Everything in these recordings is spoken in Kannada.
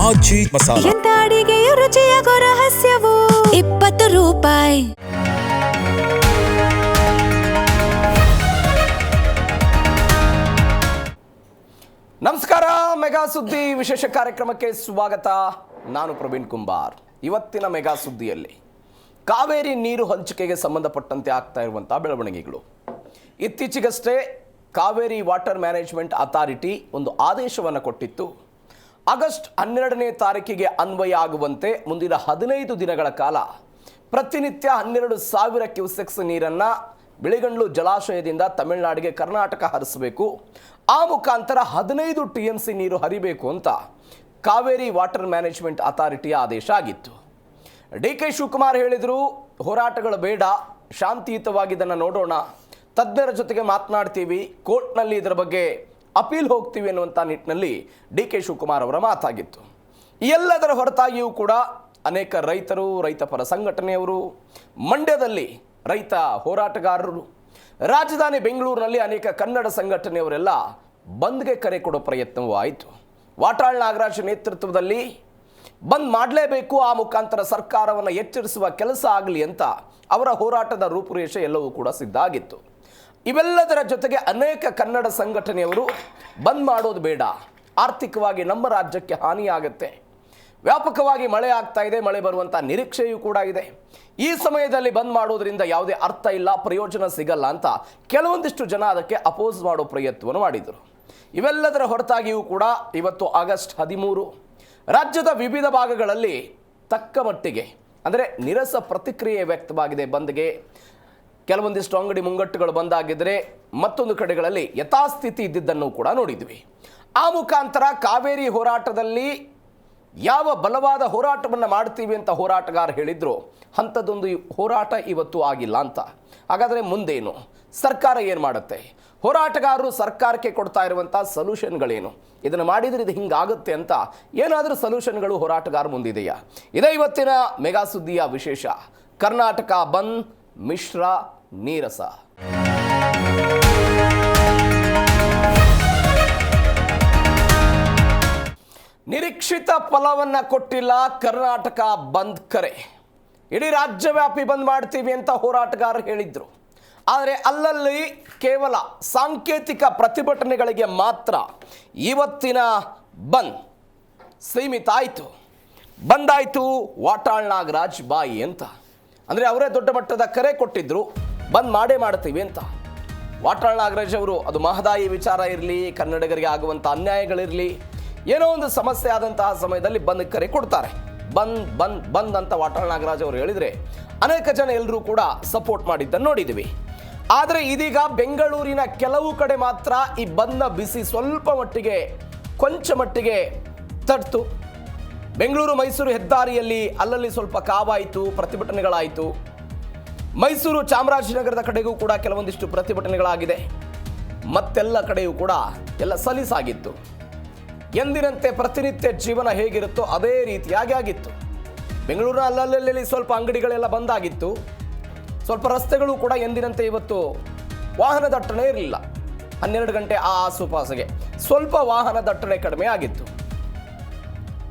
ಆಚಿ ಮಸಾಲ. ಎಂತ ಅಡಿಗೆಯ ರುಚಿಯಾಗೋ ರಹಸ್ಯವು 20 ರೂಪಾಯಿ. ನಮಸ್ಕಾರ, ಮೆಗಾ ಸುದ್ದಿ ವಿಶೇಷ ಕಾರ್ಯಕ್ರಮಕ್ಕೆ ಸ್ವಾಗತ. ನಾನು ಪ್ರವೀಣ್ ಕುಂಬಾರ್. ಇವತ್ತಿನ ಮೆಗಾ ಸುದ್ದಿಯಲ್ಲಿ ಕಾವೇರಿ ನೀರು ಹಂಚಿಕೆಗೆ ಸಂಬಂಧಪಟ್ಟಂತೆ ಆಗ್ತಾ ಇರುವಂತಹ ಬೆಳವಣಿಗೆಗಳು. ಇತ್ತೀಚೆಗಷ್ಟೇ ಕಾವೇರಿ ವಾಟರ್ ಮ್ಯಾನೇಜ್ಮೆಂಟ್ ಅಥಾರಿಟಿ ಒಂದು ಆದೇಶವನ್ನು ಕೊಟ್ಟಿತ್ತು. ಆಗಸ್ಟ್ 12ನೇ ತಾರೀಕಿಗೆ ಅನ್ವಯ ಆಗುವಂತೆ ಮುಂದಿನ 15 ದಿನಗಳ ಕಾಲ ಪ್ರತಿನಿತ್ಯ 12,000 ಕ್ಯೂಸೆಕ್ಸ್ ನೀರನ್ನು ಬಿಳಿಗಂಡ್ಲು ಜಲಾಶಯದಿಂದ ತಮಿಳುನಾಡಿಗೆ ಕರ್ನಾಟಕ ಹರಿಸಬೇಕು. ಆ ಮುಖಾಂತರ 15 TMC ನೀರು ಹರಿಬೇಕು ಅಂತ ಕಾವೇರಿ ವಾಟರ್ ಮ್ಯಾನೇಜ್ಮೆಂಟ್ ಅಥಾರಿಟಿಯ ಆದೇಶ ಆಗಿತ್ತು. DK ಶಿವಕುಮಾರ್ ಹೇಳಿದರು, ಹೋರಾಟಗಳು ಬೇಡ, ಶಾಂತಿಯುತವಾಗಿ ಇದನ್ನು ನೋಡೋಣ, ತಜ್ಞರ ಜೊತೆಗೆ ಮಾತನಾಡ್ತೀವಿ, ಕೋರ್ಟ್ನಲ್ಲಿ ಇದರ ಬಗ್ಗೆ ಅಪೀಲ್ ಹೋಗ್ತೀವಿ ಅನ್ನುವಂಥ ನಿಟ್ಟಿನಲ್ಲಿ DK ಶಿವಕುಮಾರ್ ಅವರ ಮಾತಾಗಿತ್ತು. ಈ ಎಲ್ಲದರ ಹೊರತಾಗಿಯೂ ಕೂಡ ಅನೇಕ ರೈತರು, ರೈತ ಪರ ಸಂಘಟನೆಯವರು, ಮಂಡ್ಯದಲ್ಲಿ ರೈತ ಹೋರಾಟಗಾರರು, ರಾಜಧಾನಿ ಬೆಂಗಳೂರಿನಲ್ಲಿ ಅನೇಕ ಕನ್ನಡ ಸಂಘಟನೆಯವರೆಲ್ಲ ಬಂದ್ಗೆ ಕರೆ ಕೊಡೋ ಪ್ರಯತ್ನವೂ ಆಯಿತು. ವಾಟಾಳ್ ನಾಗರಾಜ್ ನೇತೃತ್ವದಲ್ಲಿ ಬಂದ್ ಮಾಡಲೇಬೇಕು, ಆ ಮುಖಾಂತರ ಸರ್ಕಾರವನ್ನು ಎಚ್ಚರಿಸುವ ಕೆಲಸ ಆಗಲಿ ಅಂತ ಅವರ ಹೋರಾಟದ ರೂಪುರೇಷೆ ಎಲ್ಲವೂ ಕೂಡ ಸಿದ್ಧ ಆಗಿತ್ತು. ಇವೆಲ್ಲದರ ಜೊತೆಗೆ ಅನೇಕ ಕನ್ನಡ ಸಂಘಟನೆಯವರು ಬಂದ್ ಮಾಡೋದು ಬೇಡ, ಆರ್ಥಿಕವಾಗಿ ನಮ್ಮ ರಾಜ್ಯಕ್ಕೆ ಹಾನಿಯಾಗುತ್ತೆ, ವ್ಯಾಪಕವಾಗಿ ಮಳೆ ಆಗ್ತಾ ಇದೆ, ಮಳೆ ಬರುವಂಥ ನಿರೀಕ್ಷೆಯೂ ಕೂಡ ಇದೆ, ಈ ಸಮಯದಲ್ಲಿ ಬಂದ್ ಮಾಡೋದ್ರಿಂದ ಯಾವುದೇ ಅರ್ಥ ಇಲ್ಲ, ಪ್ರಯೋಜನ ಸಿಗಲ್ಲ ಅಂತ ಕೆಲವೊಂದಿಷ್ಟು ಜನ ಅದಕ್ಕೆ ಅಪೋಸ್ ಮಾಡೋ ಪ್ರಯತ್ನವನ್ನು ಮಾಡಿದರು. ಇವೆಲ್ಲದರ ಹೊರತಾಗಿಯೂ ಕೂಡ ಇವತ್ತು ಆಗಸ್ಟ್ 13 ರಾಜ್ಯದ ವಿವಿಧ ಭಾಗಗಳಲ್ಲಿ ತಕ್ಕ ಮಟ್ಟಿಗೆ ಅಂದರೆ ನಿರಸ ಪ್ರತಿಕ್ರಿಯೆ ವ್ಯಕ್ತವಾಗಿದೆ ಬಂದ್ಗೆ. ಕೆಲವೊಂದಿಷ್ಟು ಅಂಗಡಿ ಮುಂಗಟ್ಟುಗಳು ಬಂದಾಗಿದ್ದರೆ ಮತ್ತೊಂದು ಕಡೆಗಳಲ್ಲಿ ಯಥಾಸ್ಥಿತಿ ಇದ್ದಿದ್ದನ್ನು ಕೂಡ ನೋಡಿದ್ವಿ. ಆ ಮುಖಾಂತರ ಕಾವೇರಿ ಹೋರಾಟದಲ್ಲಿ ಯಾವ ಬಲವಾದ ಹೋರಾಟವನ್ನು ಮಾಡ್ತೀವಿ ಅಂತ ಹೋರಾಟಗಾರ ಹೇಳಿದ್ರು, ಅಂಥದ್ದೊಂದು ಹೋರಾಟ ಇವತ್ತು ಆಗಿಲ್ಲ ಅಂತ. ಹಾಗಾದರೆ ಮುಂದೇನು, ಸರ್ಕಾರ ಏನು ಮಾಡುತ್ತೆ, ಹೋರಾಟಗಾರರು ಸರ್ಕಾರಕ್ಕೆ ಕೊಡ್ತಾ ಇರುವಂಥ ಸೊಲ್ಯೂಷನ್ಗಳೇನು, ಇದನ್ನು ಮಾಡಿದರೆ ಇದು ಹಿಂಗಾಗುತ್ತೆ ಅಂತ ಏನಾದರೂ ಸೊಲ್ಯೂಷನ್ಗಳು ಹೋರಾಟಗಾರ ಮುಂದಿದೆಯಾ? ಇದೇ ಇವತ್ತಿನ ಮೆಗಾ ಸುದ್ದಿಯ ವಿಶೇಷ. ಕರ್ನಾಟಕ ಬಂದ್, ಮಿಶ್ರ ನೀರಸ. ನಿರೀಕ್ಷಿತ ಫಲವನ್ನು ಕೊಟ್ಟಿಲ್ಲ ಕರ್ನಾಟಕ ಬಂದ್ ಕರೆ. ಇಡೀ ರಾಜ್ಯವ್ಯಾಪಿ ಬಂದ್ ಮಾಡ್ತೀವಿ ಅಂತ ಹೋರಾಟಗಾರರು ಹೇಳಿದ್ರು. ಆದರೆ ಅಲ್ಲಲ್ಲಿ ಕೇವಲ ಸಾಂಕೇತಿಕ ಪ್ರತಿಭಟನೆಗಳಿಗೆ ಮಾತ್ರ ಇವತ್ತಿನ ಬಂದ್ ಸೀಮಿತ ಆಯಿತು. ಬಂದಾಯಿತು ವಾಟಾಳ್ ನಾಗರಾಜ್ ಬಾಯಿ ಅಂತ. ಅಂದರೆ ಅವರೇ ದೊಡ್ಡ ಮಟ್ಟದ ಕರೆ ಕೊಟ್ಟಿದ್ರು, ಬಂದ್ ಮಾಡೇ ಮಾಡ್ತೀವಿ ಅಂತ. ವಾಟಾಳ್ ನಾಗರಾಜ್ ಅವರು ಅದು ಮಹದಾಯಿ ವಿಚಾರ ಇರಲಿ, ಕನ್ನಡಿಗರಿಗೆ ಆಗುವಂಥ ಅನ್ಯಾಯಗಳಿರಲಿ, ಏನೋ ಒಂದು ಸಮಸ್ಯೆ ಆದಂತಹ ಸಮಯದಲ್ಲಿ ಬಂದ್ ಕರೆ ಕೊಡ್ತಾರೆ. ಬಂದ್ ಬಂದ್ ಬಂದ್ ಅಂತ ವಾಟಾಳ್ ನಾಗರಾಜ್ ಅವರು ಹೇಳಿದರೆ ಅನೇಕ ಜನ ಎಲ್ಲರೂ ಕೂಡ ಸಪೋರ್ಟ್ ಮಾಡಿದ್ದನ್ನು ನೋಡಿದ್ವಿ. ಆದರೆ ಇದೀಗ ಬೆಂಗಳೂರಿನ ಕೆಲವು ಕಡೆ ಮಾತ್ರ ಈ ಬಂದ್ನ ಬಿಸಿ ಸ್ವಲ್ಪ ಮಟ್ಟಿಗೆ ಕೊಂಚ ಮಟ್ಟಿಗೆ ತಡ್ತು. ಬೆಂಗಳೂರು ಮೈಸೂರು ಹೆದ್ದಾರಿಯಲ್ಲಿ ಅಲ್ಲಲ್ಲಿ ಸ್ವಲ್ಪ ಕಾವಾಯಿತು, ಪ್ರತಿಭಟನೆಗಳಾಯಿತು. ಮೈಸೂರು ಚಾಮರಾಜನಗರದ ಕಡೆಗೂ ಕೂಡ ಕೆಲವೊಂದಿಷ್ಟು ಪ್ರತಿಭಟನೆಗಳಾಗಿದೆ. ಮತ್ತೆಲ್ಲ ಕಡೆಯೂ ಕೂಡ ಎಲ್ಲ ಸಲೀಸಾಗಿತ್ತು. ಎಂದಿನಂತೆ ಪ್ರತಿನಿತ್ಯ ಜೀವನ ಹೇಗಿರುತ್ತೋ ಅದೇ ರೀತಿಯಾಗಿ ಆಗಿತ್ತು. ಬೆಂಗಳೂರಿನ ಅಲ್ಲಲ್ಲಿ ಸ್ವಲ್ಪ ಅಂಗಡಿಗಳೆಲ್ಲ ಬಂದಾಗಿತ್ತು. ಸ್ವಲ್ಪ ರಸ್ತೆಗಳು ಕೂಡ ಎಂದಿನಂತೆ ಇವತ್ತು ವಾಹನ ದಟ್ಟಣೆ ಇರಲಿಲ್ಲ. 12 ಗಂಟೆ ಆ ಆಸುಪಾಸಿಗೆ ಸ್ವಲ್ಪ ವಾಹನ ದಟ್ಟಣೆ ಕಡಿಮೆ ಆಗಿತ್ತು.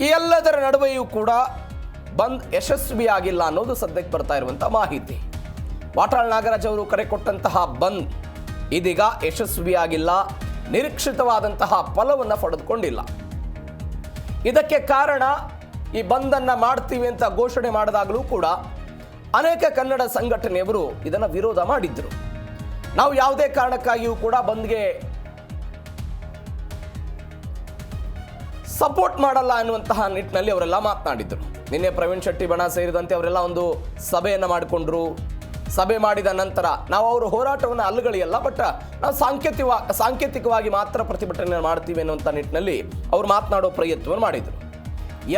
ಈ ಎಲ್ಲದರ ನಡುವೆಯೂ ಕೂಡ ಬಂದ್ ಯಶಸ್ವಿಯಾಗಿಲ್ಲ ಅನ್ನೋದು ಸದ್ಯಕ್ಕೆ ಬರ್ತಾ ಇರುವಂಥ ಮಾಹಿತಿ. ವಾಟಾಳ್ ನಾಗರಾಜ್ ಅವರು ಕರೆ ಕೊಟ್ಟಂತಹ ಬಂದ್ ಇದೀಗ ಯಶಸ್ವಿಯಾಗಿಲ್ಲ, ನಿರೀಕ್ಷಿತವಾದಂತಹ ಫಲವನ್ನು ಪಡೆದುಕೊಂಡಿಲ್ಲ. ಇದಕ್ಕೆ ಕಾರಣ ಈ ಬಂದನ್ನು ಮಾಡ್ತೀವಿ ಅಂತ ಘೋಷಣೆ ಮಾಡಿದಾಗಲೂ ಕೂಡ ಅನೇಕ ಕನ್ನಡ ಸಂಘಟನೆಯವರು ಇದನ್ನು ವಿರೋಧ ಮಾಡಿದ್ರು. ನಾವು ಯಾವುದೇ ಕಾರಣಕ್ಕಾಗಿಯೂ ಕೂಡ ಬಂದ್ಗೆ ಸಪೋರ್ಟ್ ಮಾಡಲ್ಲ ಅನ್ನುವಂತಹ ನಿಟ್ಟಿನಲ್ಲಿ ಅವರೆಲ್ಲ ಮಾತನಾಡಿದ್ರು. ನಿನ್ನೆ ಪ್ರವೀಣ್ ಶೆಟ್ಟಿ ಬಣ ಸೇರಿದಂತೆ ಅವರೆಲ್ಲ ಒಂದು ಸಭೆಯನ್ನು ಮಾಡಿಕೊಂಡ್ರು. ಸಭೆ ಮಾಡಿದ ನಂತರ ನಾವು ಅವರು ಹೋರಾಟವನ್ನು ಅಲ್ಲಗಳಿಯಲ್ಲ, ಬಟ್ ನಾವು ಸಾಂಕೇತಿಕವಾಗಿ ಮಾತ್ರ ಪ್ರತಿಭಟನೆ ಮಾಡ್ತೀವಿ ಅನ್ನುವಂಥ ನಿಟ್ಟಿನಲ್ಲಿ ಅವರು ಮಾತನಾಡೋ ಪ್ರಯತ್ನವನ್ನು ಮಾಡಿದರು.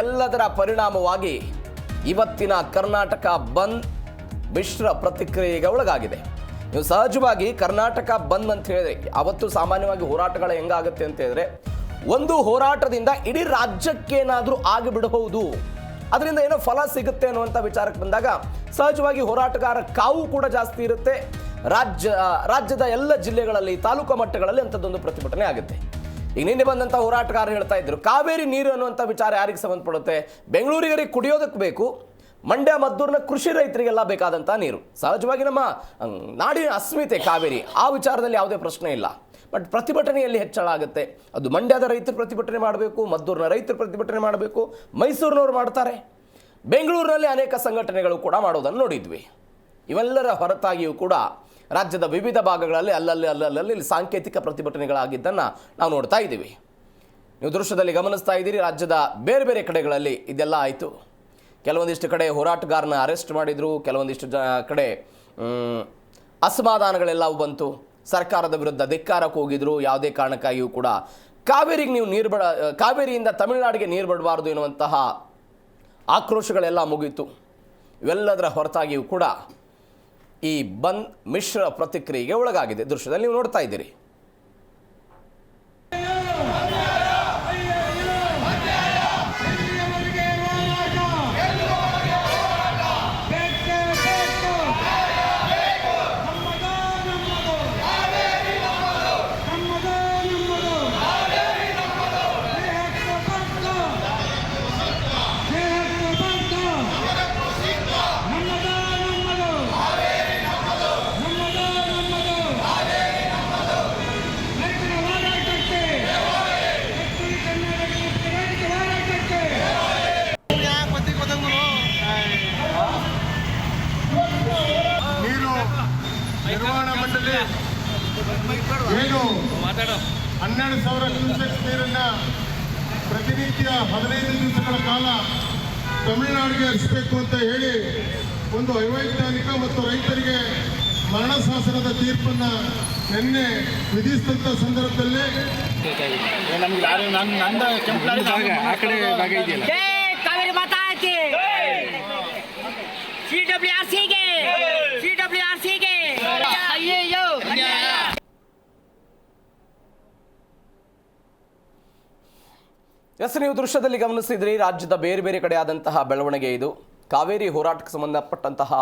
ಎಲ್ಲದರ ಪರಿಣಾಮವಾಗಿ ಇವತ್ತಿನ ಕರ್ನಾಟಕ ಬಂದ್ ಮಿಶ್ರ ಪ್ರತಿಕ್ರಿಯೆಗೆ ಒಳಗಾಗಿದೆ. ನೀವು ಸಹಜವಾಗಿ ಕರ್ನಾಟಕ ಬಂದ್ ಅಂತ ಹೇಳಿದ್ರೆ ಅವತ್ತು ಸಾಮಾನ್ಯವಾಗಿ ಹೋರಾಟಗಳು ಹೆಂಗಾಗುತ್ತೆ ಅಂತ ಹೇಳಿದ್ರೆ, ಒಂದು ಹೋರಾಟದಿಂದ ಇಡೀ ರಾಜ್ಯಕ್ಕೇನಾದರೂ ಆಗಿಬಿಡಬಹುದು, ಅದರಿಂದ ಏನೋ ಫಲ ಸಿಗುತ್ತೆ ಅನ್ನುವಂಥ ವಿಚಾರಕ್ಕೆ ಬಂದಾಗ ಸಹಜವಾಗಿ ಹೋರಾಟಗಾರ ಕಾವು ಕೂಡ ಜಾಸ್ತಿ ಇರುತ್ತೆ. ರಾಜ್ಯದ ಎಲ್ಲ ಜಿಲ್ಲೆಗಳಲ್ಲಿ, ತಾಲೂಕು ಮಟ್ಟಗಳಲ್ಲಿ ಅಂಥದ್ದೊಂದು ಪ್ರತಿಭಟನೆ ಆಗುತ್ತೆ. ಈಗ ನಿನ್ನೆ ಬಂದಂಥ ಹೋರಾಟಗಾರರು ಹೇಳ್ತಾ ಇದ್ರು, ಕಾವೇರಿ ನೀರು ಅನ್ನುವಂಥ ವಿಚಾರ ಯಾರಿಗೆ ಸಂಬಂಧಪಡುತ್ತೆ? ಬೆಂಗಳೂರಿಗರಿಗೆ ಕುಡಿಯೋದಕ್ಕೆ ಬೇಕು, ಮಂಡ್ಯ ಮದ್ದೂರಿನ ಕೃಷಿ ರೈತರಿಗೆಲ್ಲ ಬೇಕಾದಂಥ ನೀರು. ಸಹಜವಾಗಿ ನಮ್ಮ ನಾಡಿನ ಅಸ್ಮಿತೆ ಕಾವೇರಿ, ಆ ವಿಚಾರದಲ್ಲಿ ಯಾವುದೇ ಪ್ರಶ್ನೆ ಇಲ್ಲ. ಬಟ್ ಪ್ರತಿಭಟನೆಯಲ್ಲಿ ಹೆಚ್ಚಳ ಆಗುತ್ತೆ. ಅದು ಮಂಡ್ಯದ ರೈತರು ಪ್ರತಿಭಟನೆ ಮಾಡಬೇಕು, ಮದ್ದೂರಿನ ರೈತರು ಪ್ರತಿಭಟನೆ ಮಾಡಬೇಕು, ಮೈಸೂರಿನವ್ರು ಮಾಡ್ತಾರೆ, ಬೆಂಗಳೂರಿನಲ್ಲಿ ಅನೇಕ ಸಂಘಟನೆಗಳು ಕೂಡ ಮಾಡೋದನ್ನು ನೋಡಿದ್ವಿ. ಇವೆಲ್ಲರ ಹೊರತಾಗಿಯೂ ಕೂಡ ರಾಜ್ಯದ ವಿವಿಧ ಭಾಗಗಳಲ್ಲಿ ಅಲ್ಲಲ್ಲಿ ಸಾಂಕೇತಿಕ ಪ್ರತಿಭಟನೆಗಳಾಗಿದ್ದನ್ನು ನಾವು ನೋಡ್ತಾ ಇದ್ದೀವಿ. ನೀವು ದೃಶ್ಯದಲ್ಲಿ ಗಮನಿಸ್ತಾ ಇದ್ದೀರಿ, ರಾಜ್ಯದ ಬೇರೆ ಬೇರೆ ಕಡೆಗಳಲ್ಲಿ ಇದೆಲ್ಲ ಆಯಿತು. ಕೆಲವೊಂದಿಷ್ಟು ಕಡೆ ಹೋರಾಟಗಾರನ ಅರೆಸ್ಟ್ ಮಾಡಿದರು, ಕೆಲವೊಂದಿಷ್ಟು ಕಡೆ ಅಸಮಾಧಾನಗಳೆಲ್ಲವೂ ಬಂತು, ಸರ್ಕಾರದ ವಿರುದ್ಧ ಧಿಕ್ಕಾರಕ್ಕೆ ಹೋಗಿದ್ರು. ಯಾವುದೇ ಕಾರಣಕ್ಕಾಗಿಯೂ ಕೂಡ ಕಾವೇರಿಗೆ ನೀವು ಕಾವೇರಿಯಿಂದ ತಮಿಳುನಾಡಿಗೆ ನೀರು ಬಿಡಬಾರ್ದು ಎನ್ನುವಂತಹ ಆಕ್ರೋಶಗಳೆಲ್ಲ ಮುಗೀತು. ಇವೆಲ್ಲದರ ಹೊರತಾಗಿಯೂ ಕೂಡ ಈ ಬಂದ್ ಮಿಶ್ರ ಪ್ರತಿಕ್ರಿಯೆಗೆ ಒಳಗಾಗಿದೆ. ದೃಶ್ಯದಲ್ಲಿ ನೀವು ನೋಡ್ತಾ ಇದ್ದೀರಿ. ನಿರ್ವಹಣಾ ಮಂಡಳಿ ಏನು 12,000 ಕ್ಯೂಸೆಕ್ಸ್ ನೀರನ್ನು ಪ್ರತಿನಿತ್ಯ 15 ದಿವಸಗಳ ಕಾಲ ತಮಿಳುನಾಡಿಗೆ ಹರಿಸಬೇಕು ಅಂತ ಹೇಳಿ ಒಂದು ಅವೈಜ್ಞಾನಿಕ ಮತ್ತು ರೈತರಿಗೆ ಮರಣ ಶಾಸನದ ತೀರ್ಪನ್ನು ನಿನ್ನೆ ವಿಧಿಸಿದಂಥ ಸಂದರ್ಭದಲ್ಲಿ ಎಸ್, ನೀವು ದೃಶ್ಯದಲ್ಲಿ ಗಮನಿಸಿದ್ರಿ, ರಾಜ್ಯದ ಬೇರೆ ಬೇರೆ ಕಡೆ ಆದಂತಹ ಬೆಳವಣಿಗೆ ಇದು. ಕಾವೇರಿ ಹೋರಾಟಕ್ಕೆ ಸಂಬಂಧಪಟ್ಟಂತಹ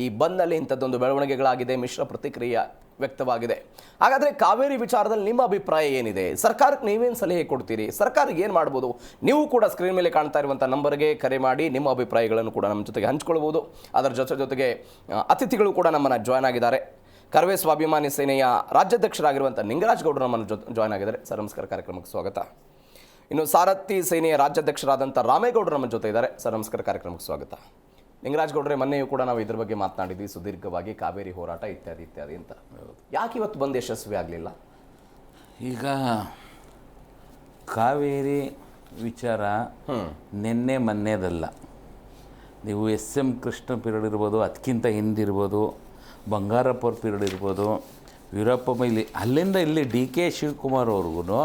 ಈ ಬಂದ್ನಲ್ಲಿ ಇಂಥದ್ದೊಂದು ಬೆಳವಣಿಗೆಗಳಾಗಿದೆ, ಮಿಶ್ರ ಪ್ರತಿಕ್ರಿಯೆ ವ್ಯಕ್ತವಾಗಿದೆ. ಹಾಗಾದರೆ ಕಾವೇರಿ ವಿಚಾರದಲ್ಲಿ ನಿಮ್ಮ ಅಭಿಪ್ರಾಯ ಏನಿದೆ? ಸರ್ಕಾರಕ್ಕೆ ನೀವೇನು ಸಲಹೆ ಕೊಡ್ತೀರಿ? ಸರ್ಕಾರಕ್ಕೆ ಏನು ಮಾಡ್ಬೋದು? ನೀವು ಕೂಡ ಸ್ಕ್ರೀನ್ ಮೇಲೆ ಕಾಣ್ತಾ ಇರುವಂಥ ನಂಬರ್ಗೆ ಕರೆ ಮಾಡಿ ನಿಮ್ಮ ಅಭಿಪ್ರಾಯಗಳನ್ನು ಕೂಡ ನಮ್ಮ ಜೊತೆಗೆ ಹಂಚ್ಕೊಳ್ಬೋದು. ಅದರ ಜೊತೆಗೆ ಅತಿಥಿಗಳು ಕೂಡ ನಮ್ಮನ್ನು ಜಾಯ್ನ್ ಆಗಿದ್ದಾರೆ. ಕರವೇ ಸ್ವಾಭಿಮಾನಿ ಸೇನೆಯ ರಾಜ್ಯಾಧ್ಯಕ್ಷರಾಗಿರುವಂಥ ನಿಂಗರಾಜ್ ಗೌಡರು ನಮ್ಮನ್ನು ಜಾಯ್ನ್ ಆಗಿದ್ದಾರೆ. ಸರ್ ನಮಸ್ಕಾರ, ಕಾರ್ಯಕ್ರಮಕ್ಕೆ ಸ್ವಾಗತ. ಇನ್ನು ಸಾರಥಿ ಸೇನೆಯ ರಾಜ್ಯಾಧ್ಯಕ್ಷರಾದಂಥ ರಾಮೇಗೌಡರು ನಮ್ಮ ಜೊತೆ ಇದ್ದಾರೆ. ಸರ್ ನಮಸ್ಕಾರ, ಕಾರ್ಯಕ್ರಮಕ್ಕೆ ಸ್ವಾಗತ. ನಿಂಗರಾಜ್ ಗೌಡ್ರೆ, ಮೊನ್ನೆಯೂ ಕೂಡ ನಾವು ಇದ್ರ ಬಗ್ಗೆ ಮಾತನಾಡಿದ್ವಿ ಸುದೀರ್ಘವಾಗಿ, ಕಾವೇರಿ ಹೋರಾಟ ಇತ್ಯಾದಿ ಅಂತ. ಯಾಕೆ ಇವತ್ತು ಬಂದು ಯಶಸ್ವಿ ಆಗಲಿಲ್ಲ? ಈಗ ಕಾವೇರಿ ವಿಚಾರ ನಿನ್ನೆ ಮೊನ್ನೆದಲ್ಲ. ನೀವು SM ಕೃಷ್ಣ ಪೀರಿಯಡ್ ಇರ್ಬೋದು, ಅದಕ್ಕಿಂತ ಹಿಂದಿರ್ಬೋದು, ಬಂಗಾರಪ್ಪವ್ರ ಪೀರಿಯಡ್ ಇರ್ಬೋದು, ವೀರಪ್ಪ ಮೊಯ್ಲಿ, ಅಲ್ಲಿಂದ ಇಲ್ಲಿ DK ಶಿವಕುಮಾರ್ ಅವ್ರಿಗೂ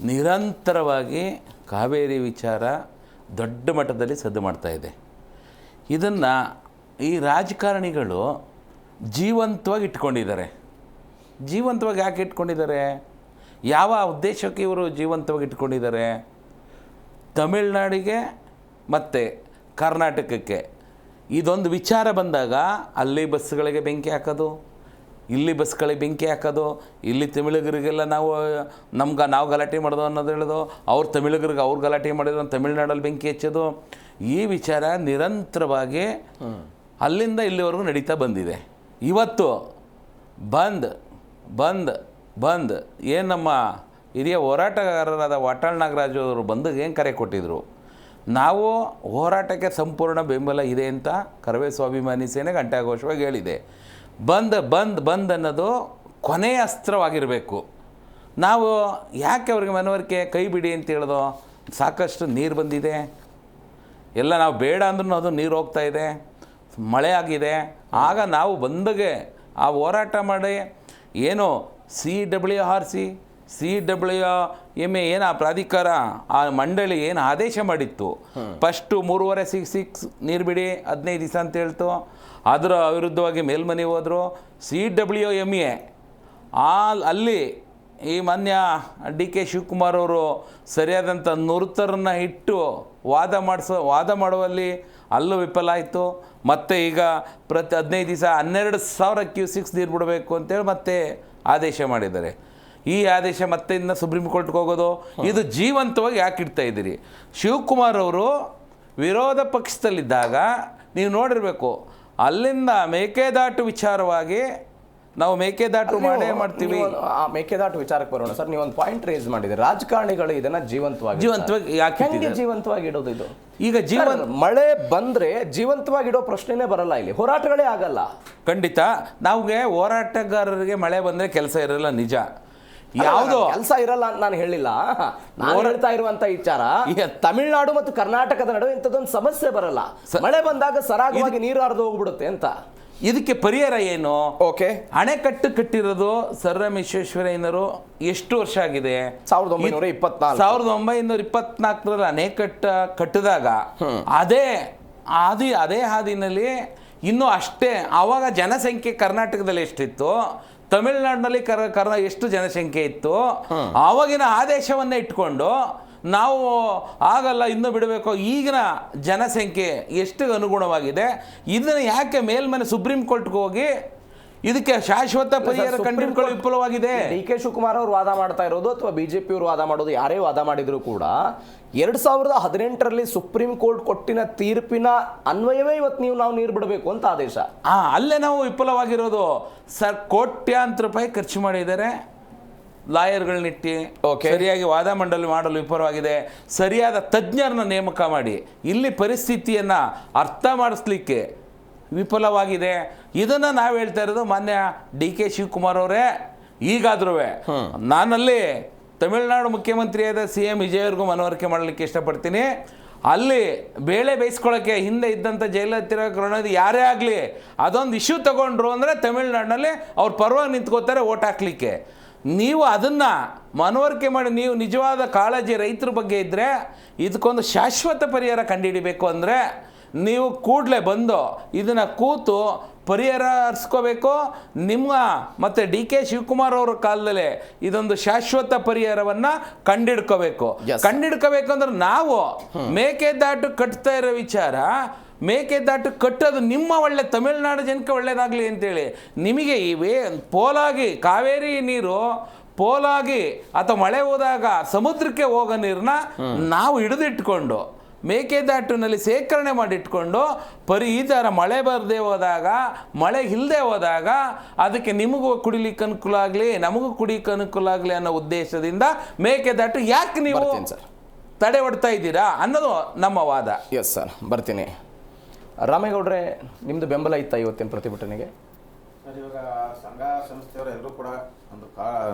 ನಿರಂತರವಾಗಿ ಕಾವೇರಿ ವಿಚಾರ ದೊಡ್ಡ ಮಟ್ಟದಲ್ಲಿ ಸದ್ದು ಮಾಡ್ತಾಯಿದೆ. ಇದನ್ನು ಈ ರಾಜಕಾರಣಿಗಳು ಜೀವಂತವಾಗಿ ಇಟ್ಕೊಂಡಿದ್ದಾರೆ. ಜೀವಂತವಾಗಿ ಯಾಕೆ ಇಟ್ಕೊಂಡಿದ್ದಾರೆ? ಯಾವ ಉದ್ದೇಶಕ್ಕೆ ಇವರು ಜೀವಂತವಾಗಿ ಇಟ್ಕೊಂಡಿದ್ದಾರೆ? ತಮಿಳ್ನಾಡಿಗೆ ಮತ್ತು ಕರ್ನಾಟಕಕ್ಕೆ ಇದೊಂದು ವಿಚಾರ ಬಂದಾಗ ಅಲ್ಲಿ ಬಸ್ಗಳಿಗೆ ಬೆಂಕಿ ಹಾಕೋದು, ಇಲ್ಲಿ ಬಸ್ಗಳಿಗೆ ಬೆಂಕಿ ಹಾಕೋದು, ಇಲ್ಲಿ ತಮಿಳಿಗರಿಗೆಲ್ಲ ನಾವು ಗಲಾಟೆ ಮಾಡೋದು ಅನ್ನೋದು ಹೇಳೋದು, ಅವ್ರು ತಮಿಳಿಗರಿಗೆ ಅವ್ರು ಗಲಾಟೆ ಮಾಡಿದ್ರು, ತಮಿಳ್ನಾಡಲ್ಲಿ ಬೆಂಕಿ ಹಚ್ಚೋದು, ಈ ವಿಚಾರ ನಿರಂತರವಾಗಿ ಅಲ್ಲಿಂದ ಇಲ್ಲಿವರೆಗೂ ನಡೀತಾ ಬಂದಿದೆ. ಇವತ್ತು ಬಂದ್ ಏನು ನಮ್ಮ ಹಿರಿಯ ಹೋರಾಟಗಾರರಾದ ವಾಟಾಳ್ ನಾಗರಾಜು ಅವರು ಬಂದಿಗೆ ಏನು ಕರೆ ಕೊಟ್ಟಿದ್ರು, ನಾವು ಹೋರಾಟಕ್ಕೆ ಸಂಪೂರ್ಣ ಬೆಂಬಲ ಇದೆ ಅಂತ ಕರವೇ ಸ್ವಾಭಿಮಾನಿ ಸೇನೆ ಘಂಟಾಘೋಷವಾಗಿ ಹೇಳಿದೆ. ಬಂದ್ ಅನ್ನೋದು ಕೊನೆಯ ಅಸ್ತ್ರವಾಗಿರಬೇಕು. ನಾವು ಯಾಕೆ ಅವ್ರಿಗೆ ಮನವರಿಕೆ ಕೈ ಬಿಡಿ ಅಂತ ಹೇಳೋದು? ಸಾಕಷ್ಟು ನೀರು ಬಂದಿದೆ, ಎಲ್ಲ ನಾವು ಬೇಡ ಅಂದ್ರೂ ಅದು ನೀರು ಹೋಗ್ತಾ ಇದೆ, ಮಳೆ ಆಗಿದೆ. ಆಗ ನಾವು ಬಂದಗೆ ಆ ಹೋರಾಟ ಮಾಡಿ ಏನು CWRC ಏನು ಆ ಪ್ರಾಧಿಕಾರ, ಆ ಮಂಡಳಿ ಏನು ಆದೇಶ ಮಾಡಿತ್ತು, ಫಸ್ಟು 3.5 ನೀರು ಬಿಡಿ 15 ದಿವಸ ಅಂತ ಹೇಳ್ತು. ಅದರ ವಿರುದ್ಧವಾಗಿ ಮೇಲ್ಮನೆ ಹೋದರು. CWMA ಅಲ್ಲಿ ಈ ಮಾನ್ಯ DK ಶಿವಕುಮಾರ್ ಅವರು ಸರಿಯಾದಂಥ ನುರಿತರನ್ನು ಇಟ್ಟು ವಾದ ಮಾಡುವಲ್ಲಿ ಅಲ್ಲೂ ವಿಫಲ ಆಯಿತು. ಮತ್ತು ಈಗ ಪ್ರತಿ 15 ದಿವಸ 12,000 ಕ್ಯೂಸೆಕ್ಸ್ ನೀರು ಬಿಡಬೇಕು ಅಂತೇಳಿ ಮತ್ತೆ ಆದೇಶ ಮಾಡಿದ್ದಾರೆ. ಈ ಆದೇಶ ಮತ್ತೆ ಇನ್ನು ಸುಪ್ರೀಂ ಕೋರ್ಟ್ಗೆ ಹೋಗೋದು, ಇದು ಜೀವಂತವಾಗಿ ಯಾಕೆ ಇಡ್ತಾ ಇದ್ದೀರಿ? ಶಿವಕುಮಾರ್ ಅವರು ವಿರೋಧ ಪಕ್ಷದಲ್ಲಿದ್ದಾಗ ನೀವು ನೋಡಿರಬೇಕು, ಅಲ್ಲಿಂದ ಮೇಕೆದಾಟು ವಿಚಾರವಾಗಿ ನಾವು ಮೇಕೆದಾಟು ಮಾಡೇ ಮಾಡ್ತೀವಿ. ಆ ಮೇಕೆದಾಟು ವಿಚಾರಕ್ಕೆ ಬರೋಣ ಸರ್. ನೀವೊಂದು ಪಾಯಿಂಟ್ ರೇಸ್ ಮಾಡಿದ್ರೆ, ರಾಜಕಾರಣಿಗಳು ಇದನ್ನ ಜೀವಂತವಾಗಿ ಯಾಕೆ ಜೀವಂತವಾಗಿ ಇಡೋದು? ಇದು ಈಗ ಮಳೆ ಬಂದ್ರೆ ಜೀವಂತವಾಗಿ ಇಡೋ ಪ್ರಶ್ನೆನೇ ಬರಲ್ಲ, ಇಲ್ಲಿ ಹೋರಾಟಗಳೇ ಆಗಲ್ಲ. ಖಂಡಿತ ನಮಗೆ ಹೋರಾಟಗಾರರಿಗೆ ಮಳೆ ಬಂದ್ರೆ ಕೆಲಸ ಇರಲ್ಲ, ನಿಜ. ಯಾವುದೋ ಕೆಲಸ ಇರಲ್ಲ ಅಂತ ನಾನು ಹೇಳಿಲ್ಲ. ನಾನು ಹೇಳ್ತಾ ಇರುವಂತ ವಿಚಾರ, ತಮಿಳುನಾಡು ಮತ್ತು ಕರ್ನಾಟಕದ ನಡುವೆ ಇಂಥದ್ದೊಂದು ಸಮಸ್ಯೆ ಬರಲ್ಲ. ಮಳೆ ಬಂದಾಗ ಸರಾಗವಾಗಿ ನೀರು ಹರಿದು ಹೋಗ್ಬಿಡುತ್ತೆ ಅಂತ. ಇದಕ್ಕೆ ಪರಿಹಾರ ಏನು? ಓಕೆ, ಅಣೆಕಟ್ಟು ಕಟ್ಟಿರೋದು ಸರ್ ಎಂ ವಿಶ್ವೇಶ್ವರಯ್ಯನವರು ಎಷ್ಟು ವರ್ಷ ಆಗಿದೆ? 1924 ಅಣೆಕಟ್ಟು ಕಟ್ಟಿದಾಗ ಅದೇ ಹಾದಿನಲ್ಲಿ ಇನ್ನೂ ಅಷ್ಟೇ. ಆವಾಗ ಜನಸಂಖ್ಯೆ ಕರ್ನಾಟಕದಲ್ಲಿ ಎಷ್ಟಿತ್ತು, ತಮಿಳುನಾಡಿನಲ್ಲಿ ಎಷ್ಟು ಜನಸಂಖ್ಯೆ ಇತ್ತು, ಆವಾಗಿನ ಆದೇಶವನ್ನೇ ಇಟ್ಕೊಂಡು ನಾವು ಆಗಲ್ಲ ಇನ್ನೂ ಬಿಡಬೇಕು. ಈಗಿನ ಜನಸಂಖ್ಯೆ ಎಷ್ಟು ಅನುಗುಣವಾಗಿದೆ, ಇದನ್ನು ಯಾಕೆ ಮೇಲ್ಮನೆ ಸುಪ್ರೀಂ ಕೋರ್ಟ್ಗೆ ಹೋಗಿ ಇದಕ್ಕೆ ಶಾಶ್ವತ ಪರಿಹಾರ ಕಂಡುಹಿಡಿಕೊಳ್ಳಲು ವಿಫಲವಾಗಿದೆ? DK ಶಿವಕುಮಾರ್ ಅವರು ವಾದ ಮಾಡ್ತಾ ಇರೋದು ಅಥವಾ ಬಿಜೆಪಿ ಅವರು ವಾದ ಮಾಡೋದು, ಯಾರೇ ವಾದ ಮಾಡಿದ್ರು ಕೂಡ 2018ರಲ್ಲಿ ಸುಪ್ರೀಂ ಕೋರ್ಟ್ ಕೊಟ್ಟಿನ ತೀರ್ಪಿನ ಅನ್ವಯವೇ ಇವತ್ತು ನಾವು ನೀರು ಬಿಡಬೇಕು ಅಂತ ಆದೇಶ. ಅಲ್ಲೇ ನಾವು ವಿಫಲವಾಗಿರೋದು. ಸರ್ ಕೋಟ್ಯಾಂತರ ರೂಪಾಯಿ ಖರ್ಚು ಮಾಡಿದ್ದಾರೆ, ಲಾಯರ್ಗಳನ್ನಿಟ್ಟು ಸರಿಯಾಗಿ ವಾದ ಮಂಡಳಿ ಮಾಡಲು ವಿಫಲವಾಗಿದೆ. ಸರಿಯಾದ ತಜ್ಞರನ್ನ ನೇಮಕ ಮಾಡಿ ಇಲ್ಲಿ ಪರಿಸ್ಥಿತಿಯನ್ನು ಅರ್ಥ ಮಾಡಿಸ್ಲಿಕ್ಕೆ ವಿಫಲವಾಗಿದೆ. ಇದನ್ನು ನಾವು ಹೇಳ್ತಾ ಇರೋದು ಮಾನ್ಯ DK ಶಿವಕುಮಾರ್ ಅವರೇ. ಈಗಾದ್ರೂ ನಾನಲ್ಲಿ ತಮಿಳುನಾಡು ಮುಖ್ಯಮಂತ್ರಿಯಾದ CM ವಿಜಯವ್ರಿಗೂ ಮನವರಿಕೆ ಮಾಡಲಿಕ್ಕೆ ಇಷ್ಟಪಡ್ತೀನಿ. ಅಲ್ಲಿ ಬೇಳೆ ಬೇಯಿಸ್ಕೊಳ್ಳೋಕ್ಕೆ ಹಿಂದೆ ಇದ್ದಂಥ ಜಯಲಲಿತಾ ಕರುಣಾನಿಧಿ ಯಾರೇ ಆಗಲಿ ಅದೊಂದು ಇಶ್ಯೂ ತಗೊಂಡ್ರು ಅಂದರೆ ತಮಿಳುನಾಡಿನಲ್ಲಿ ಅವ್ರ ಪರವಾಗಿ ನಿಂತ್ಕೋತಾರೆ ಓಟ್ ಹಾಕ್ಲಿಕ್ಕೆ. ನೀವು ಅದನ್ನು ಮನವರಿಕೆ ಮಾಡಿ, ನೀವು ನಿಜವಾದ ಕಾಳಜಿ ರೈತರ ಬಗ್ಗೆ ಇದ್ದರೆ ಇದಕ್ಕೊಂದು ಶಾಶ್ವತ ಪರಿಹಾರ ಕಂಡುಹಿಡಿಬೇಕು ಅಂದರೆ ನೀವು ಕೂಡಲೇ ಬಂದು ಇದನ್ನು ಕೂತು ಪರಿಹಾರ ಹರಿಸ್ಕೋಬೇಕು. ನಿಮ್ಮ ಮತ್ತು DK ಶಿವಕುಮಾರ್ ಅವರ ಕಾಲದಲ್ಲೇ ಇದೊಂದು ಶಾಶ್ವತ ಪರಿಹಾರವನ್ನು ಕಂಡಿಡ್ಕೋಬೇಕು ಅಂದ್ರೆ ನಾವು ಮೇಕೆದಾಟು ಕಟ್ತಾ ಇರೋ ವಿಚಾರ, ಮೇಕೆದಾಟು ಕಟ್ಟೋದು ನಿಮ್ಮ ಒಳ್ಳೆ ತಮಿಳುನಾಡು ಜನಕ್ಕೆ ಒಳ್ಳೇದಾಗಲಿ ಅಂತೇಳಿ ನಿಮಗೆ ಪೋಲಾಗಿ ಕಾವೇರಿ ನೀರು ಪೋಲಾಗಿ ಅಥವಾ ಮಳೆ ಹೋದಾಗ ಸಮುದ್ರಕ್ಕೆ ಹೋಗೋ ನೀರನ್ನ ನಾವು ಹಿಡಿದಿಟ್ಕೊಂಡು ಮೇಕೆದಾಟಿನಲ್ಲಿ ಸೇಕರಣೆ ಮಾಡಿಟ್ಕೊಂಡು ಈ ಥರ ಮಳೆ ಬರದೆ ಹೋದಾಗ, ಮಳೆ ಇಲ್ಲದೆ ಹೋದಾಗ ಅದಕ್ಕೆ ನಿಮಗೂ ಕುಡಿಲಿಕ್ಕೆ ಅನುಕೂಲ ಆಗಲಿ, ನಮಗೂ ಕುಡಿಲಿಕ್ಕೆ ಅನುಕೂಲ ಆಗಲಿ ಅನ್ನೋ ಉದ್ದೇಶದಿಂದ ಮೇಕೆದಾಟು ಯಾಕೆ ನೀವು ತಡೆ ಹೊಡ್ತಾ ಇದ್ದೀರಾ ಅನ್ನೋದು ನಮ್ಮ ವಾದ. ಎಸ್ ಸರ್, ಬರ್ತೀನಿ. ರಾಮೇಗೌಡ್ರೆ, ನಿಮ್ಮದು ಬೆಂಬಲ ಇತ್ತಾ ಇವತ್ತಿನ ಪ್ರತಿಭಟನೆಗೆ? ಸರ್, ಇವಾಗ ಸಂಘ ಸಂಸ್ಥೆಯವರು ಎಲ್ಲರೂ ಕೂಡ ಒಂದು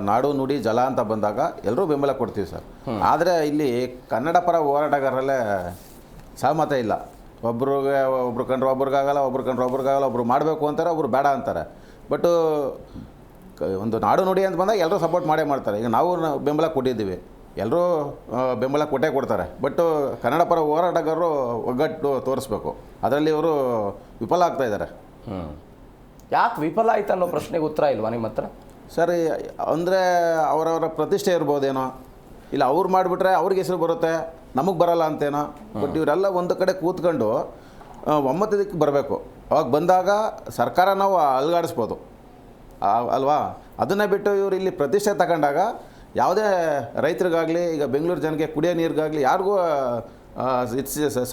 ನಾಡು ನುಡಿ ಜಲ ಅಂತ ಬಂದಾಗ ಎಲ್ಲರೂ ಬೆಂಬಲ ಕೊಡ್ತೀವಿ ಸರ್. ಆದರೆ ಇಲ್ಲಿ ಕನ್ನಡ ಪರ ಹೋರಾಟಗಾರರಲ್ಲೇ ಸಹಮತ ಇಲ್ಲ. ಒಬ್ರು ಕಂಡ್ರೆ ಒಬ್ರಿಗಾಗಲ್ಲ, ಒಬ್ರು ಮಾಡಬೇಕು ಅಂತಾರೆ, ಒಬ್ರು ಬೇಡ ಅಂತಾರೆ. ಬಟ್ ಒಂದು ನಾಡು ನುಡಿ ಅಂತ ಬಂದಾಗ ಎಲ್ಲರೂ ಸಪೋರ್ಟ್ ಮಾಡೇ ಮಾಡ್ತಾರೆ. ಈಗ ನಾವು ಬೆಂಬಲ ಕೊಟ್ಟಿದ್ದೀವಿ, ಎಲ್ಲರೂ ಬೆಂಬಲ ಕೊಡ್ತಾರೆ. ಬಟ್ ಕನ್ನಡ ಪರ ಹೋರಾಟಗಾರರು ಒಗ್ಗಟ್ಟು ತೋರಿಸ್ಬೇಕು, ಅದರಲ್ಲಿ ಇವರು ವಿಫಲ ಆಗ್ತಾ ಇದ್ದಾರೆ. ಯಾಕೆ ವಿಫಲ ಆಯ್ತು ಅನ್ನೋ ಪ್ರಶ್ನೆಗೆ ಉತ್ತರ ಇಲ್ವಾ ನಿಮ್ಮ ಹತ್ರ? ಸರ್, ಅಂದರೆ ಅವರವರ ಪ್ರತಿಷ್ಠೆ ಇರ್ಬೋದೇನೋ, ಇಲ್ಲ ಅವ್ರು ಮಾಡಿಬಿಟ್ರೆ ಅವ್ರಿಗೆ ಹೆಸರು ಬರುತ್ತೆ, ನಮಗೆ ಬರಲ್ಲ ಅಂತೇನೋ. ಬಟ್ ಇವರೆಲ್ಲ ಒಂದು ಕಡೆ ಕೂತ್ಕೊಂಡು ಒಮ್ಮತದಕ್ಕೆ ಬರಬೇಕು. ಅವಾಗ ಬಂದಾಗ ಸರ್ಕಾರ ನಾವು ಅಲ್ಗಾಡಿಸ್ಬೋದು ಅಲ್ವಾ? ಅದನ್ನೇ ಬಿಟ್ಟು ಇವರು ಇಲ್ಲಿ ಪ್ರತಿಷ್ಠೆ ತಗೊಂಡಾಗ ಯಾವುದೇ ರೈತರಿಗಾಗಲಿ, ಈಗ ಬೆಂಗಳೂರು ಜನಕ್ಕೆ ಕುಡಿಯೋ ನೀರಿಗಾಗಲಿ ಯಾರಿಗೂ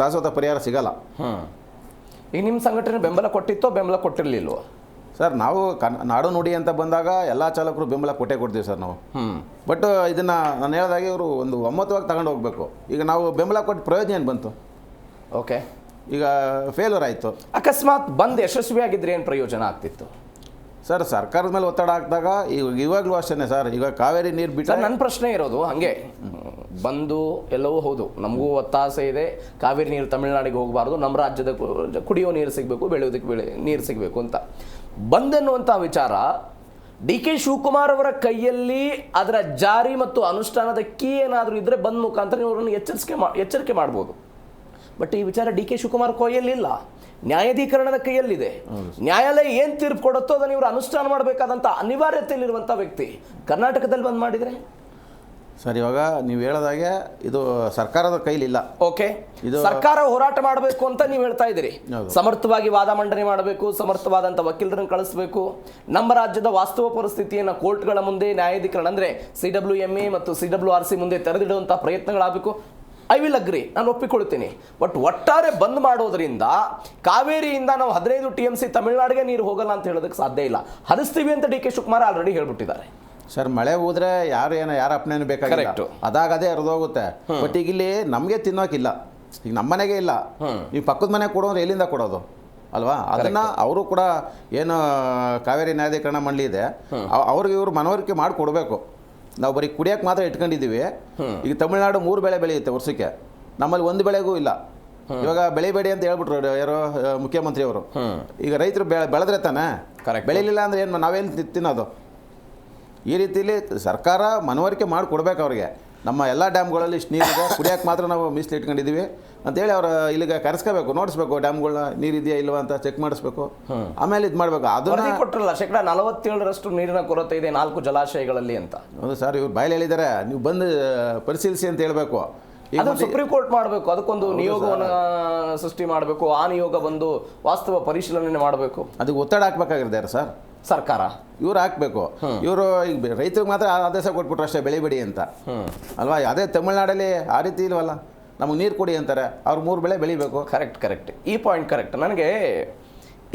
ಶಾಶ್ವತ ಪರಿಹಾರ ಸಿಗಲ್ಲ. ಈಗ ನಿಮ್ಮ ಸಂಘಟನೆ ಬೆಂಬಲ ಕೊಟ್ಟಿತ್ತೋ ಬೆಂಬಲ ಕೊಟ್ಟಿರಲಿಲ್ವೋ? ಸರ್, ನಾವು ನಾಡು ನುಡಿ ಅಂತ ಬಂದಾಗ ಎಲ್ಲ ಚಾಲಕರು ಬೆಂಬಲ ಕೊಡ್ತೀವಿ ಸರ್ ನಾವು. ಬಟ್ ಇದನ್ನು ನಾನು ಹೇಳಿದಾಗೆ ಇವರು ಒಂದು ಒಮ್ಮತವಾಗಿ ತಗೊಂಡು ಹೋಗಬೇಕು. ಈಗ ನಾವು ಬೆಂಬಲ ಕೊಟ್ಟು ಪ್ರಯೋಜನ ಏನು ಬಂತು? ಓಕೆ, ಈಗ ಫೇಲ್ಯೂರ್ ಆಯಿತು. ಅಕಸ್ಮಾತ್ ಬಂದು ಯಶಸ್ವಿಯಾಗಿದ್ದರೆ ಏನು ಪ್ರಯೋಜನ ಆಗ್ತಿತ್ತು? ಸರ್, ಸರ್ಕಾರದ ಮೇಲೆ ಒತ್ತಡ ಹಾಕಿದಾಗ ಇವಾಗಲೂ ಅಷ್ಟೇ ಸರ್. ಈಗ ಕಾವೇರಿ ನೀರು ಬಿಟ್ಟು ನನ್ನ ಪ್ರಶ್ನೆ ಇರೋದು ಹಾಗೆ, ಬಂದು ಎಲ್ಲವೂ ಹೌದು, ನಮಗೂ ಒತ್ತಾಸೆ ಇದೆ, ಕಾವೇರಿ ನೀರು ತಮಿಳುನಾಡಿಗೆ ಹೋಗಬಾರ್ದು, ನಮ್ಮ ರಾಜ್ಯದ ಕುಡಿಯೋ ನೀರು ಸಿಗಬೇಕು, ಬೆಳೆಯೋದಕ್ಕೆ ನೀರು ಸಿಗಬೇಕು ಅಂತ ಬಂದೆನ್ನುವಂಥ ವಿಚಾರ DK ಶಿವಕುಮಾರ್ ಅವರ ಕೈಯಲ್ಲಿ ಅದರ ಜಾರಿ ಮತ್ತು ಅನುಷ್ಠಾನದ ಕೀ ಏನಾದರೂ ಇದ್ದರೆ ಬಂದ ಮುಖಾಂತರ ನೀವು ಅವರನ್ನು ಎಚ್ಚರಿಕೆ ಮಾಡ್ಬೋದು. ಬಟ್ ಈ ವಿಚಾರ DK ಶಿವಕುಮಾರ್ ಕೈಯಲ್ಲಿಲ್ಲ, ನ್ಯಾಯಾಧೀಕರಣದ ಕೈಯಲ್ಲಿದೆ. ನ್ಯಾಯಾಲಯ ಏನು ತೀರ್ಪು ಕೊಡುತ್ತೋ ಅದನ್ನು ಇವರು ಅನುಷ್ಠಾನ ಮಾಡಬೇಕಾದಂಥ ಅನಿವಾರ್ಯತೆಯಲ್ಲಿರುವಂಥ ವ್ಯಕ್ತಿ ಕರ್ನಾಟಕದಲ್ಲಿ ಬಂದು ಮಾಡಿದರೆ ಸರ್ ಇವಾಗ ನೀವು ಹೇಳೋದಾಗೆ ಇದು ಸರ್ಕಾರದ ಕೈಲಿಲ್ಲ. ಓಕೆ, ಸರ್ಕಾರ ಹೋರಾಟ ಮಾಡಬೇಕು ಅಂತ ನೀವು ಹೇಳ್ತಾ ಇದ್ದೀರಿ. ಹೌದು. ಸಮರ್ಥವಾಗಿ ವಾದ ಮಂಡನೆ ಮಾಡಬೇಕು, ಸಮರ್ಥವಾದಂಥ ವಕೀಲರನ್ನು ಕಳಿಸಬೇಕು. ನಮ್ಮ ರಾಜ್ಯದ ವಾಸ್ತವ ಪರಿಸ್ಥಿತಿಯನ್ನು ಕೋರ್ಟ್ಗಳ ಮುಂದೆ ನ್ಯಾಯಾಧಿಕರಣ ಅಂದರೆ CWMA ಮತ್ತು CWRC ಮುಂದೆ ತೆರೆದಿಡುವಂಥ ಪ್ರಯತ್ನಗಳಾಗಬೇಕು. ಐ ವಿಲ್ ಅಗ್ರಿ, ನಾನು ಒಪ್ಪಿಕೊಳ್ತೀನಿ. ಬಟ್ ಒಟ್ಟಾರೆ ಬಂದ್ ಮಾಡೋದ್ರಿಂದ ಕಾವೇರಿಯಿಂದ ನಾವು 15 TMC ತಮಿಳುನಾಡಿಗೆ ನೀರು ಹೋಗಲ್ಲ ಅಂತ ಹೇಳೋದಕ್ಕೆ ಸಾಧ್ಯ ಇಲ್ಲ. ಹರಿಸ್ತೀವಿ ಅಂತ DK ಶಿವಕುಮಾರ್ ಆಲ್ರೆಡಿ ಹೇಳ್ಬಿಟ್ಟಿದ್ದಾರೆ. ಸರ್ ಮಳೆ ಹೋದ್ರೆ ಯಾರ ಅಪ್ಪನೇನು ಬೇಕಾಗಿಲ್ಲ, Correct. ಅದಾಗದೇ ಹರಿದೋಗುತ್ತೆ. ಬಟ್ ಈಗ ಇಲ್ಲಿ ನಮಗೆ ತಿನ್ನೋಕಿಲ್ಲ, ಈಗ ನಮ್ಮ ಮನೆಗೆ ಇಲ್ಲ, ನೀವು ಪಕ್ಕದ ಮನೆಗೆ ಕೊಡೋದ್ರೆ ಎಲ್ಲಿಂದ ಕೊಡೋದು ಅಲ್ವಾ? ಅದನ್ನ ಅವರು ಕೂಡ ಏನು ಕಾವೇರಿ ನ್ಯಾಯಾಧೀಕರಣ ಮಂಡಳಿ ಇದೆ, ಅವ್ರಿಗೆ ಇವರು ಮನವರಿಕೆ ಮಾಡಿ ಕೊಡಬೇಕು. ನಾವು ಬರೀ ಕುಡಿಯೋಕೆ ಮಾತ್ರ ಇಟ್ಕೊಂಡಿದ್ದೀವಿ. ಈಗ ತಮಿಳುನಾಡು 3 ಬೆಳೆ ಬೆಳೆಯುತ್ತೆ ವರ್ಷಕ್ಕೆ, ನಮ್ಮಲ್ಲಿ 1 ಬೆಳೆಗೂ ಇಲ್ಲ. ಇವಾಗ ಬೆಳಿಬೇಡಿ ಅಂತ ಹೇಳ್ಬಿಟ್ರು ಯಾರೋ ಮುಖ್ಯಮಂತ್ರಿಯವರು. ಈಗ ರೈತರು ಬೆಳೆದ್ರೆ ತಾನೆ, ಬೆಳಿಲಿಲ್ಲ ಅಂದ್ರೆ ಏನು ನಾವೇನು ತಿನ್ನೋದು? ಈ ರೀತಿಯಲ್ಲಿ ಸರ್ಕಾರ ಮನವರಿಕೆ ಮಾಡಿ ಕೊಡ್ಬೇಕು ಅವ್ರಿಗೆ. ನಮ್ಮ ಎಲ್ಲ ಡ್ಯಾಮ್ಗಳಲ್ಲಿ ಇಷ್ಟು ನೀರಿದೆ, ಕುಡಿಯೋಕೆ ಮಾತ್ರ ನಾವು ಮೀಸಲು ಇಟ್ಕೊಂಡಿದ್ದೀವಿ ಅಂತೇಳಿ ಅವ್ರು ಇಲ್ಲಿಗೆ ಕರೆಸ್ಕೋಬೇಕು, ನೋಡಿಸ್ಬೇಕು, ಡ್ಯಾಮ್ಗಳನ್ನ ನೀರಿದೆಯಾ ಇಲ್ವಾ ಅಂತ ಚೆಕ್ ಮಾಡಿಸ್ಬೇಕು, ಆಮೇಲೆ ಇದು ಮಾಡಬೇಕು. ಅದನ್ನ ಕೊಟ್ಟರಲ್ಲ 47% ನೀರಿನ ಕೊರತೆ ಇದೆ 4 ಜಲಾಶಯಗಳಲ್ಲಿ ಅಂತ. ಹೌದು ಸರ್, ಇವ್ರು ಬಾಯಲ್ಲಿ ಹೇಳಿದ್ದಾರೆ, ನೀವು ಬಂದು ಪರಿಶೀಲಿಸಿ ಅಂತ ಹೇಳಬೇಕು. ಅದು ಸುಪ್ರೀಂ ಕೋರ್ಟ್ ಮಾಡಬೇಕು, ಅದಕ್ಕೊಂದು ನಿಯೋಗವನ್ನು ಸೃಷ್ಟಿ ಮಾಡಬೇಕು. ಆ ನಿಯೋಗ ಬಂದು ವಾಸ್ತವ ಪರಿಶೀಲನೆ ಮಾಡಬೇಕು. ಅದಕ್ಕೆ ಒತ್ತಡ ಹಾಕ್ಬೇಕಾಗಿರ್ತಾರೆ ಸರ್ ಸರ್ಕಾರ, ಇವ್ರು ಹಾಕಬೇಕು. ಇವರು ಈಗ ರೈತರಿಗೆ ಮಾತ್ರ ಆದೇಶ ಕೊಟ್ಬಿಟ್ರು ಅಷ್ಟೇ ಬೆಳಿಬೇಡಿ ಅಂತ ಅಲ್ವಾ? ಅದೇ ತಮಿಳ್ನಾಡಲ್ಲಿ ಆ ರೀತಿ ಇಲ್ವಲ್ಲ, ನಮಗೆ ನೀರು ಕೊಡಿ ಅಂತಾರೆ, ಅವ್ರು 3 ಬೆಳೆ ಬೆಳಿಬೇಕು. ಕರೆಕ್ಟ್, ಈ ಪಾಯಿಂಟ್ ಕರೆಕ್ಟ್. ನನಗೆ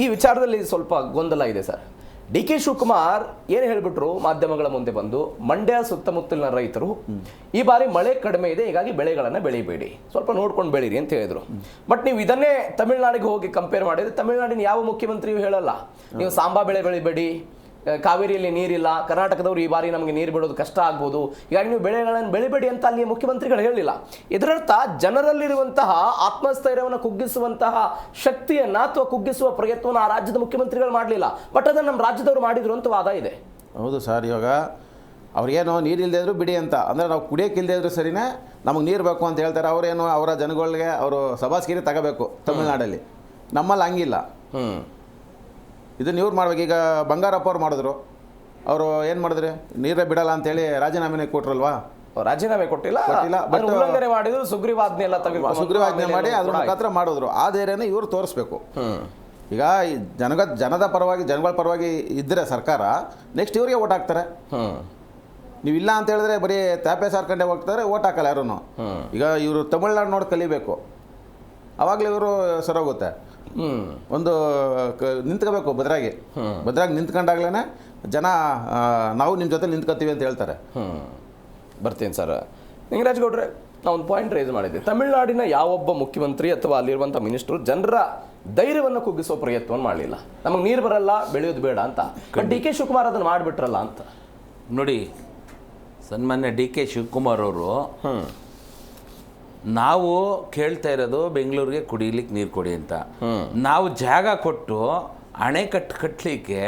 ಈ ವಿಚಾರದಲ್ಲಿ ಸ್ವಲ್ಪ ಗೊಂದಲ ಇದೆ ಸರ್. DK ಶಿವಕುಮಾರ್ ಏನು ಹೇಳಿಬಿಟ್ರು ಮಾಧ್ಯಮಗಳ ಮುಂದೆ ಬಂದು, ಮಂಡ್ಯ ಸುತ್ತಮುತ್ತಲಿನ ರೈತರು ಈ ಬಾರಿ ಮಳೆ ಕಡಿಮೆ ಇದೆ, ಹೀಗಾಗಿ ಬೆಳೆಗಳನ್ನು ಬೆಳಿಬೇಡಿ, ಸ್ವಲ್ಪ ನೋಡ್ಕೊಂಡು ಬೆಳೀರಿ ಅಂತ ಹೇಳಿದ್ರು. ಬಟ್ ನೀವು ಇದನ್ನೇ ತಮಿಳ್ನಾಡಿಗೆ ಹೋಗಿ ಕಂಪೇರ್ ಮಾಡಿದ್ರೆ, ತಮಿಳ್ನಾಡಿನ ಯಾವ ಮುಖ್ಯಮಂತ್ರಿಯೂ ಹೇಳಲ್ಲ ನೀವು ಸಾಂಬಾ ಬೆಳೆ ಬೆಳಿಬೇಡಿ, ಕಾವೇರಿಯಲ್ಲಿ ನೀರಿಲ್ಲ, ಕರ್ನಾಟಕದವರು ಈ ಬಾರಿ ನಮಗೆ ನೀರು ಬಿಡೋದು ಕಷ್ಟ ಆಗ್ಬೋದು, ಹೀಗಾಗಿ ನೀವು ಬೆಳೆಗಳನ್ನು ಬೆಳಿಬೇಡಿ ಅಂತ ಅಲ್ಲಿ ಮುಖ್ಯಮಂತ್ರಿಗಳು ಹೇಳಲಿಲ್ಲ. ಇದರರ್ಥ ಜನರಲ್ಲಿರುವಂತಹ ಆತ್ಮಸ್ಥೈರ್ಯವನ್ನು ಕುಗ್ಗಿಸುವಂತಹ ಶಕ್ತಿಯನ್ನು ಅಥವಾ ಕುಗ್ಗಿಸುವ ಪ್ರಯತ್ನವನ್ನು ಆ ರಾಜ್ಯದ ಮುಖ್ಯಮಂತ್ರಿಗಳು ಮಾಡಲಿಲ್ಲ. ಬಟ್ ಅದನ್ನು ನಮ್ಮ ರಾಜ್ಯದವರು ಮಾಡಿದ್ರು ಅಂತ ವಾದ ಇದೆ. ಹೌದು ಸರ್, ಇವಾಗ ಅವ್ರಿಗೇನು ನೀರು ಇಲ್ಲದೆ ಇದ್ರು ಬಿಡಿ ಅಂತ, ಅಂದರೆ ನಾವು ಕುಡಿಯೋಕೆ ಇಲ್ಲದೆ ಇದ್ರು ಸರಿನೇ, ನಮಗೆ ನೀರು ಬೇಕು ಅಂತ ಹೇಳ್ತಾರೆ. ಅವರೇನು ಅವರ ಜನಗಳಿಗೆ ಅವರು ಸಭಾಸ್ಗಿರಿ ತಗೋಬೇಕು ತಮಿಳ್ನಾಡಲ್ಲಿ, ನಮ್ಮಲ್ಲಿ ಹಂಗಿಲ್ಲ. ಇದನ್ನು ಇವ್ರು ಮಾಡ್ಬೇಕು. ಈಗ ಬಂಗಾರಪ್ಪ ಅವ್ರು ಮಾಡಿದ್ರು, ಅವರು ಏನು ಮಾಡಿದ್ರು, ನೀರೇ ಬಿಡಲ್ಲ ಅಂತೇಳಿ ರಾಜೀನಾಮೆನೇ ಕೊಟ್ರಲ್ವಾ? ರಾಜೀನಾಮೆ ಕೊಟ್ಟಿಲ್ಲ, ಬಟ್ ಉಲ್ಲಂಘನೆ ಮಾಡಿದ್ರು, ಸುಗ್ರೀವಾಜ್ಞೆ ಎಲ್ಲ ಸುಗ್ರೀವಾಜ್ಞೆ ಮಾಡಿ ಅದ್ರ ಮುಖಾಂತರ ಮಾಡಿದ್ರು. ಆ ಧೈರ್ಯನೇ ಇವ್ರು ತೋರಿಸ್ಬೇಕು. ಈಗ ಜನದ ಪರವಾಗಿ, ಜನಗಳ ಪರವಾಗಿ ಇದ್ದರೆ ಸರ್ಕಾರ, ನೆಕ್ಸ್ಟ್ ಇವ್ರಿಗೆ ಓಟ್ ಹಾಕ್ತಾರೆ. ನೀವಿಲ್ಲ ಅಂತ ಹೇಳಿದ್ರೆ ಬರೀ ತಾಪೆ ಸಾರ್ಕಂಡೆ ಹೋಗ್ತಾರೆ, ಓಟ್ ಹಾಕಲ್ಲ ಯಾರೂ. ಈಗ ಇವರು ತಮಿಳ್ನಾಡು ನೋಡಿ ಕಲಿಬೇಕು, ಆವಾಗಲೇ ಇವರು ಸರೋಗುತ್ತೆ. ಒಂದು ನಿಂತ್ಕೋಬೇಕು ಭದ್ರಾಗಿ ನಿಂತ್ಕೊಂಡಾಗ್ಲೇ ಜನ ನಾವು ನಿಮ್ಮ ಜೊತೆ ನಿಂತ್ಕೋತೀವಿ ಅಂತ ಹೇಳ್ತಾರೆ. ಬರ್ತೀನಿ ಸರ್. ನಿಂಗರಾಜ್ ಗೌಡ್ರೆ, ನಾವು ಒಂದು ಪಾಯಿಂಟ್ ರೈಸ್ ಮಾಡಿದ್ದೆ. ತಮಿಳುನಾಡಿನ ಯಾವೊಬ್ಬ ಮುಖ್ಯಮಂತ್ರಿ ಅಥವಾ ಅಲ್ಲಿರುವಂಥ ಮಿನಿಸ್ಟರು ಜನರ ಧೈರ್ಯವನ್ನು ಕುಗ್ಗಿಸುವ ಪ್ರಯತ್ನವನ್ನು ಮಾಡಲಿಲ್ಲ. ನಮಗೆ ನೀರು ಬರಲ್ಲ, ಬೆಳೆಯೋದು ಬೇಡ ಅಂತ. DK ಶಿವಕುಮಾರ್ ಅದನ್ನು ಮಾಡಿಬಿಟ್ರಲ್ಲ ಅಂತ. ನೋಡಿ, ಸನ್ಮಾನ್ಯ DK ಶಿವಕುಮಾರ್ ಅವರು, ನಾವು ಕೇಳ್ತಾ ಇರೋದು ಬೆಂಗಳೂರಿಗೆ ಕುಡಿಲಿಕ್ಕೆ ನೀರು ಕೊಡಿ ಅಂತ. ನಾವು ಜಾಗ ಕೊಟ್ಟು ಅಣೆಕಟ್ಟು ಕಟ್ಟಲಿಕ್ಕೆ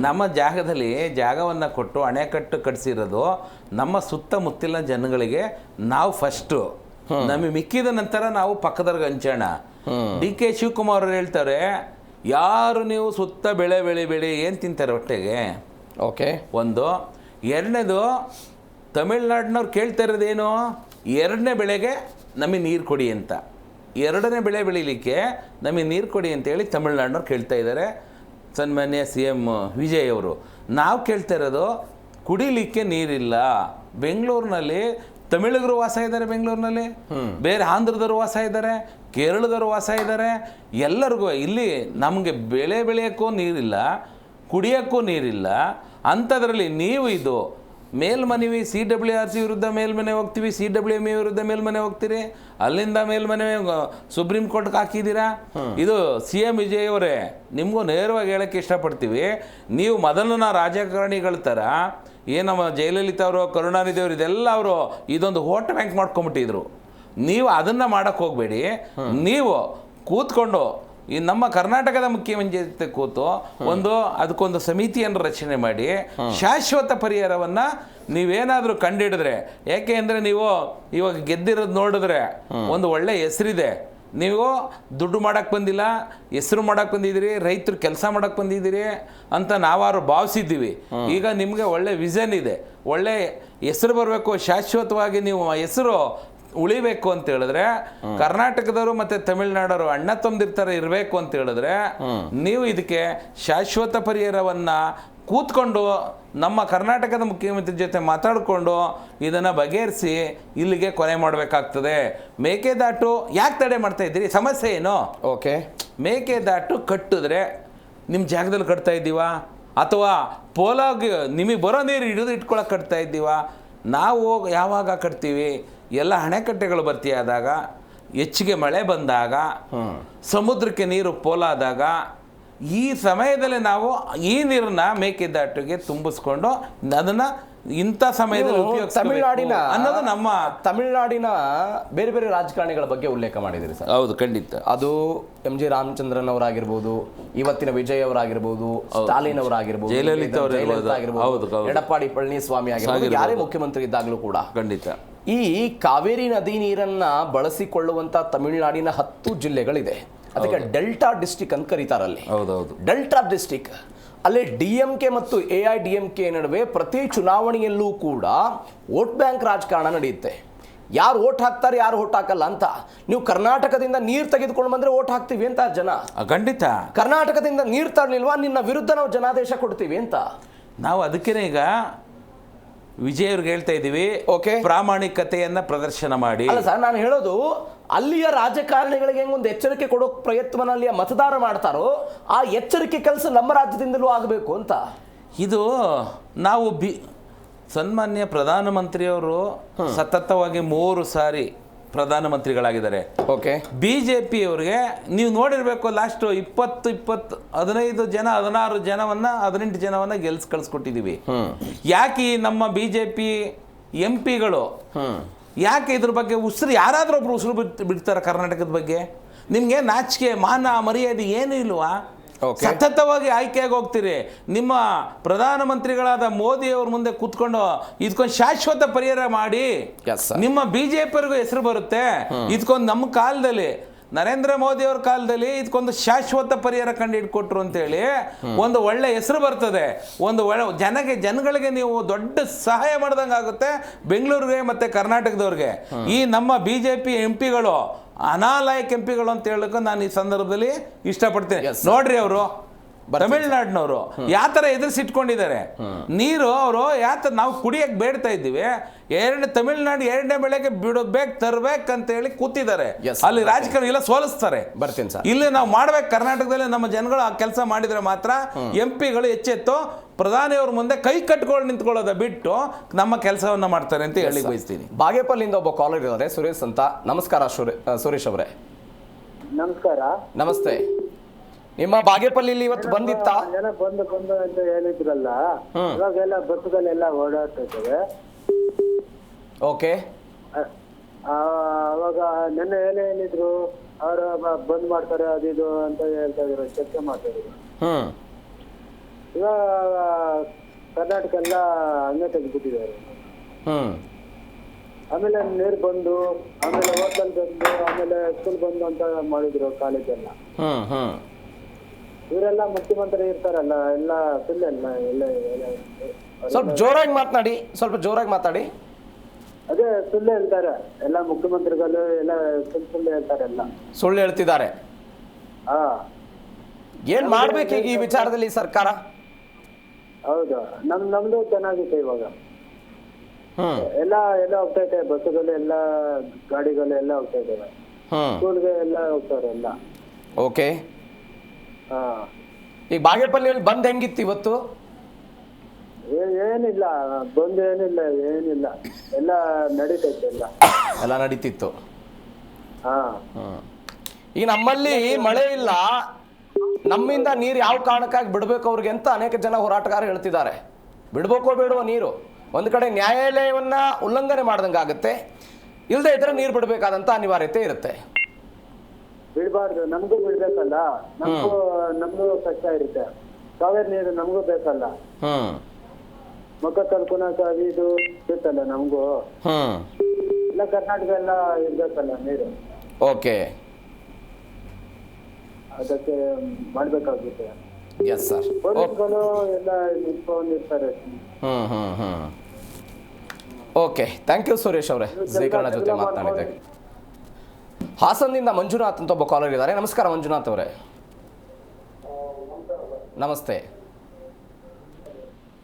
ನಮ್ಮ ಜಾಗದಲ್ಲಿ ಜಾಗವನ್ನು ಕೊಟ್ಟು ಅಣೆಕಟ್ಟು ಕಟ್ಟಿಸಿರೋದು ನಮ್ಮ ಸುತ್ತಮುತ್ತಲಿನ ಜನಗಳಿಗೆ ನಾವು ಫಸ್ಟು, ನಮಗೆ ಮಿಕ್ಕಿದ ನಂತರ ನಾವು ಪಕ್ಕದವ್ರಿಗೆ ಹಂಚೋಣ. DK ಶಿವಕುಮಾರ್ ಅವರು ಹೇಳ್ತಾರೆ, ಯಾರು ನೀವು ಸುತ್ತ ಬೆಳೆ ಬೆಳಿಬೇಡಿ, ಏನು ತಿಂತಾರೆ ಹೊಟ್ಟೆಗೆ? ಓಕೆ, ಒಂದು. ಎರಡನೇದು, ತಮಿಳ್ನಾಡಿನವ್ರು ಕೇಳ್ತಾ ಇರೋದೇನು, 2ನೇ ಬೆಳೆಗೆ ನಮಗೆ ನೀರು ಕೊಡಿ ಅಂತ. 2ನೇ ಬೆಳೆ ಬೆಳೀಲಿಕ್ಕೆ ನಮಗೆ ನೀರು ಕೊಡಿ ಅಂತೇಳಿ ತಮಿಳ್ನಾಡಿನವ್ರು ಕೇಳ್ತಾ ಇದ್ದಾರೆ. ಸನ್ಮಾನ್ಯ CM ವಿಜಯ್ ಅವರು, ನಾವು ಕೇಳ್ತಾ ಇರೋದು ಕುಡಿಲಿಕ್ಕೆ ನೀರಿಲ್ಲ. ಬೆಂಗಳೂರಿನಲ್ಲಿ ತಮಿಳಿಗರು ವಾಸ ಇದ್ದಾರೆ, ಬೆಂಗಳೂರಿನಲ್ಲಿ ಬೇರೆ ಆಂಧ್ರದವರು ವಾಸ ಇದ್ದಾರೆ, ಕೇರಳದವರು ವಾಸ ಇದ್ದಾರೆ. ಎಲ್ಲರಿಗೂ ಇಲ್ಲಿ ನಮಗೆ ಬೆಳೆ ಬೆಳೆಯೋಕ್ಕೂ ನೀರಿಲ್ಲ, ಕುಡಿಯೋಕ್ಕೂ ನೀರಿಲ್ಲ. ಅಂಥದ್ರಲ್ಲಿ ನೀವು ಇದು ಮೇಲ್ಮನವಿ CWRC ವಿರುದ್ಧ ಮೇಲ್ಮನೆ ಹೋಗ್ತೀವಿ, CWMA ವಿರುದ್ಧ ಮೇಲ್ಮನೆ ಹೋಗ್ತೀರಿ, ಅಲ್ಲಿಂದ ಮೇಲ್ಮನೆ ಸುಪ್ರೀಂ ಕೋರ್ಟ್ಗೆ ಹಾಕಿದ್ದೀರಾ. ಇದು CM ವಿಜಯ್ ಅವರೇ, ನಿಮಗೂ ನೇರವಾಗಿ ಹೇಳೋಕ್ಕೆ ಇಷ್ಟಪಡ್ತೀವಿ. ನೀವು ಮೊದಲನ ರಾಜಕಾರಣಿಗಳ ಥರ ಏನಮ್ಮ ಜಯಲಲಿತಾ ಅವರು, ಕರುಣಾನಿಧಿ ಅವರು, ಇದೆಲ್ಲ ಅವರು ಇದೊಂದು ವೋಟ್ ಬ್ಯಾಂಕ್ ಮಾಡ್ಕೊಂಬಿಟ್ಟಿದ್ರು. ನೀವು ಅದನ್ನು ಮಾಡೋಕ್ಕೆ ಹೋಗಬೇಡಿ. ನೀವು ಕೂತ್ಕೊಂಡು ಈ ನಮ್ಮ ಕರ್ನಾಟಕದ ಮುಖ್ಯಮಂತ್ರಿ ಜೊತೆ ಕೂತು ಅದಕ್ಕೊಂದು ಸಮಿತಿಯನ್ನು ರಚನೆ ಮಾಡಿ ಶಾಶ್ವತ ಪರಿಹಾರವನ್ನು ನೀವೇನಾದರೂ ಕಂಡಿಡಿದ್ರೆ, ಯಾಕೆ ಅಂದರೆ ನೀವು ಇವಾಗ ಗೆದ್ದಿರೋದು ನೋಡಿದ್ರೆ ಒಂದು ಒಳ್ಳೆ ಹೆಸರಿದೆ, ನೀವು ದುಡ್ಡು ಮಾಡೋಕ್ಕೆ ಬಂದಿಲ್ಲ, ಹೆಸರು ಮಾಡೋಕ್ಕೆ ಬಂದಿದ್ದೀರಿ, ರೈತರು ಕೆಲಸ ಮಾಡೋಕ್ಕೆ ಬಂದಿದ್ದೀರಿ ಅಂತ ನಾವಾರು ಭಾವಿಸಿದ್ದೀವಿ. ಈಗ ನಿಮಗೆ ಒಳ್ಳೆ ವಿಷನ್ ಇದೆ, ಒಳ್ಳೆ ಹೆಸರು ಬರಬೇಕು, ಶಾಶ್ವತವಾಗಿ ನೀವು ಹೆಸರು ಉಳಿಬೇಕು ಅಂತ ಹೇಳಿದ್ರೆ, ಕರ್ನಾಟಕದವರು ಮತ್ತೆ ತಮಿಳುನಾಡವರು ಅಣ್ಣ ತಮ್ಮದಿರ್ತಾರೆ ಇರಬೇಕು ಅಂತ ಹೇಳಿದ್ರೆ, ನೀವು ಇದಕ್ಕೆ ಶಾಶ್ವತ ಪರಿಹಾರವನ್ನ ಕೂತ್ಕೊಂಡು ನಮ್ಮ ಕರ್ನಾಟಕದ ಮುಖ್ಯಮಂತ್ರಿ ಜೊತೆ ಮಾತಾಡಿಕೊಂಡು ಇದನ್ನು ಬಗೆಹರಿಸಿ ಇಲ್ಲಿಗೆ ಕೊನೆ ಮಾಡಬೇಕಾಗ್ತದೆ. ಮೇಕೆದಾಟು ಯಾಕೆ ತಡೆ ಮಾಡ್ತಾ ಇದ್ದೀರಿ? ಸಮಸ್ಯೆ ಏನು? ಓಕೆ, ಮೇಕೆದಾಟು ಕಟ್ಟಿದ್ರೆ ನಿಮ್ಮ ಜಾಗದಲ್ಲಿ ಕಟ್ತಾ ಇದ್ದೀವಾ, ಅಥವಾ ಪೋಲಾಗಿ ನಿಮಗೆ ಬರೋ ನೀರು ಹಿಡಿದು ಇಟ್ಕೊಳಕ್ಕೆ ಕಟ್ತಾ ಇದ್ದೀವಾ? ನಾವು ಯಾವಾಗ ಕಟ್ತೀವಿ? ಎಲ್ಲ ಅಣೆಕಟ್ಟೆಗಳು ಭರ್ತಿಯಾದಾಗ, ಹೆಚ್ಚಿಗೆ ಮಳೆ ಬಂದಾಗ, ಸಮುದ್ರಕ್ಕೆ ನೀರು ಪೋಲಾದಾಗ, ಈ ಸಮಯದಲ್ಲಿ ನಾವು ಈ ನೀರನ್ನ ಮೇಕೆದಾಟಿಗೆ ತುಂಬಿಸ್ಕೊಂಡು ಅದನ್ನ ಇಂಥ ಸಮಯದಲ್ಲಿ ತಮಿಳುನಾಡಿನ ಅನ್ನೋದು ನಮ್ಮ ತಮಿಳುನಾಡಿನ ಬೇರೆ ಬೇರೆ ರಾಜಕಾರಣಿಗಳ ಬಗ್ಗೆ ಉಲ್ಲೇಖ ಮಾಡಿದಿರಿ ಸರ್. ಹೌದು, ಖಂಡಿತ. ಅದು ಎಂ ಜಿ ರಾಮಚಂದ್ರನ್ ಅವರಾಗಿರ್ಬೋದು, ಇವತ್ತಿನ ವಿಜಯ್ ಅವರಾಗಿರ್ಬೋದು, ಸ್ಟಾಲಿನ್ ಅವರಾಗಿರ್ಬೋದು, ಜಯಲಲಿತಾ ಅವರಾಗಿರ್ಬೋದು, ಎಡಪ್ಪಾಡಿ ಪಳನಿಸ್ವಾಮಿ ಆಗಿರ್ಬೋದು, ಯಾರೇ ಮುಖ್ಯಮಂತ್ರಿ ಇದ್ದಾಗಲೂ ಕೂಡ ಖಂಡಿತ ಈ ಕಾವೇರಿ ನದಿ ನೀರನ್ನ ಬಳಸಿಕೊಳ್ಳುವಂತ ತಮಿಳುನಾಡಿನ 10 ಜಿಲ್ಲೆಗಳಿದೆ. ಅದಕ್ಕೆ ಡೆಲ್ಟಾ ಡಿಸ್ಟಿಕ್ ಅಂತ ಕರೀತಾರಲ್ಲಿ. ಹೌದೌದು, ಡೆಲ್ಟಾ ಡಿಸ್ಟಿಕ್ ಅಲ್ಲಿ DMK ಮತ್ತು AIDMK ನಡುವೆ ಪ್ರತಿ ಚುನಾವಣೆಯಲ್ಲೂ ಕೂಡ ವೋಟ್ ಬ್ಯಾಂಕ್ ರಾಜಕಾರಣ ನಡೆಯುತ್ತೆ. ಯಾರು ಓಟ್ ಹಾಕ್ತಾರೆ, ಯಾರು ಓಟ್ ಹಾಕಲ್ಲ ಅಂತ. ನೀವು ಕರ್ನಾಟಕದಿಂದ ನೀರು ತೆಗೆದುಕೊಂಡು ಬಂದ್ರೆ ಓಟ್ ಹಾಕ್ತೀವಿ ಅಂತ ಜನ, ಖಂಡಿತ. ಕರ್ನಾಟಕದಿಂದ ನೀರು ತರಲಿಲ್ವಾ, ನಿನ್ನ ವಿರುದ್ಧ ನಾವು ಜನಾದೇಶ ಕೊಡ್ತೀವಿ ಅಂತ. ನಾವು ಅದಕ್ಕೇನೆ ಈಗ ವಿಜಯ್ ಅವ್ರಿಗೆ ಹೇಳ್ತಾ ಇದ್ದೀವಿ, ಓಕೆ, ಪ್ರಾಮಾಣಿಕತೆಯನ್ನ ಪ್ರದರ್ಶನ ಮಾಡಿ. ಅಲ್ಲ ಸರ್, ನಾನು ಹೇಳೋದು ಅಲ್ಲಿಯ ರಾಜಕಾರಣಿಗಳಿಗೆ ಒಂದು ಎಚ್ಚರಿಕೆ ಕೊಡೋ ಪ್ರಯತ್ನವನ್ನು ಅಲ್ಲಿಯ ಮತದಾರ ಮಾಡ್ತಾರೋ, ಆ ಎಚ್ಚರಿಕೆ ಕೆಲಸ ನಮ್ಮ ರಾಜ್ಯದಿಂದಲೂ ಆಗಬೇಕು ಅಂತ. ಇದು ನಾವು ಸನ್ಮಾನ್ಯ ಪ್ರಧಾನಮಂತ್ರಿಯವರು ಸತತವಾಗಿ 3 ಸಾರಿ ಪ್ರಧಾನಮಂತ್ರಿಗಳಾಗಿದ್ದಾರೆ. ಓಕೆ, BJP ಅವರಿಗೆ ನೀವು ನೋಡಿರ್ಬೇಕು, ಲಾಸ್ಟ್ 15 ಜನ 16 ಜನವನ್ನ 18 ಜನವನ್ನ ಗೆಲ್ಸ್ ಕಳ್ಸಿಕೊಟ್ಟಿದ್ದೀವಿ. ಯಾಕೆ ನಮ್ಮ BJP MP ಗಳು ಯಾಕೆ ಇದ್ರ ಬಗ್ಗೆ ಉಸಿರು, ಯಾರಾದ್ರೂ ಒಬ್ರು ಉಸಿರು ಬಿಡ್ತಾರೆ ಕರ್ನಾಟಕದ ಬಗ್ಗೆ? ನಿಮ್ಗೆ ನಾಚಿಕೆ ಮಾನ ಮರ್ಯಾದೆ ಏನು ಇಲ್ವಾ? ಸತತವಾಗಿ ಆಯ್ಕೆಯಾಗಿ ಹೋಗ್ತೀರಿ. ನಿಮ್ಮ ಪ್ರಧಾನಮಂತ್ರಿಗಳಾದ ಮೋದಿ ಅವ್ರ ಮುಂದೆ ಕೂತ್ಕೊಂಡು ಇದಕ್ಕೊಂದು ಶಾಶ್ವತ ಪರಿಹಾರ ಮಾಡಿ, ನಿಮ್ಮ BJP ಹೆಸರು ಬರುತ್ತೆ. ಇದಕ್ಕೊಂದು ನಮ್ಮ ಕಾಲದಲ್ಲಿ ನರೇಂದ್ರ ಮೋದಿ ಅವ್ರ ಕಾಲದಲ್ಲಿ ಇದಕ್ಕೊಂದು ಶಾಶ್ವತ ಪರಿಹಾರ ಕಂಡುಹಿಡ್ಕೊಟ್ರು ಅಂತೇಳಿ ಒಂದು ಒಳ್ಳೆ ಹೆಸರು ಬರ್ತದೆ. ಒಂದು ಒಳ್ಳೆ ಜನಗಳಿಗೆ ನೀವು ದೊಡ್ಡ ಸಹಾಯ ಮಾಡ್ದಂಗೆ ಆಗುತ್ತೆ, ಬೆಂಗಳೂರಿಗೆ ಮತ್ತೆ ಕರ್ನಾಟಕದವ್ರಿಗೆ. ಈ ನಮ್ಮ BJP MP ಗಳು ಅನಾಲಾಯಕ MP ಗಳು ಅಂತ ಹೇಳಕ್ಕೆ ನಾನು ಈ ಸಂದರ್ಭದಲ್ಲಿ ಇಷ್ಟಪಡ್ತೀನಿ. ನೋಡ್ರಿ, ಅವರು ತಮಿಳ್ನಾಡಿನವರು ಯಾವ ತರ ಎದುರಿಸಿಟ್ಕೊಂಡಿದ್ದಾರೆ ನೀರು. ಅವರು ಯಾವ ನಾವು ಕುಡಿಯಕ್ಕೆ ಬೇಡ್ತಾ ಇದ್ದೀವಿ, ತಮಿಳ್ನಾಡು 2ನೇ ಬೆಳೆಗೆ ಬಿಡಬೇಕು ತರಬೇಕಂತ ಹೇಳಿ ಕೂತಿದ್ದಾರೆ. ಅಲ್ಲಿ ರಾಜಕಾರಣಿ ಎಲ್ಲ ಸೋಲಿಸ್ತಾರೆ. ಬರ್ತೀನಿ ಸರ್. ಇಲ್ಲಿ ನಾವು ಮಾಡ್ಬೇಕು, ಕರ್ನಾಟಕದಲ್ಲಿ ನಮ್ಮ ಜನಗಳು ಆ ಕೆಲಸ ಮಾಡಿದ್ರೆ ಮಾತ್ರ MP ಗಳು ಎಚ್ಚೆತ್ತು ಪ್ರಧಾನಿಯವ್ರ ಮುಂದೆ ಕೈ ಕಟ್ಕೊಂಡು ನಿಂತ್ಕೊಳ್ಳೋದ ಬಿಟ್ಟು ನಮ್ಮ ಕೆಲಸವನ್ನ ಮಾಡ್ತಾರೆ ಅಂತ ಹೇಳಿ ಬಯಸ್ತೀನಿ. ಬಾಗೇಪಲ್ಲಿಂದ ಒಬ್ಬ ಕಾಲರ್ ಇದ್ದಾರೆ, ಸುರೇಶ್ ಅಂತ. ನಮಸ್ಕಾರ ಸುರೇಶ್ ಅವರೇ. ನಮಸ್ಕಾರ. ನಮಸ್ತೆ. ನಿಮ್ಮ ಬಾಗೇಪಲ್ಲಿ ಇವತ್ತು ಬಂದಿತ್ತಾ? ಜನ ಬಂದು ಅಂತ ಹೇಳಿದ್ರಲ್ಲ, ಇವಾಗೆಲ್ಲ ಬಸ್ಗಳೆಲ್ಲ ಓಡಾಡ್ತಾ ಇದ್ದಾವೆ. ಓಕೆ, ಅವಾಗ ನೆನ್ನೆ ಹೇಳಿದ್ರು ಅವ್ರ ಬಂದ್ ಮಾಡ್ತಾರೆ ಅದಿದು ಅಂತ ಹೇಳ್ತಾ ಇದ್ರು, ಚರ್ಚೆ ಮಾಡ್ತಾ ಇದ್ರು. ಇವಾಗ ಕರ್ನಾಟಕ ಎಲ್ಲ ಹಂಗೆ ತೆಗೆದ್ಬಿಟ್ಟಿದ್ದಾರೆ. ಆಮೇಲೆ ನೀರು ಬಂದು, ಆಮೇಲೆ ಹೋಟೆಲ್ ಬಂದು, ಆಮೇಲೆ ಸ್ಕೂಲ್ ಬಂದು ಅಂತ ಮಾಡಿದ್ರು ಕಾಲೇಜೆಲ್ಲ. ಇವರೆಲ್ಲ ಮುಖ್ಯಮಂತ್ರಿ ಇರ್ತಾರಲ್ಲ, ಎಲ್ಲ ಫುಲ್ ಎಲ್ಲ ಸ್ವಲ್ಪ ಜೋರಾಗಿ ಮಾತನಾಡಿ, ಸ್ವಲ್ಪ ಜೋರಾಗಿ ಮಾತಾಡಿ. ಅದೇ ಸುಳ್ಳು ಹೇಳ್ತಾರೆ ಎಲ್ಲ ಮುಖ್ಯಮಂತ್ರಿಗಳು, ಎಲ್ಲ ಸುಳ್ಳು ಹೇಳ್ತಾರೆ, ಎಲ್ಲ ಸುಳ್ಳು ಹೇಳ್ತಿದ್ದಾರೆ. ಏನ್ ಮಾಡ್ಬೇಕು ಈಗ ಈ ವಿಚಾರದಲ್ಲಿ ಸರ್ಕಾರ? ಹೌದು, ನಮ್ದು ಚೆನ್ನಾಗಿತ್ತು. ಇವಾಗ ಎಲ್ಲ ಹೋಗ್ತೈತೆ, ಬಸ್ಸುಗಳು ಎಲ್ಲ, ಗಾಡಿಗಳು ಎಲ್ಲ ಹೋಗ್ತಾ ಇದ್ದಾವೆ, ಸ್ಕೂಲ್ಗೆ ಎಲ್ಲ ಹೋಗ್ತಾರೆ ಎಲ್ಲ. ಓಕೆ, ಈಗ ಬಾಗೇಪಲ್ಲಿಯಲ್ಲಿ ಬಂದ್ ಹೆಂಗಿತ್ತು ಇವತ್ತು? ಏನಿಲ್ಲ, ಬಂದ್ ಏನಿಲ್ಲ ಎಲ್ಲ ನಡೀತೈತೆ, ಎಲ್ಲ ನಡೀತಿತ್ತು. ಈಗ ನಮ್ಮಲ್ಲಿ ಮಳೆ ಇಲ್ಲ, ನಮ್ಮಿಂದ ನೀರು ಯಾವ ಕಾರಣಕ್ಕಾಗಿ ಬಿಡ್ಬೇಕು ಅವ್ರಿಗೆ ಅಂತ ಅನೇಕ ಜನ ಹೋರಾಟಗಾರ ಹೇಳ್ತಿದ್ದಾರೆ. ಬಿಡ್ಬೇಕೋ ಬೇಡವೋ ನೀರು? ಒಂದು ಕಡೆ ನ್ಯಾಯಾಲಯವನ್ನ ಉಲ್ಲಂಘನೆ ಮಾಡ್ದಂಗಾಗುತ್ತೆ, ಇಲ್ಲದೆ ಇದ್ರೆ ನೀರು ಬಿಡಬೇಕಾದಂತ ಅನಿವಾರ್ಯತೆ ಇರುತ್ತೆ. ಬಿಡಬಾರ್ದು, ನಮಗೂ ಬಿಡ್ಬೇಕಲ್ಲ, ನಮಗೂ ಕಷ್ಟ ಇರುತ್ತೆ. ಕಾವೇರಿ ನೀರು ನಮಗೂ ಬೇಕಲ್ಲ, ಮುಖ ಕಲ್ಕೊಳಕ ಇದು ಬೇಕಲ್ಲ ನಮಗೂ. ಎಲ್ಲ ಕರ್ನಾಟಕ ಎಲ್ಲ ಇರ್ಬೇಕಲ್ಲ ನೀರು. ಓಕೆ, ಅದಕ್ಕೆ ಮಾಡ್ಬೇಕಾಗುತ್ತೆ. S sir. ಪೊಲೀಸ್ಗಳು ಎಲ್ಲ ನಿಂತ್ಕೊಂಡಿರ್ತಾರೆ. ಓಕೆ, ಥ್ಯಾಂಕ್ ಯು ಸುರೇಶ್ ಅವರೇ ಜೀಕರಣ ಜೊತೆ ಮಾತನಾಡಿದ್ದಕ್ಕೆ. ಹಾಸನದಿಂದ ಮಂಜುನಾಥ್ ಅಂತ ಒಬ್ಬ ಕಾಲರ್ ಇದ್ದಾರೆ. ನಮಸ್ಕಾರ ಮಂಜುನಾಥ್ ಅವರೇ. ನಮಸ್ತೆ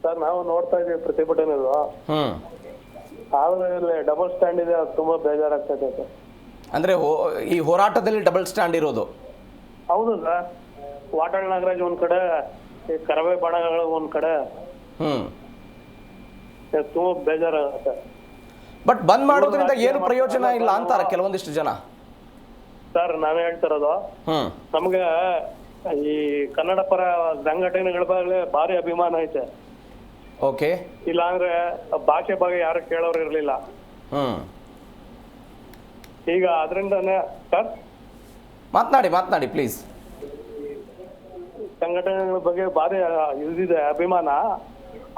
ಸರ್, ನಾವು ನೋಡ್ತಾ ಇದೀವಿ ಪ್ರತಿಭಟನೆ. ಆದ್ರೆ ಡಬಲ್ ಸ್ಟ್ಯಾಂಡ್ ಇದೆ, ಅದು ತುಂಬಾ ಬೇಜಾರಾಗ್ತದೆ ಸರ್. ಅಂದ್ರೆ ಈ ಹೋರಾಟದಲ್ಲಿ ಡಬಲ್ ಸ್ಟ್ಯಾಂಡ್ ಇರೋದು? ಹೌದು ಸರ್. ವಾಟಾಳ್ ನಾಗರಾಜ್ ಒಂದ್ ಕಡೆ, ಈ ಕರವೇ ಬಣಗಳು ಒಂದ್ ಕಡೆ, ತುಂಬಾ ಬೇಜಾರಾಗುತ್ತೆ. ಬಟ್ ಬಂದ್ ಮಾಡೋದ್ರಿಂದ ಏನು ಪ್ರಯೋಜನ ಇಲ್ಲ ಅಂತಾರೆ ಕೆಲವೊಂದಿಷ್ಟು ಜನ. ಸರ್, ನಾನು ಹೇಳ್ತಿರೋದು, ನಮ್ಗೆ ಈ ಕನ್ನಡ ಪರ ಸಂಘಟನೆಗಳ ಬಗ್ಗೆ ಭಾರಿ ಅಭಿಮಾನ ಐತೆ. ಓಕೆ. ಇಲ್ಲ ಅಂದ್ರೆ ಭಾಷೆ ಬಗ್ಗೆ ಯಾರು ಕೇಳೋರು ಇರ್ಲಿಲ್ಲ. ಈಗ ಅದರಿಂದಾನೆ ಸರ್ ಮಾತನಾಡಿ ಪ್ಲೀಸ್. ಸಂಘಟನೆಗಳ ಬಗ್ಗೆ ಭಾರಿ ಇದಿದೆ ಅಭಿಮಾನ.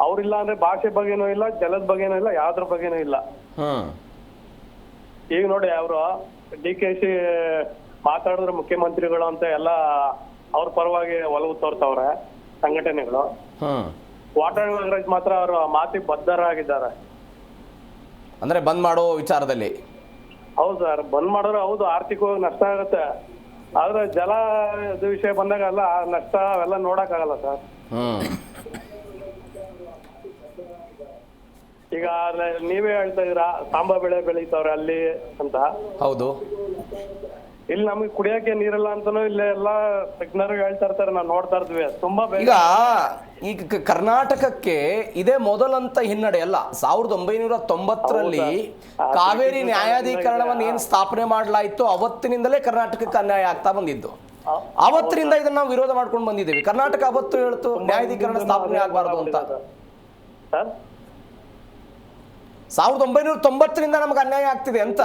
ಅವ್ರಿಲ್ಲ ಅಂದ್ರೆ ಭಾಷೆ ಬಗ್ಗೆನೂ ಇಲ್ಲ, ಜಲದ ಬಗ್ಗೆನೂ ಇಲ್ಲ, ಯಾವ್ದ್ರ ಬಗ್ಗೆನೂ ಇಲ್ಲ. ಈಗ ನೋಡಿ, ಅವರು DKC ಮಾತಾಡಿದ್ರೆ ಮುಖ್ಯಮಂತ್ರಿಗಳು ಅಂತ ಎಲ್ಲ ಅವ್ರ ಪರವಾಗಿ ಒಲವು ತೋರ್ತವ್ರೆ ಸಂಘಟನೆಗಳು. ವಾಟಾಳ್ ನಾಗರಾಜ್ ಮಾತ್ರ ಅವರು ಮಾತಿಗೆ ಬದ್ಧರಾಗಿದ್ದಾರೆ. ಅಂದ್ರೆ ಬಂದ್ ಮಾಡೋ ವಿಚಾರದಲ್ಲಿ? ಹೌದು ಸರ್, ಬಂದ್ ಮಾಡಿದ್ರೆ ಹೌದು ಆರ್ಥಿಕವಾಗಿ ನಷ್ಟ ಆಗುತ್ತೆ. ಆದ್ರೆ ಜಲ ವಿಷಯ ಬಂದಾಗ ಎಲ್ಲ ನಷ್ಟ ಅವೆಲ್ಲ ನೋಡಕ್ ಆಗಲ್ಲ ಸರ್. ಈಗ ನೀವೇ ಹೇಳ್ತಾ ಇದೀರಾ ಸಾಂಬಾ ಬೆಳೆ ಬೆಳೀತಾವ್ರೆ ಅಲ್ಲಿ ಅಂತ. ಹೌದು. ಇಲ್ಲಿ ನಮ್ಗೆ ಕುಡಿಯಕ್ಕೆ ನೀರಿಲ್ಲ ಅಂತಾನು ಇಲ್ಲೇ ಎಲ್ಲ ತಜ್ಞರು ಹೇಳ್ತಾ ಇರ್ತಾರೆ, ನಾವು ನೋಡ್ತಾ ಇರ್ತೀವಿ. ತುಂಬಾ ಈಗ ಕರ್ನಾಟಕಕ್ಕೆ ಇದೇ ಮೊದಲಂತ ಹಿನ್ನಡೆ ಅಲ್ಲ. 1990ರಲ್ಲಿ ಕಾವೇರಿ ನ್ಯಾಯಾಧೀಕರಣವನ್ನು ಏನ್ ಸ್ಥಾಪನೆ ಮಾಡಲಾಯಿತು ಅವತ್ತಿನಿಂದಲೇ ಕರ್ನಾಟಕಕ್ಕೆ ಅನ್ಯಾಯ ಆಗ್ತಾ ಬಂದಿದ್ದು. ಅವತ್ತಿನಿಂದ ಇದನ್ನ ನಾವು ವಿರೋಧ ಮಾಡ್ಕೊಂಡು ಬಂದಿದ್ದೀವಿ. ಕರ್ನಾಟಕ ಅವತ್ತು ಹೇಳ್ತು ನ್ಯಾಯಾಧೀಕರಣ ಸ್ಥಾಪನೆ ಆಗಬಾರದು ಅಂತ. 1990ರಿಂದ ನಮ್ಗೆ ಅನ್ಯಾಯ ಆಗ್ತಿದೆ ಅಂತ.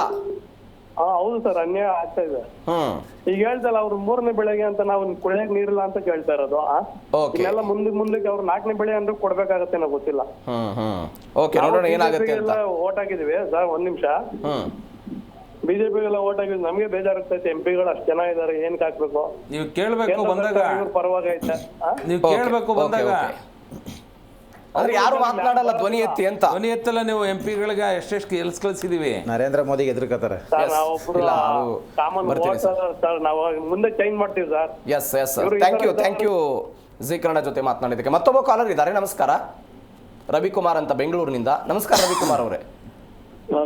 ಹೌದು ಸರ್, ಅನ್ಯಾಯ ಆಗ್ತಾ ಇದೆ. ಈಗ ಹೇಳ್ತಲ್ಲ, ಅವ್ರು 3ನೇ ಬೆಳೆಗೆ ಅಂತ ನಾವು ಕುಡಿಯಕ್ ನೀರಿಲ್ಲ ಅಂತ ಕೇಳ್ತಾ ಇರೋದು. ಇನ್ನೆಲ್ಲ ಮುಂದಕ್ಕೆ ಅವ್ರು 4ನೇ ಬೆಳೆ ಅಂದ್ರೆ ಕೊಡ್ಬೇಕಾಗತ್ತೆ, ನಾವು ಗೊತ್ತಿಲ್ಲ. ಓಟ್ ಹಾಕಿದೀವಿ ಸರ್, 1 ನಿಮಿಷ. ಬಿಜೆಪಿಗೆಲ್ಲ ಓಟ್ ಹಾಕಿದ್ವಿ, ನಮ್ಗೆ ಬೇಜಾರಾಗ್ತೈತೆ. MP ಗಳು ಅಷ್ಟು ಜನ ಇದಾರೆ, ಏನ್ ಹಾಕ್ಬೇಕು? ನೀವು ಕೇಳ್ಬೇಕು ಬಂದಾಗ, ಪರವಾಗಿ ಐತೆ. ನೀವು ಕೇಳ್ಬೇಕು ಬಂದಾಗ ಅಂದ್ರೆ ಯಾರು ಮಾತನಾಡಲ್ಲ, ಧ್ವನಿ ಎತ್ತಿ ಅಂತ. ಧ್ವನಿ ಎತ್ತಲ್ಲ. ನೀವು MP ಗಳಿಗೆ ಎಷ್ಟೆಷ್ಟು ಕಳಿಸಿದೀವಿ. ನರೇಂದ್ರ ಮೋದಿಗೆ ಎದುರುಕತ್ತಾರೆ. ನಾವು ಮುಂದೆ ಚೇಂಜ್ ಮಾಡ್ತೀವಿ ಸರ್. ಎಸ್ ಥ್ಯಾಂಕ್ ಯು ಜೀಕರಣ ಜೊತೆ ಮಾತನಾಡಿದ್ದಕ್ಕೆ. ಮತ್ತೊಬ್ಬ ಕಾಲರ್ ಇದ್ದಾರೆ. ನಮಸ್ಕಾರ, ರವಿಕುಮಾರ್ ಅಂತ ಬೆಂಗಳೂರಿನಿಂದ. ನಮಸ್ಕಾರ ರವಿಕುಮಾರ್ ಅವರೇ.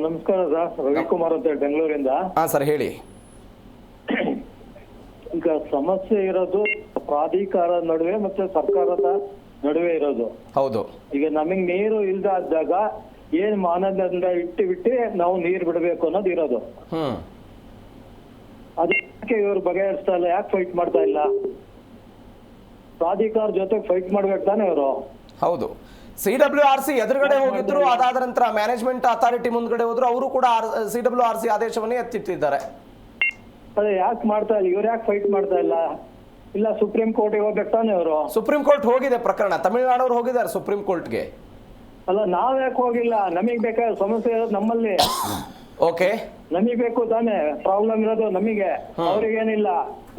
ನಮಸ್ಕಾರ ಸರ್, ರವಿಕುಮಾರ್ ಅಂತ ಬೆಂಗಳೂರಿಂದ. ಹಾ ಸರ್, ಹೇಳಿ. ಈಗ ಸಮಸ್ಯೆ ಇರೋದು ಪ್ರಾಧಿಕಾರದ ನಡುವೆ ಮತ್ತೆ ಸರ್ಕಾರದ ನಡುವೆ ಇರೋದು. ಹೌದು. ಈಗ ನಮಗ್ ನೀರು ಇಲ್ದಾದಾಗ ಏನ್ ಮಾನದಂಡ ಇಟ್ಟು ನಾವು ನೀರು ಬಿಡಬೇಕು ಅನ್ನೋದು ಇರೋದು. ಅದಕ್ಕೆ ಇವ್ರು ಬಗೆಹರಿಸ್ತಾ ಇಲ್ಲ. ಯಾಕೆ ಫೈಟ್ ಮಾಡ್ತಾ ಇಲ್ಲ? ಪ್ರಾಧಿಕಾರ ಜೊತೆ ಫೈಟ್ ಮಾಡ್ಬೇಕು ತಾನೆ ಇವರು. ಹೌದು. CWRC ಎದುರುಗಡೆ ಹೋಗಿದ್ರು, ಅದಾದ ನಂತರ ಮ್ಯಾನೇಜ್ಮೆಂಟ್ ಅಥಾರಿಟಿ ಮುಂದ್ಗಡೆ ಹೋದ್ರು. ಅವರು ಕೂಡ CWRC ಆದೇಶವನ್ನೇ ಎತ್ತಿಟ್ಟಿದ್ದಾರೆ. ಅದೇ ಯಾಕೆ ಮಾಡ್ತಾ ಇಲ್ಲ ಇವ್ರು? ಯಾಕೆ ಫೈಟ್ ಮಾಡ್ತಾ ಇಲ್ಲ? ಇಲ್ಲ ಸುಪ್ರೀಂ ಕೋರ್ಟ್ಗೆ ಹೋಗ್ಬೇಕು ತಾನೆ ಅವರು. ಸುಪ್ರೀಂ ಕೋರ್ಟ್ ಹೋಗಿದೆ ಪ್ರಕರಣ. ತಮಿಳುನಾಡವ್ರು ಹೋಗಿದ್ದಾರೆ ಸುಪ್ರೀಂ ಕೋರ್ಟ್ಗೆ. ಅಲ್ಲ, ನಾವ್ ಯಾಕೆ ಹೋಗಿಲ್ಲ? ನಮಗ್ ಬೇಕಾದ ಸಮಸ್ಯೆ ಇರೋದು ನಮ್ಮಲ್ಲಿ. ಓಕೆ, ನಮಗ್ ಬೇಕು ತಾನೆ, ಪ್ರಾಬ್ಲಮ್ ಇರೋದು ನಮಗೆ. ಅವ್ರಿಗೇನಿಲ್ಲ,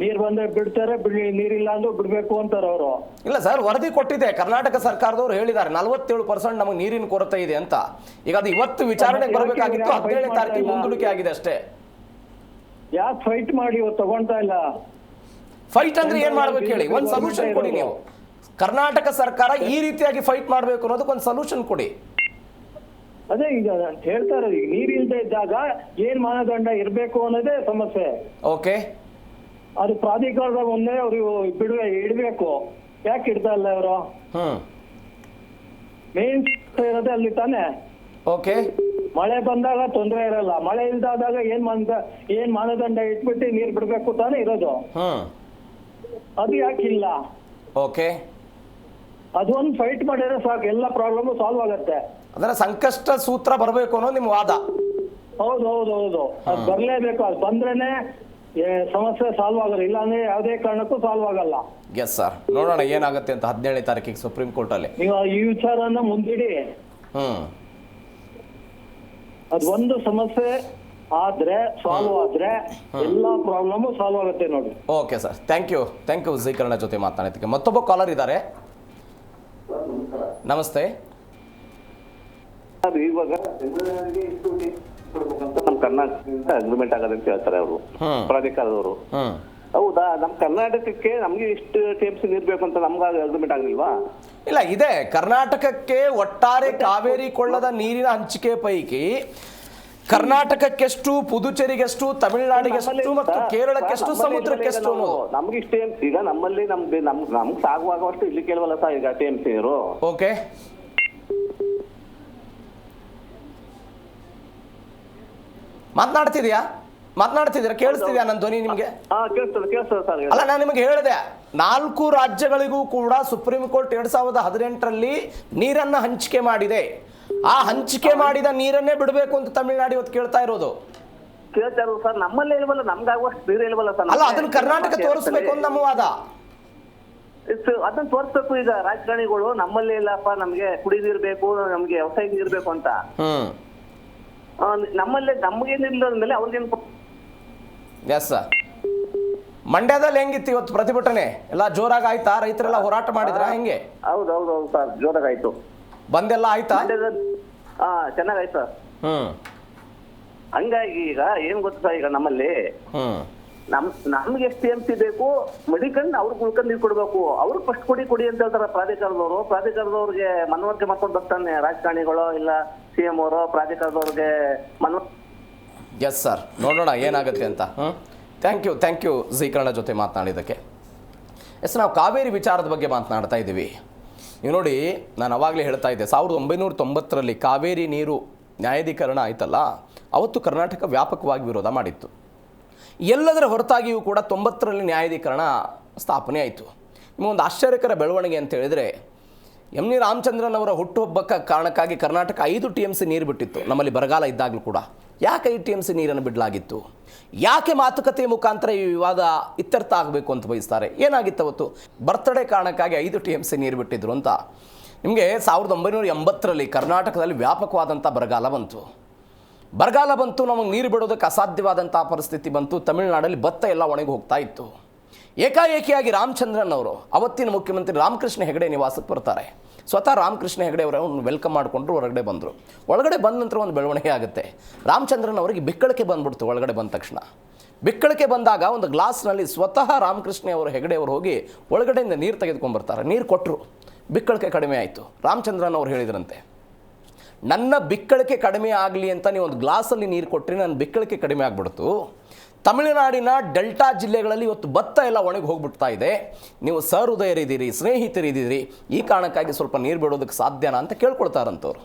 ನೀರ್ ಬಂದ್ರೆ ಬಿಡ್ತಾರೆ, ನೀರಿಲ್ಲ ಅಂದ್ರೂ ಬಿಡ್ಬೇಕು ಅಂತಾರೆ ಅವರು. ಇಲ್ಲ ಸರ್, ವರದಿ ಕೊಟ್ಟಿದೆ ಕರ್ನಾಟಕ ಸರ್ಕಾರದವ್ರು. ಹೇಳಿದ್ದಾರೆ 47% ನಮಗೆ ನೀರಿನ ಕೊರತೆ ಇದೆ ಅಂತ. ಈಗ ಅದು ಇವತ್ತು ವಿಚಾರಣೆಗೆ ಬರಬೇಕಾಗಿತ್ತು, 17ನೇ ತಾರೀಕಿಗೆ ಮುಂದೂಡಿಕೆ ಆಗಿದೆ ಅಷ್ಟೇ. ಯಾಕೆ ಫೈಟ್ ಮಾಡಿ ಇವತ್ತು ತಗೊಂತಾ ಇಲ್ಲ? ಫೈಟ್ ಅಂದ್ರೆ ಏನ್ ಮಾಡ್ಬೇಕು ಹೇಳಿ? ಒಂದ್ ಸೊಲ್ಯೂಷನ್ ಕೊಡಿ ನೀವು. ಕರ್ನಾಟಕ ಸರ್ಕಾರ ಈ ರೀತಿಯಾಗಿ ಫೈಟ್ ಮಾಡ್ಬೇಕು ಅನ್ನೋದಕ್ಕೆ ಒಂದು ಸೊಲ್ಯೂಷನ್ ಕೊಡಿ. ಅದೇ ಈಗ ಹೇಳ್ತಾ ಇರೋದು, ಈಗ ನೀರ್ ಇಲ್ದೇ ಇದ್ದಾಗ ಏನ್ ಮಾನದಂಡ ಇರ್ಬೇಕು ಅನ್ನೋದೇ ಸಮಸ್ಯೆ. ಓಕೆ, ಅದು ಪ್ರಾಧಿಕಾರದಾಗ ಒಂದೇ ಅವ್ರು ಇಡ್ಬೇಕು. ಯಾಕೆ ಇಡ್ತಾ ಇಲ್ಲ ಅವರು? ಮೇನ್ ಇರೋದೇ ಅಲ್ಲಿ ತಾನೆ. ಓಕೆ, ಮಳೆ ಬಂದಾಗ ತೊಂದರೆ ಇರಲ್ಲ, ಮಳೆ ಇಲ್ದಾದಾಗ ಏನ್ ಮಾನದಂಡ ಇಟ್ಬಿಟ್ಟು ನೀರ್ ಬಿಡ್ಬೇಕು ತಾನೆ ಇರೋದು. ಅದು ಯಾಕಿಲ್ಲ? ಓಕೆ, ಅದೊಂದು ಫೈಟ್ ಮಾಡಿದ್ರೆ ಸಾಕು, ಎಲ್ಲ ಪ್ರಾಬ್ಲಮ್ ಸಾಲ್ವ್ ಆಗತ್ತೆ. ಅದರ ಸಂಕಷ್ಟ ಸೂತ್ರ ಬರಬೇಕು ಅನ್ನೋ ನಿಮ್ಮ ವಾದ. ಹೌದು, ಅದು ಬರ್ಲೇಬೇಕು. ಅದು ಬಂದ್ರೇನೆ ಸಮಸ್ಯೆ ಸಾಲ್ವ್ ಆಗಲ್ಲ, ಇಲ್ಲಾಂದ್ರೆ ಯಾವುದೇ ಕಾರಣಕ್ಕೂ ಸಾಲ್ವ್ ಆಗಲ್ಲ. ಎಸ್ ಸರ್, ನೋಡೋಣ ಏನಾಗುತ್ತೆ ಅಂತ 17ನೇ ತಾರೀಕಿಗೆ ಸುಪ್ರೀಂ ಕೋರ್ಟ್ ಅಲ್ಲಿ. ನೀವು ಈ ವಿಚಾರನ ಮುಂದಿಡಿ. ಅದೊಂದು ಸಮಸ್ಯೆ ಆದ್ರೆ ಸಾಲ್ವ್ ಆದ್ರೆ ಎಲ್ಲಾ ಪ್ರಾಬ್ಲಮ್ ಸಾಲ್ವ್ ಆಗುತ್ತೆ ನೋಡಿ. ಓಕೆ ಸರ್, ಥ್ಯಾಂಕ್ ಯು ಜೀಕರಣ ಜೊತೆ ಮಾತನಾಡೋದಕ್ಕೆ. ಮತ್ತೊಬ್ಬ ಕಾಲರ್ ಇದ್ದಾರೆ. ನಮಸ್ತೆ. ಇವಾಗ ನಮ್ಮ ಕರ್ನಾಟಕದಿಂದ ಅಗ್ರಿಮೆಂಟ್ ಆಗದೆ ಅಂತ ಹೇಳ್ತಾರೆ ಅವರು, ಪ್ರಾಧಿಕಾರದವರು. ಹೌದಾ? ನಮ್ಮ ಕರ್ನಾಟಕಕ್ಕೆ ನಮ್ಗೆ ಇಷ್ಟು ಟಿಎಂಸಿ ನೀರು ಬೇಕು ಅಂತ ನಮ್ಗೆ ಅಗ್ರಿಮೆಂಟ್ ಆಗಲಿಲ್ವಾ? ಇಲ್ಲ, ಇದೆ. ಕರ್ನಾಟಕಕ್ಕೆ ಒಟ್ಟಾರೆ ಕಾವೇರಿ ಕೊಳ್ಳದ ನೀರಿನ ಹಂಚಿಕೆ ಪೈಕಿ ಕರ್ನಾಟಕಕ್ಕೆಷ್ಟು, ಪುದುಚೇರಿಗೆಷ್ಟು, ತಮಿಳುನಾಡಿಗೆಷ್ಟು ಮತ್ತು ಕೇರಳಕ್ಕೆಷ್ಟು, ಸಮುದ್ರಕ್ಕೆಷ್ಟು ಅನ್ನೋದು ನಮ್ಗೆ ಇಷ್ಟು ಟಿಎಂಸಿ. ಈಗ ನಮ್ಮಲ್ಲಿ ನಮ್ಗೆ ಸಾಗುವಾಗುವಷ್ಟು ಇಲ್ಲಿ ಕೇಳವಲ್ಲ ಸರ್ ಈಗ ಟಿಎಂಸಿ ನೀರು. ಓಕೆ, ಮಾತನಾಡ್ತಿದ್ದೀರಾ? ಕೇಳಿಸ್ತಿದ್ಯಾ ನನ್ನ ಧ್ವನಿ ನಿಮಗೆ? ಕೇಳಿಸ್ತದೆ ಸರ್. ಅಲ್ಲ, ನಾನು ನಿಮಗೆ ಹೇಳಿದೆ, 4 ರಾಜ್ಯಗಳಿಗೂ ಕೂಡ ಸುಪ್ರೀಂ ಕೋರ್ಟ್ 2018ರಲ್ಲಿ ನೀರನ್ನ ಹಂಚಿಕೆ ಮಾಡಿದೆ. ಆ ಹಂಚಿಕೆ ಮಾಡಿದ ನೀರನ್ನೇ ಬಿಡಬೇಕು ಅಂತ ತಮಿಳುನಾಡು ಇವತ್ತು ಕೇಳ್ತಾ ಇರೋದು. ಕೇಳ್ತಾ ಇರೋದು ಸರ್, ನಮ್ಮಲ್ಲೇ ಇಲ್ವಲ್ಲ, ನಮ್ಗಾಗುವಷ್ಟು ನೀರು ಇಲ್ವಲ್ಲ ಸರ್. ಅಲ್ಲ, ಅದನ್ನ ಕರ್ನಾಟಕ ತೋರಿಸ್ಬೇಕು ಅಂತ ನಮ್ಮ ವಾದ. ಅದನ್ನ ತೋರಿಸ್ಬೇಕು. ಈಗ ರಾಜಕಾರಣಿಗಳು ನಮ್ಮಲ್ಲೇ ಇಲ್ಲಪ್ಪ, ನಮ್ಗೆ ಕುಡಿ ನೀರು ಬೇಕು, ನಮ್ಗೆ ವ್ಯವಸಾಯ ನೀರು ಬೇಕು ಅಂತ. ನಮ್ಮಲ್ಲೇ ನಮ್ಗೇನಿಲ್ಲ ಮೇಲೆ ಅವ್ರಿಗೇನು? Yes sir. ಮಂಡ್ಯದಲ್ಲಿ ಹೆಂಗಿತ್ತು ಇವತ್ತು ಪ್ರತಿಭಟನೆ? ಎಲ್ಲ ಜೋರಾಗಿ ಆಯ್ತಾ? ರೈತರೆಲ್ಲ ಹೋರಾಟ ಮಾಡಿದ್ರ ಹೆಂಗೆ? ಹೌದು ಸರ್, ಜೋರಾಗಾಯ್ತು. ಬಂದೆಲ್ಲ ಆಯ್ತಾ? ಚೆನ್ನಾಗಾಯ್ತು ಸರ್. ಹಂಗಾಗಿ ಈಗ ಏನ್ ಗೊತ್ತಾ, ಈಗ ನಮ್ಮಲ್ಲಿ ನಮ್ಗೆ ಎಷ್ಟು ಟಿಎಂಸಿ ಬೇಕು ಮಡಿಕಂಡು ಅವ್ರಿಗೆ ಉಳ್ಕೊಂಡು ನೀರು ಕೊಡ್ಬೇಕು. ಅವ್ರಿಗೆ ಫಸ್ಟ್ ಕೊಡಿ ಅಂತ ಹೇಳ್ತಾರ ಪ್ರಾಧಿಕಾರದವ್ರಿಗೆ ಮನವರಿಕೆ ಮಾಡ್ಕೊಂಡು ಬರ್ತಾನೆ ರಾಜಕಾರಣಿಗಳು, ಇಲ್ಲ CM ಅವರು ಪ್ರಾಧಿಕಾರದವ್ರಿಗೆ ಎಸ್ ಸರ್, ನೋಡೋಣ ಏನಾಗುತ್ತೆ ಅಂತ. ಥ್ಯಾಂಕ್ ಯು ಜೀಕರಣ ಜೊತೆ ಮಾತನಾಡಿದ್ದಕ್ಕೆ. ಎಸ್, ನಾವು ಕಾವೇರಿ ವಿಚಾರದ ಬಗ್ಗೆ ಮಾತನಾಡ್ತಾ ಇದ್ದೀವಿ. ನೀವು ನೋಡಿ, ನಾನು ಅವಾಗಲೇ ಹೇಳ್ತಾ ಇದ್ದೆ, 1990ರಲ್ಲಿ ಕಾವೇರಿ ನೀರು ನ್ಯಾಯಾಧೀಕರಣ ಆಯ್ತಲ್ಲ, ಅವತ್ತು ಕರ್ನಾಟಕ ವ್ಯಾಪಕವಾಗಿ ವಿರೋಧ ಮಾಡಿತ್ತು. ಎಲ್ಲದರ ಹೊರತಾಗಿಯೂ ಕೂಡ 90ರಲ್ಲಿ ನ್ಯಾಯಾಧೀಕರಣ ಸ್ಥಾಪನೆ ಆಯಿತು. ನಿಮಗೊಂದು ಆಶ್ಚರ್ಯಕರ ಬೆಳವಣಿಗೆ ಅಂತ ಹೇಳಿದರೆ, ಎಂ ನಿ ರಾಮಚಂದ್ರನ್ ಅವರ ಹುಟ್ಟುಹಬ್ಬಕ್ಕೆ ಕಾರಣಕ್ಕಾಗಿ ಕರ್ನಾಟಕ 5 TMC ನೀರು ಬಿಟ್ಟಿತ್ತು. ನಮ್ಮಲ್ಲಿ ಬರಗಾಲ ಇದ್ದಾಗಲೂ ಕೂಡ ಯಾಕೆ 5 TMC ನೀರನ್ನು ಬಿಡಲಾಗಿತ್ತು? ಯಾಕೆ ಮಾತುಕತೆ ಮುಖಾಂತರ ಈ ವಿವಾದ ಇತ್ಯರ್ಥ ಆಗಬೇಕು ಅಂತ ಬಯಸ್ತಾರೆ? ಏನಾಗಿತ್ತು ಅವತ್ತು? ಬರ್ತ್ಡೇ ಕಾರಣಕ್ಕಾಗಿ 5 TMC ನೀರು ಬಿಟ್ಟಿದ್ರು ಅಂತ. ನಿಮಗೆ 1980ರಲ್ಲಿ ಕರ್ನಾಟಕದಲ್ಲಿ ವ್ಯಾಪಕವಾದಂಥ ಬರಗಾಲ ಬಂತು. ನಮಗೆ ನೀರು ಬಿಡೋದಕ್ಕೆ ಅಸಾಧ್ಯವಾದಂಥ ಪರಿಸ್ಥಿತಿ ಬಂತು. ತಮಿಳುನಾಡಲ್ಲಿ ಭತ್ತ ಎಲ್ಲ ಒಣಗಿ ಹೋಗ್ತಾ ಇತ್ತು. ಏಕಾಏಕಿಯಾಗಿ ರಾಮಚಂದ್ರನ್ ಅವರು, ಅವತ್ತಿನ ಮುಖ್ಯಮಂತ್ರಿ ರಾಮಕೃಷ್ಣ ಹೆಗಡೆ ನಿವಾಸಕ್ಕೆ ಬರ್ತಾರೆ. ಸ್ವತಃ ರಾಮಕೃಷ್ಣ ಹೆಗಡೆ ಅವರನ್ನು ವೆಲ್ಕಮ್ ಮಾಡಿಕೊಂಡ್ರು, ಹೊರಗಡೆ ಬಂದರು. ಒಳಗಡೆ ಬಂದ ನಂತರ ಒಂದು ಬೆಳವಣಿಗೆ ಆಗುತ್ತೆ. ರಾಮಚಂದ್ರನ್ ಅವರಿಗೆ ಬಿಕ್ಕಳಿಕೆ ಬಂದ್ಬಿಡ್ತು. ಒಳಗಡೆ ಬಂದ ತಕ್ಷಣ ಬಿಕ್ಕಳಿಕೆ ಬಂದಾಗ ಒಂದು ಗ್ಲಾಸ್ನಲ್ಲಿ ಸ್ವತಃ ರಾಮಕೃಷ್ಣ ಅವರು ಹೆಗಡೆ ಅವರು ಹೋಗಿ ಒಳಗಡೆಯಿಂದ ನೀರು ತೆಗೆದುಕೊಂಡ್ಬರ್ತಾರೆ. ನೀರು ಕೊಟ್ಟರು, ಬಿಕ್ಕಳಿಕೆ ಕಡಿಮೆ ಆಯಿತು. ರಾಮಚಂದ್ರನ್ ಅವರು ಹೇಳಿದ್ರಂತೆ, ನನ್ನ ಬಿಕ್ಕಳಿಕೆ ಕಡಿಮೆ ಆಗಲಿ ಅಂತ ನೀವು ಒಂದು ಗ್ಲಾಸಲ್ಲಿ ನೀರು ಕೊಟ್ಟರೆ ನನ್ನ ಬಿಕ್ಕಳಿಕೆ ಕಡಿಮೆ ಆಗಿಬಿಡ್ತು. ತಮಿಳುನಾಡಿನ ಡೆಲ್ಟಾ ಜಿಲ್ಲೆಗಳಲ್ಲಿ ಇವತ್ತು ಭತ್ತ ಎಲ್ಲ ಒಣಗಿ ಹೋಗ್ಬಿಡ್ತಾ ಇದೆ. ನೀವು ಸಹೃದಯರಿದ್ದೀರಿ, ಸ್ನೇಹಿತರಿದ್ದೀರಿ, ಈ ಕಾರಣಕ್ಕಾಗಿ ಸ್ವಲ್ಪ ನೀರು ಬಿಡೋದಕ್ಕೆ ಸಾಧ್ಯನಾ ಅಂತ ಕೇಳ್ಕೊಳ್ತಾರಂಥವ್ರು.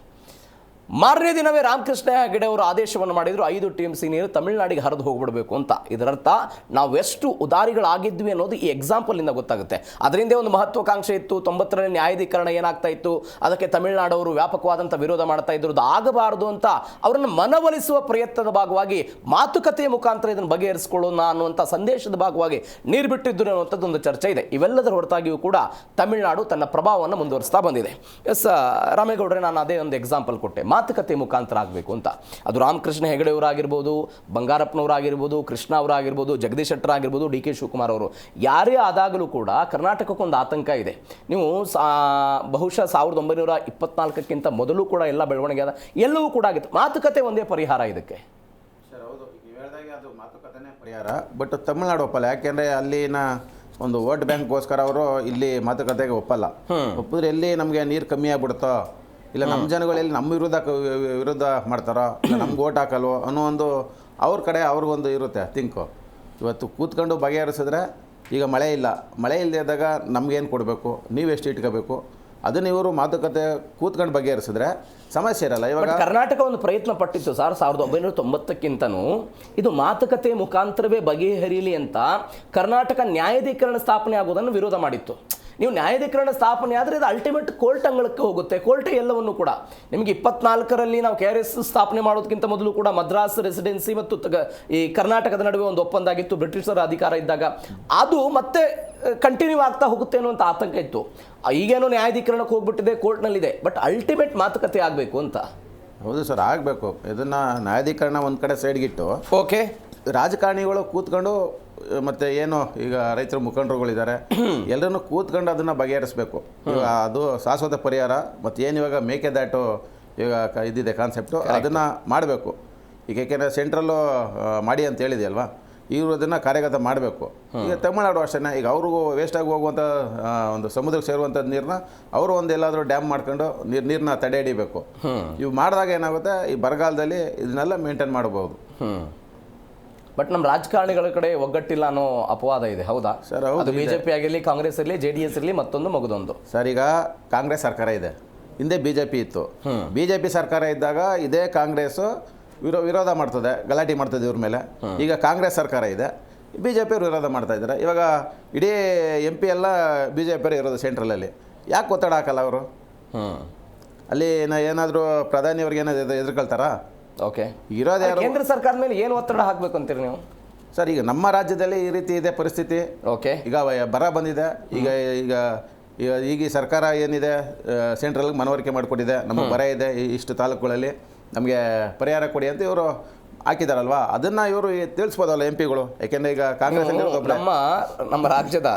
ಮಾರನೇ ದಿನವೇ ರಾಮಕೃಷ್ಣ ಹೆಗಡೆ ಅವರು ಆದೇಶವನ್ನು ಮಾಡಿದರು, 5 TMC ನೀರು ತಮಿಳುನಾಡಿಗೆ ಹರಿದು ಹೋಗ್ಬಿಡಬೇಕು ಅಂತ. ಇದರರ್ಥ ನಾವು ಎಷ್ಟು ಉದಾರಿಗಳಾಗಿದ್ವಿ ಅನ್ನೋದು ಈ ಎಕ್ಸಾಂಪಲಿಂದ ಗೊತ್ತಾಗುತ್ತೆ. ಅದರಿಂದ ಒಂದು ಮಹತ್ವಾಕಾಂಕ್ಷೆ ಇತ್ತು. 90ರಲ್ಲಿ ನ್ಯಾಯಾಧೀಕರಣ ಏನಾಗ್ತಾ ಇತ್ತು, ಅದಕ್ಕೆ ತಮಿಳುನಾಡವರು ವ್ಯಾಪಕವಾದಂಥ ವಿರೋಧ ಮಾಡ್ತಾ ಇದ್ರು. ಅದು ಆಗಬಾರದು ಅಂತ ಅವರನ್ನು ಮನವೊಲಿಸುವ ಪ್ರಯತ್ನದ ಭಾಗವಾಗಿ ಮಾತುಕತೆಯ ಮುಖಾಂತರ ಇದನ್ನು ಬಗೆಹರಿಸಿಕೊಳ್ಳೋಣ ಅನ್ನುವಂಥ ಸಂದೇಶದ ಭಾಗವಾಗಿ ನೀರು ಬಿಟ್ಟಿದ್ರು ಅನ್ನುವಂಥದ್ದು ಒಂದು ಚರ್ಚೆ ಇದೆ. ಇವೆಲ್ಲದರ ಹೊರತಾಗಿಯೂ ಕೂಡ ತಮಿಳುನಾಡು ತನ್ನ ಪ್ರಭಾವವನ್ನು ಮುಂದುವರಿಸ್ತಾ ಬಂದಿದೆ. ಎಸ್ ರಾಮೇಗೌಡರೇ, ನಾನು ಅದೇ ಒಂದು ಎಕ್ಸಾಂಪಲ್ ಕೊಟ್ಟೆ, ಮಾತುಕತೆ ಮುಖಾಂತರ ಆಗಬೇಕು ಅಂತ. ಅದು ರಾಮಕೃಷ್ಣ ಹೆಗಡೆ ಅವರಾಗಿರ್ಬೋದು, ಬಂಗಾರಪ್ಪನವರಾಗಿರ್ಬೋದು, ಕೃಷ್ಣ ಅವರಾಗಿರ್ಬೋದು, ಜಗದೀಶ್ ಶೆಟ್ಟರ್ ಆಗಿರ್ಬೋದು, DK ಶಿವಕುಮಾರ್ ಅವರು, ಯಾರೇ ಆದಾಗಲೂ ಕೂಡ ಕರ್ನಾಟಕಕ್ಕೊಂದು ಆತಂಕ ಇದೆ. ನೀವು ಬಹುಶಃ 1924ಕ್ಕಿಂತ ಮೊದಲು ಕೂಡ ಎಲ್ಲ ಬೆಳವಣಿಗೆ ಆದ ಎಲ್ಲವೂ ಕೂಡ ಆಗಿತ್ತು. ಮಾತುಕತೆ ಒಂದೇ ಪರಿಹಾರ ಇದಕ್ಕೆ. ಸರ್ ಹೌದು, ಈಗ ಹೇಳಿದಾಗೆ ಅದು ಮಾತುಕತೆನೇ ಪರಿಹಾರ. ಬಟ್ ತಮಿಳ್ನಾಡು ಒಪ್ಪಲ್ಲ. ಯಾಕೆಂದರೆ ಅಲ್ಲಿನ ಒಂದು ವೋಟ್ ಬ್ಯಾಂಕ್ಗೋಸ್ಕರ ಅವರು ಇಲ್ಲಿ ಮಾತುಕತೆಗೆ ಒಪ್ಪಲ್ಲ. ಒಪ್ಪಿದ್ರೆ ಎಲ್ಲಿ ನಮಗೆ ನೀರು ಕಮ್ಮಿ ಆಗ್ಬಿಡುತ್ತೋ, ಇಲ್ಲ ನಮ್ಮ ಜನಗಳಲ್ಲಿ ನಮ್ಮ ವಿರುದ್ಧ ಮಾಡ್ತಾರೋ, ಇಲ್ಲ ನಮ್ಗೆ ಓಟ್ ಹಾಕಲ್ವೋ ಅನ್ನೋ ಒಂದು ಅವ್ರ ಕಡೆ ಅವ್ರಿಗೊಂದು ಇರುತ್ತೆ ಥಿಂಕು. ಇವತ್ತು ಕೂತ್ಕೊಂಡು ಬಗೆಹರಿಸಿದ್ರೆ, ಈಗ ಮಳೆ ಇಲ್ಲದೆ ಇದ್ದಾಗ ನಮಗೇನು ಕೊಡಬೇಕು, ನೀವೆಷ್ಟು ಇಟ್ಕೋಬೇಕು, ಅದನ್ನ ಇವರು ಮಾತುಕತೆ ಕೂತ್ಕೊಂಡು ಬಗೆಹರಿಸಿದ್ರೆ ಸಮಸ್ಯೆ ಇರಲ್ಲ. ಇವಾಗ ಕರ್ನಾಟಕ ಒಂದು ಪ್ರಯತ್ನ ಪಟ್ಟಿತ್ತು ಸರ್ 1990ಕ್ಕಿಂತನೂ ಇದು ಮಾತುಕತೆ ಮುಖಾಂತರವೇ ಬಗೆಹರಿಯಲಿ ಅಂತ. ಕರ್ನಾಟಕ ನ್ಯಾಯಾಧೀಕರಣ ಸ್ಥಾಪನೆ ಆಗೋದನ್ನು ವಿರೋಧ ಮಾಡಿತ್ತು. ನೀವು ನ್ಯಾಯಾಧೀಕರಣ ಸ್ಥಾಪನೆ ಆದರೆ ಅದು ಅಲ್ಟಿಮೇಟ್ ಕೋರ್ಟ್ ಅಂಗಳಕ್ಕೆ ಹೋಗುತ್ತೆ. ಕೋರ್ಟೇ ಎಲ್ಲವನ್ನು ಕೂಡ ನಿಮಗೆ 24ರಲ್ಲಿ ನಾವು KRS ಸ್ಥಾಪನೆ ಮಾಡೋದಕ್ಕಿಂತ ಮೊದಲು ಕೂಡ ಮದ್ರಾಸ್ ರೆಸಿಡೆನ್ಸಿ ಮತ್ತು ಈ ಕರ್ನಾಟಕದ ನಡುವೆ ಒಂದು ಒಪ್ಪಂದ ಆಗಿತ್ತು. ಬ್ರಿಟಿಷರ ಅಧಿಕಾರ ಇದ್ದಾಗ ಅದು ಮತ್ತೆ ಕಂಟಿನ್ಯೂ ಆಗ್ತಾ ಹೋಗುತ್ತೆ ಅನ್ನುವಂಥ ಆತಂಕ ಇತ್ತು. ಈಗೇನೋ ನ್ಯಾಯಾಧೀಕರಣಕ್ಕೆ ಹೋಗ್ಬಿಟ್ಟಿದೆ, ಕೋರ್ಟ್ನಲ್ಲಿದೆ. ಬಟ್ ಅಲ್ಟಿಮೇಟ್ ಮಾತುಕತೆ ಆಗಬೇಕು ಅಂತ. ಹೌದು ಸರ್, ಆಗಬೇಕು. ಇದನ್ನು ನ್ಯಾಯಾಧೀಕರಣ ಒಂದು ಕಡೆ ಸೈಡ್ಗಿಟ್ಟು ಓಕೆ, ರಾಜಕಾರಣಿಗಳು ಕೂತ್ಕೊಂಡು ಮತ್ತು ಏನು ಈಗ ರೈತರ ಮುಖಂಡರುಗಳಿದ್ದಾರೆ ಎಲ್ಲರನ್ನೂ ಕೂತ್ಕೊಂಡು ಅದನ್ನು ಬಗೆಹರಿಸಬೇಕು. ಈಗ ಅದು ಶಾಶ್ವತ ಪರಿಹಾರ ಮತ್ತು ಏನು ಇವಾಗ ಮೇಕೆದಾಟು ಇವಾಗ ಇದಿದೆ ಕಾನ್ಸೆಪ್ಟು, ಅದನ್ನು ಮಾಡಬೇಕು. ಈಗ ಏಕೆಂದರೆ ಸೆಂಟ್ರಲ್ಲು ಮಾಡಿ ಅಂತ ಹೇಳಿದೆಯಲ್ವಾ, ಇವರು ಅದನ್ನು ಕಾರ್ಯಗತ ಮಾಡಬೇಕು. ಈಗ ತಮಿಳ್ನಾಡು ಅಷ್ಟೇ, ಈಗ ಅವ್ರಿಗೂ ವೇಸ್ಟಾಗಿ ಹೋಗುವಂಥ ಒಂದು ಸಮುದ್ರಕ್ಕೆ ಸೇರುವಂಥದ್ದು ನೀರನ್ನ ಅವರು ಒಂದು ಎಲ್ಲಾದರೂ ಡ್ಯಾಮ್ ಮಾಡ್ಕೊಂಡು ನೀರನ್ನ ತಡೆ ಹಿಡಿಬೇಕು. ಇವು ಮಾಡಿದಾಗ ಏನಾಗುತ್ತೆ, ಈ ಬರಗಾಲದಲ್ಲಿ ಇದನ್ನೆಲ್ಲ ಮೇಂಟೈನ್ ಮಾಡ್ಬೋದು. ಬಟ್ ನಮ್ಮ ರಾಜಕಾರಣಿಗಳ ಕಡೆ ಒಗ್ಗಟ್ಟಿಲ್ಲ ಅನ್ನೋ ಅಪವಾದ ಇದೆ, ಹೌದಾ ಸರ್? ಹೌದು, ಅದು ಬಿಜೆಪಿ ಆಗಿರಲಿ, ಕಾಂಗ್ರೆಸ್ ಇರಲಿ, JDS ಇರಲಿ, ಮತ್ತೊಂದು ಮಗದೊಂದು. ಸರ್, ಈಗ ಕಾಂಗ್ರೆಸ್ ಸರ್ಕಾರ ಇದೆ, ಹಿಂದೆ BJP ಇತ್ತು. BJP ಸರ್ಕಾರ ಇದ್ದಾಗ ಇದೇ ಕಾಂಗ್ರೆಸ್ಸು ವಿರೋಧ ಮಾಡ್ತದೆ, ಗಲಾಟೆ ಮಾಡ್ತದೆ ಇವ್ರ ಮೇಲೆ. ಈಗ ಕಾಂಗ್ರೆಸ್ ಸರ್ಕಾರ ಇದೆ, BJP ಅವ್ರು ವಿರೋಧ ಮಾಡ್ತಾ ಇದ್ದಾರೆ. ಇವಾಗ ಇಡೀ MP ಎಲ್ಲ BJP ಅವರು ಇರೋದು ಸೆಂಟ್ರಲಲ್ಲಿ. ಯಾಕೆ ಒತ್ತಡ ಹಾಕಲ್ಲ ಅವರು? ಅಲ್ಲಿ ಏನಾದರೂ ಪ್ರಧಾನಿಯವ್ರಿಗೆ ಏನಾದ್ರು ಎದುರ್ಕೊಳ್ತಾರಾ? ಓಕೆ, ಇರೋದು ಯಾರು? ಕೇಂದ್ರ ಸರ್ಕಾರದ ಮೇಲೆ ಏನು ಒತ್ತಡ ಹಾಕಬೇಕು ಅಂತೀರಿ ನೀವು? ಸರ್, ಈಗ ನಮ್ಮ ರಾಜ್ಯದಲ್ಲಿ ಈ ರೀತಿ ಇದೆ ಪರಿಸ್ಥಿತಿ. ಓಕೆ, ಈಗ ಬರ ಬಂದಿದೆ. ಈಗ ಈಗ ಈಗ ಈ ಸರ್ಕಾರ ಏನಿದೆ ಸೆಂಟ್ರಲ್ಗೆ ಮನವರಿಕೆ ಮಾಡಿಕೊಟ್ಟಿದೆ, ನಮಗೆ ಬರ ಇದೆ ಇಷ್ಟು ತಾಲೂಕುಗಳಲ್ಲಿ, ನಮಗೆ ಪರಿಹಾರ ಕೊಡಿ ಅಂತ ಇವರು ಹಾಕಿದಾರಲ್ವಾ, ಅದನ್ನು ಇವರು ತಿಳಿಸ್ಬೋದಲ್ಲ MP ಗಳು. ಯಾಕೆಂದರೆ ಈಗ ಕಾಂಗ್ರೆಸ್ ನಮ್ಮ ರಾಜ್ಯದ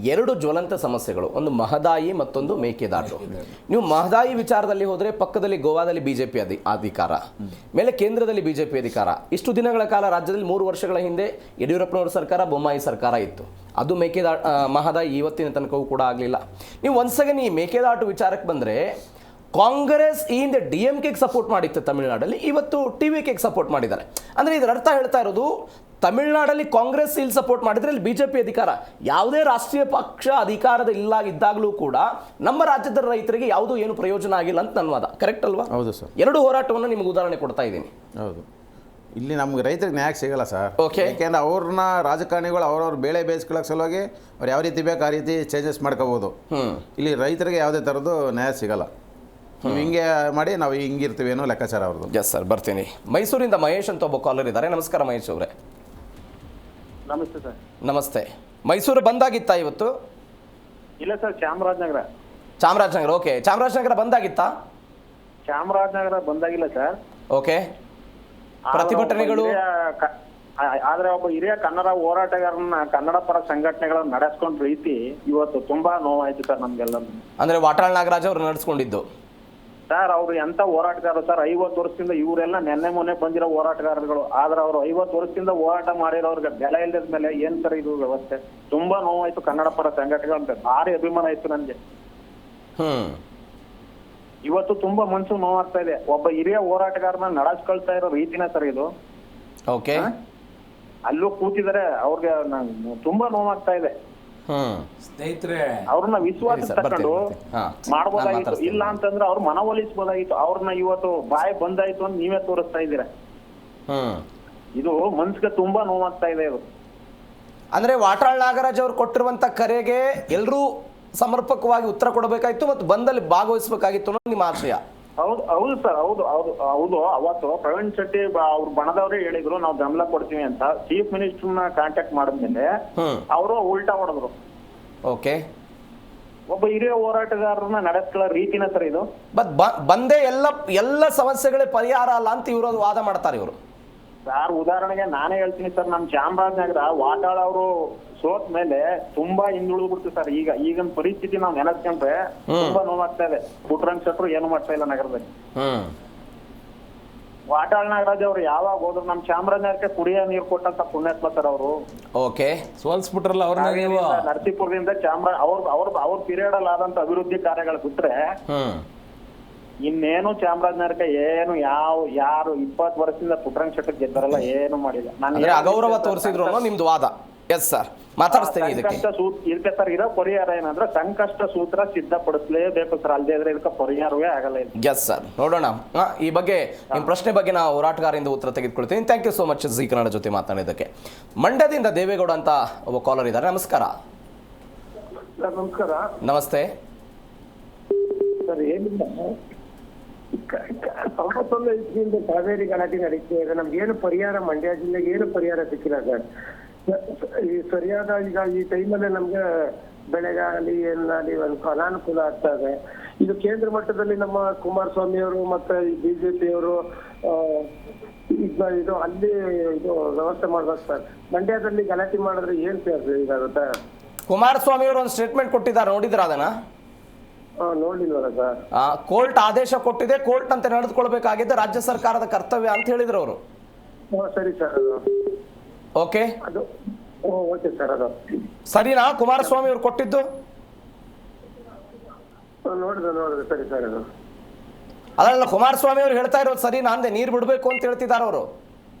2 ಜ್ವಲಂತ ಸಮಸ್ಯೆಗಳು, ಒಂದು ಮಹದಾಯಿ, ಮತ್ತೊಂದು ಮೇಕೆದಾಟು. ನೀವು ಮಹದಾಯಿ ವಿಚಾರದಲ್ಲಿ ಹೋದರೆ ಪಕ್ಕದಲ್ಲಿ ಗೋವಾದಲ್ಲಿ BJP ಅಧಿಕಾರ, ಮೇಲೆ ಕೇಂದ್ರದಲ್ಲಿ BJP ಅಧಿಕಾರ. ಇಷ್ಟು ದಿನಗಳ ಕಾಲ ರಾಜ್ಯದಲ್ಲಿ 3 ವರ್ಷಗಳ ಹಿಂದೆ ಯಡಿಯೂರಪ್ಪನವರ ಸರ್ಕಾರ, ಬೊಮ್ಮಾಯಿ ಸರ್ಕಾರ ಇತ್ತು. ಅದು ಮಹದಾಯಿ ಇವತ್ತಿನ ತನಕವೂ ಕೂಡ ಆಗಲಿಲ್ಲ. ನೀವು ಒಂದ್ಸಲ ಈ ಮೇಕೆದಾಟು ವಿಚಾರಕ್ಕೆ ಬಂದರೆ, ಕಾಂಗ್ರೆಸ್ ಈ ಹಿಂದೆ DMKಗೆ ಸಪೋರ್ಟ್ ಮಾಡಿತ್ತು ತಮಿಳುನಾಡಲ್ಲಿ, ಇವತ್ತು TVKಗೆ ಸಪೋರ್ಟ್ ಮಾಡಿದ್ದಾರೆ. ಅಂದರೆ ಇದರ ಅರ್ಥ ಹೇಳ್ತಾ ಇರೋದು, ತಮಿಳುನಾಡಲ್ಲಿ ಕಾಂಗ್ರೆಸ್ ಇಲ್ಲಿ ಸಪೋರ್ಟ್ ಮಾಡಿದ್ರೆ ಇಲ್ಲಿ BJP ಅಧಿಕಾರ. ಯಾವುದೇ ರಾಷ್ಟ್ರೀಯ ಪಕ್ಷ ಅಧಿಕಾರದ ಇದ್ದಾಗಲೂ ಕೂಡ ನಮ್ಮ ರಾಜ್ಯದ ರೈತರಿಗೆ ಯಾವುದೂ ಏನು ಪ್ರಯೋಜನ ಆಗಿಲ್ಲ ಅಂತ ನನ್ನ ವಾದ. ಕರೆಕ್ಟ್ ಅಲ್ವಾ? ಹೌದು ಸರ್. 2 ಹೋರಾಟವನ್ನು ನಿಮ್ಗೆ ಉದಾಹರಣೆ ಕೊಡ್ತಾ ಇದ್ದೀನಿ. ಹೌದು, ಇಲ್ಲಿ ನಮ್ಗೆ ರೈತರಿಗೆ ನ್ಯಾಯ ಸಿಗಲ್ಲ ಸರ್. ಓಕೆ, ಯಾಕೆಂದ್ರೆ ಅವ್ರನ್ನ ರಾಜಕಾರಣಿಗಳು ಅವ್ರವ್ರ ಬೆಳೆ ಬೇಯಿಸ್ಕೊಳ್ಳೋಕೆ ಸಲುವಾಗಿ ಅವ್ರು ಯಾವ ರೀತಿ ಬೇಕು ಆ ರೀತಿ ಚೇಂಜಸ್ ಮಾಡ್ಕೋಬೋದು. ಇಲ್ಲಿ ರೈತರಿಗೆ ಯಾವುದೇ ಥರದ್ದು ನ್ಯಾಯ ಸಿಗಲ್ಲ. ನೀವು ಹಿಂಗೆ ಮಾಡಿ ನಾವು ಹಿಂಗಿರ್ತೀವಿ ಏನೋ ಲೆಕ್ಕಾಚಾರ ಅವ್ರದ್ದು. ಎಸ್ ಸರ್, ಬರ್ತೀನಿ. ಮೈಸೂರಿಂದ ಮಹೇಶ್ ಅಂತ ಒಬ್ಬ ಕಾಲರ್ ಇದ್ದಾರೆ. ನಮಸ್ಕಾರ ಮಹೇಶ್ ಅವರೇ. ನಮಸ್ತೆ ಸರ್. ನಮಸ್ತೆ. ಮೈಸೂರು ಬಂದಾಗಿತ್ತಾ ಇವತ್ತು? ಇಲ್ಲ ಸರ್, ಚಾಮರಾಜನಗರ. ಓಕೆ, ಚಾಮರಾಜನಗರ ಬಂದಾಗಿತ್ತಾ? ಚಾಮರಾಜನಗರ ಬಂದಾಗಿಲ್ಲ ಸರ್. ಓಕೆ, ಪ್ರತಿಭಟನೆಗಳು? ಆದ್ರೆ ಒಬ್ಬ ಹಿರಿಯ ಕನ್ನಡ ಹೋರಾಟಗಾರನ ಕನ್ನಡ ಪರ ಸಂಘಟನೆಗಳನ್ನ ನಡೆಸ್ಕೊಂಡ ರೀತಿ ಇವತ್ತು ತುಂಬಾ ನೋವಾಯ್ತು ಸರ್ ನಮ್ಗೆಲ್ಲ. ಅಂದ್ರೆ ವಾಟಾಳ್ ನಾಗರಾಜ್ ಅವರು ನಡೆಸ್ಕೊಂಡಿದ್ದು ಸರ್. ಅವ್ರು ಎಂತ ಹೋರಾಟಗಾರರು ಸರ್, 50 ವರ್ಷದಿಂದ ಇವರೆಲ್ಲ ಮೊನ್ನೆ ಬಂದಿರೋ ಹೋರಾಟಗಾರರುಗಳು. ಆದ್ರೆ ಅವ್ರು 50 ವರ್ಷದಿಂದ ಹೋರಾಟ ಮಾಡಿರೋರ್ಗೆ ಬೆಲೆ ಇಲ್ಲದ ಮೇಲೆ ಏನ್ ಸರ್ ಇದು ವ್ಯವಸ್ಥೆ? ತುಂಬಾ ನೋವಾಯ್ತು ಕನ್ನಡ ಪರ ಸಂಘಟನೆಗಳು. ಭಾರಿ ಅಭಿಮಾನ ಆಯ್ತು ನನ್ಗೆ. ಇವತ್ತು ತುಂಬಾ ಮನ್ಸು ನೋವಾಗ್ತಾ ಇದೆ. ಒಬ್ಬ ಹಿರಿಯ ಹೋರಾಟಗಾರನ ನಡೆಸ್ಕೊಳ್ತಾ ಇರೋ ರೀತಿನ ಸರ್ ಇದು. ಓಕೆ, ಅಲ್ಲೂ ಕೂತಿದ್ದಾರೆ, ಅವ್ರಿಗೆ ತುಂಬಾ ನೋವಾಗ್ತಾ ಇದೆ. ಸ್ನೇಹಿತರೆ, ಅವ್ರನ್ನ ವಿಶ್ವಾಸ ತಕೊಂಡು ಮಾಡ್ಬೋದಾಗಿತ್ತು. ಇಲ್ಲ ಅಂತಂದ್ರೆ ಅವ್ರ ಮನವೊಲಿಸಬಹುದಾಗಿತ್ತು. ಅವ್ರನ್ನ ಇವತ್ತು ಬಾಯಿ ಬಂದಾಯ್ತು ಅಂತ ನೀವೇ ತೋರಿಸ್ತಾ ಇದ್ದೀರಾ. ಇದು ಮನ್ಸಿಗೆ ತುಂಬಾ ನೋವಾಗ್ತಾ ಇದೆ ಇದು. ಅಂದ್ರೆ ವಾಟಾಳ್ ನಾಗರಾಜ್ ಅವರು ಕೊಟ್ಟಿರುವಂತ ಕರೆಗೆ ಎಲ್ಲರೂ ಸಮರ್ಪಕವಾಗಿ ಉತ್ತರ ಕೊಡಬೇಕಾಗಿತ್ತು ಮತ್ತು ಬಂದಲ್ಲಿ ಭಾಗವಹಿಸಬೇಕಾಗಿತ್ತು ಅನ್ನೋದು ನಿಮ್ಮ ಆಶಯ. ಹೌದು ಸರ್, ಹೌದು. ಅವತ್ತು ಪ್ರವೀಣ್ ಶೆಟ್ಟಿ ಅವ್ರ ಬಣದವರೇ ಹೇಳಿದ್ರು ನಾವು ಬೆಂಬಲ ಕೊಡ್ತೀವಿ ಅಂತ. ಚೀಫ್ ಮಿನಿಸ್ಟರ್ನ ಕಾಂಟ್ಯಾಕ್ಟ್ ಮಾಡಿದ್ಮೇಲೆ ಅವರು ಉಲ್ಟಾ ಹೊಡೆದ್ರು. ಓಕೆ, ಒಬ್ಬ ಹಿರಿಯ ಹೋರಾಟಗಾರರನ್ನ ನಡೆಸ್ಕೊಳ್ಳೋ ರೀತಿನ ಸರ್ ಇದು. ಬಂದೇ ಎಲ್ಲ ಸಮಸ್ಯೆಗಳೇ ಪರಿಹಾರ ಅಲ್ಲ ಅಂತ ಇವರು ವಾದ ಮಾಡ್ತಾರೆ ಇವರು. ಸರ್, ಉದಾಹರಣೆಗೆ ನಾನೇ ಹೇಳ್ತೀನಿ ಸರ್, ನಮ್ ಚಾಮರಾಜನಗರ ವಾಟಾಳ್ ಅವರು ಸೋತ್ ಮೇಲೆ ತುಂಬಾ ಹಿಂದುಳಿದ್ಬಿಡ್ತು ಸರ್. ಈಗಿನ ಪರಿಸ್ಥಿತಿ ನಾವು ನೆನೆಸ್ಕೊಂಡ್ರೆ ತುಂಬಾ ನೋವಾಗ್ತಾ ಇದೆ. ಪುಟ್ಟರಂಗ ಶೆಟ್ರು ಏನು ಮಾಡ್ತಾ ಇಲ್ಲ ನಗರದಲ್ಲಿ. ವಾಟಾಳ್ ನಾಗರಾಜ್ ಅವರು ಯಾವಾಗ ಹೋದ್ರು ನಮ್ ಚಾಮರಾಜನಗರಕ್ಕೆ ಕುಡಿಯೋ ನೀರು ಕೊಟ್ಟಂತ ಪುಣ್ಯಾತ್ಮ ಸರ್ ಅವರು. ಓಕೆ, ಸೋಲ್ಸ್ಬಿಟ್ರಲ್ಲ ಅವ್ರನ್ನ ನೀವು. ನರಸೀಪುರದಿಂದ ಅವ್ರ ಪೀರಿಯಡ್ ಅಲ್ಲಿ ಆದಂತ ಅಭಿವೃದ್ಧಿ ಕಾರ್ಯಗಳು ಬಿಟ್ರೆ ಇನ್ನೇನು ಚಾಮರಾಜನಗರಕ್ಕೆ ಏನು ಯಾರು 20 ವರ್ಷದಿಂದ ಪುಟ್ಟರಂಗ ಶೆಟ್ಟಿ ಗೆದ್ದಾರಲ್ಲ ಏನು ಮಾಡಿಲ್ಲ. ಅಂದ್ರೆ ಅಗೌರವ ತೋರಿಸಿದ್ರು ಅನ್ನೋ ನಿಮ್ದು ವಾದ. ಎಸ್ ಸರ್, ಮಾತಾಡಿಸ್ತೇನೆ ಇದಕ್ಕೆ ಸರ್. ಇರೋ ಪರಿಹಾರ ಏನಂದ್ರೆ ಸಂಕಷ್ಟ ಸೂತ್ರ ಸಿದ್ಧಪಡಿಸಲೇಬೇಕು ಸರ್, ಅಲ್ಲದೆ ಇದ್ರೆ ಇದಕ್ಕೆ ಪರಿಹಾರವೇ ಆಗಲ್ಲ. ಎಸ್ ಸರ್, ನೋಡೋಣ. ಈ ಬಗ್ಗೆ ನಿಮ್ಮ ಪ್ರಶ್ನೆ ಬಗ್ಗೆ ನಾವು ಹೋರಾಟಗಾರರಿಂದ ಉತ್ತರ ತೆಗೆದುಕೊಳ್ತೀನಿ. Thank you so much Zee Kannada ಜೊತೆ ಮಾತನಾಡಿದ್ದಕ್ಕೆ. ಮಂಡ್ಯದಿಂದ ದೇವೇಗೌಡ ಅಂತ ಒಬ್ಬ ಕಾಲರ್ ಇದ್ದಾರೆ. ನಮಸ್ಕಾರ. ನಮಸ್ಕಾರ. ನಮಸ್ತೆ ಸರ್. ಏನಿಲ್ಲ, 91 ಇಸ್ವಿಯಿಂದ ಕಾವೇರಿ ಗಲಾಟೆ ನಡೀತಾ ಇದೆ. ನಮ್ಗೇನು ಪರಿಹಾರ, ಮಂಡ್ಯ ಜಿಲ್ಲೆಗೆ ಏನು ಪರಿಹಾರ ಸಿಕ್ಕಿಲ್ಲ ಸರ್. ಈ ಸರಿಯಾದ ಈಗ ಈ ಟೈಮಲ್ಲಿ ನಮ್ಗೆ ಬೆಳೆಗಾಗಲಿ ಏನಾಗಲಿ ಒಂದು ಅನಾನುಕೂಲ ಆಗ್ತಾ ಇದೆ. ಇದು ಕೇಂದ್ರ ಮಟ್ಟದಲ್ಲಿ ನಮ್ಮ ಕುಮಾರಸ್ವಾಮಿ ಅವರು ಮತ್ತೆ ಬಿಜೆಪಿ ಅವರು ಇದು ಅಲ್ಲಿ ಇದು ವ್ಯವಸ್ಥೆ ಮಾಡ್ಬೇಕು ಸರ್. ಮಂಡ್ಯದಲ್ಲಿ ಗಲಾಟೆ ಮಾಡಿದ್ರೆ ಏನ್ ಸರ್ ಇದಾಗುತ್ತೆ? ಕುಮಾರಸ್ವಾಮಿ ಅವರು ಒಂದು ಸ್ಟೇಟ್ಮೆಂಟ್ ಕೊಟ್ಟಿದ್ದಾರೆ, ನೋಡಿದ್ರ ಅದನ್ನ? ನೋಡಿಲ್ವಲ್ಲ ಸರ್. ಕೋರ್ಟ್ ಆದೇಶ ಕೊಟ್ಟಿದೆ, ಕೋರ್ಟ್ ಅಂತ ನಡೆದುಕೊಳ್ಬೇಕಾಗಿದ್ದ ರಾಜ್ಯ ಸರ್ಕಾರದ ಕರ್ತವ್ಯ ಅಂತ ಹೇಳಿದ್ರು ಅವರು. ಸರಿ ಸರ್. ಅದು ಓಕೆ, ಅದು ಓಕೆ ಸರ್. ಅದು ಸರಿನಾ ಕುಮಾರಸ್ವಾಮಿ ಅವರು ಕೊಟ್ಟಿದ್ದು? ನೋಡಿದೆ ಸರಿ ಸರ್. ಅದು ಅದಲ್ಲ, ಕುಮಾರಸ್ವಾಮಿ ಅವರು ಹೇಳ್ತಾ ಇರೋದು ಸರಿ, ನಾಂದೆ ನೀರು ಬಿಡಬೇಕು ಅಂತ ಹೇಳ್ತಿದ್ದಾರೆ ಅವರು.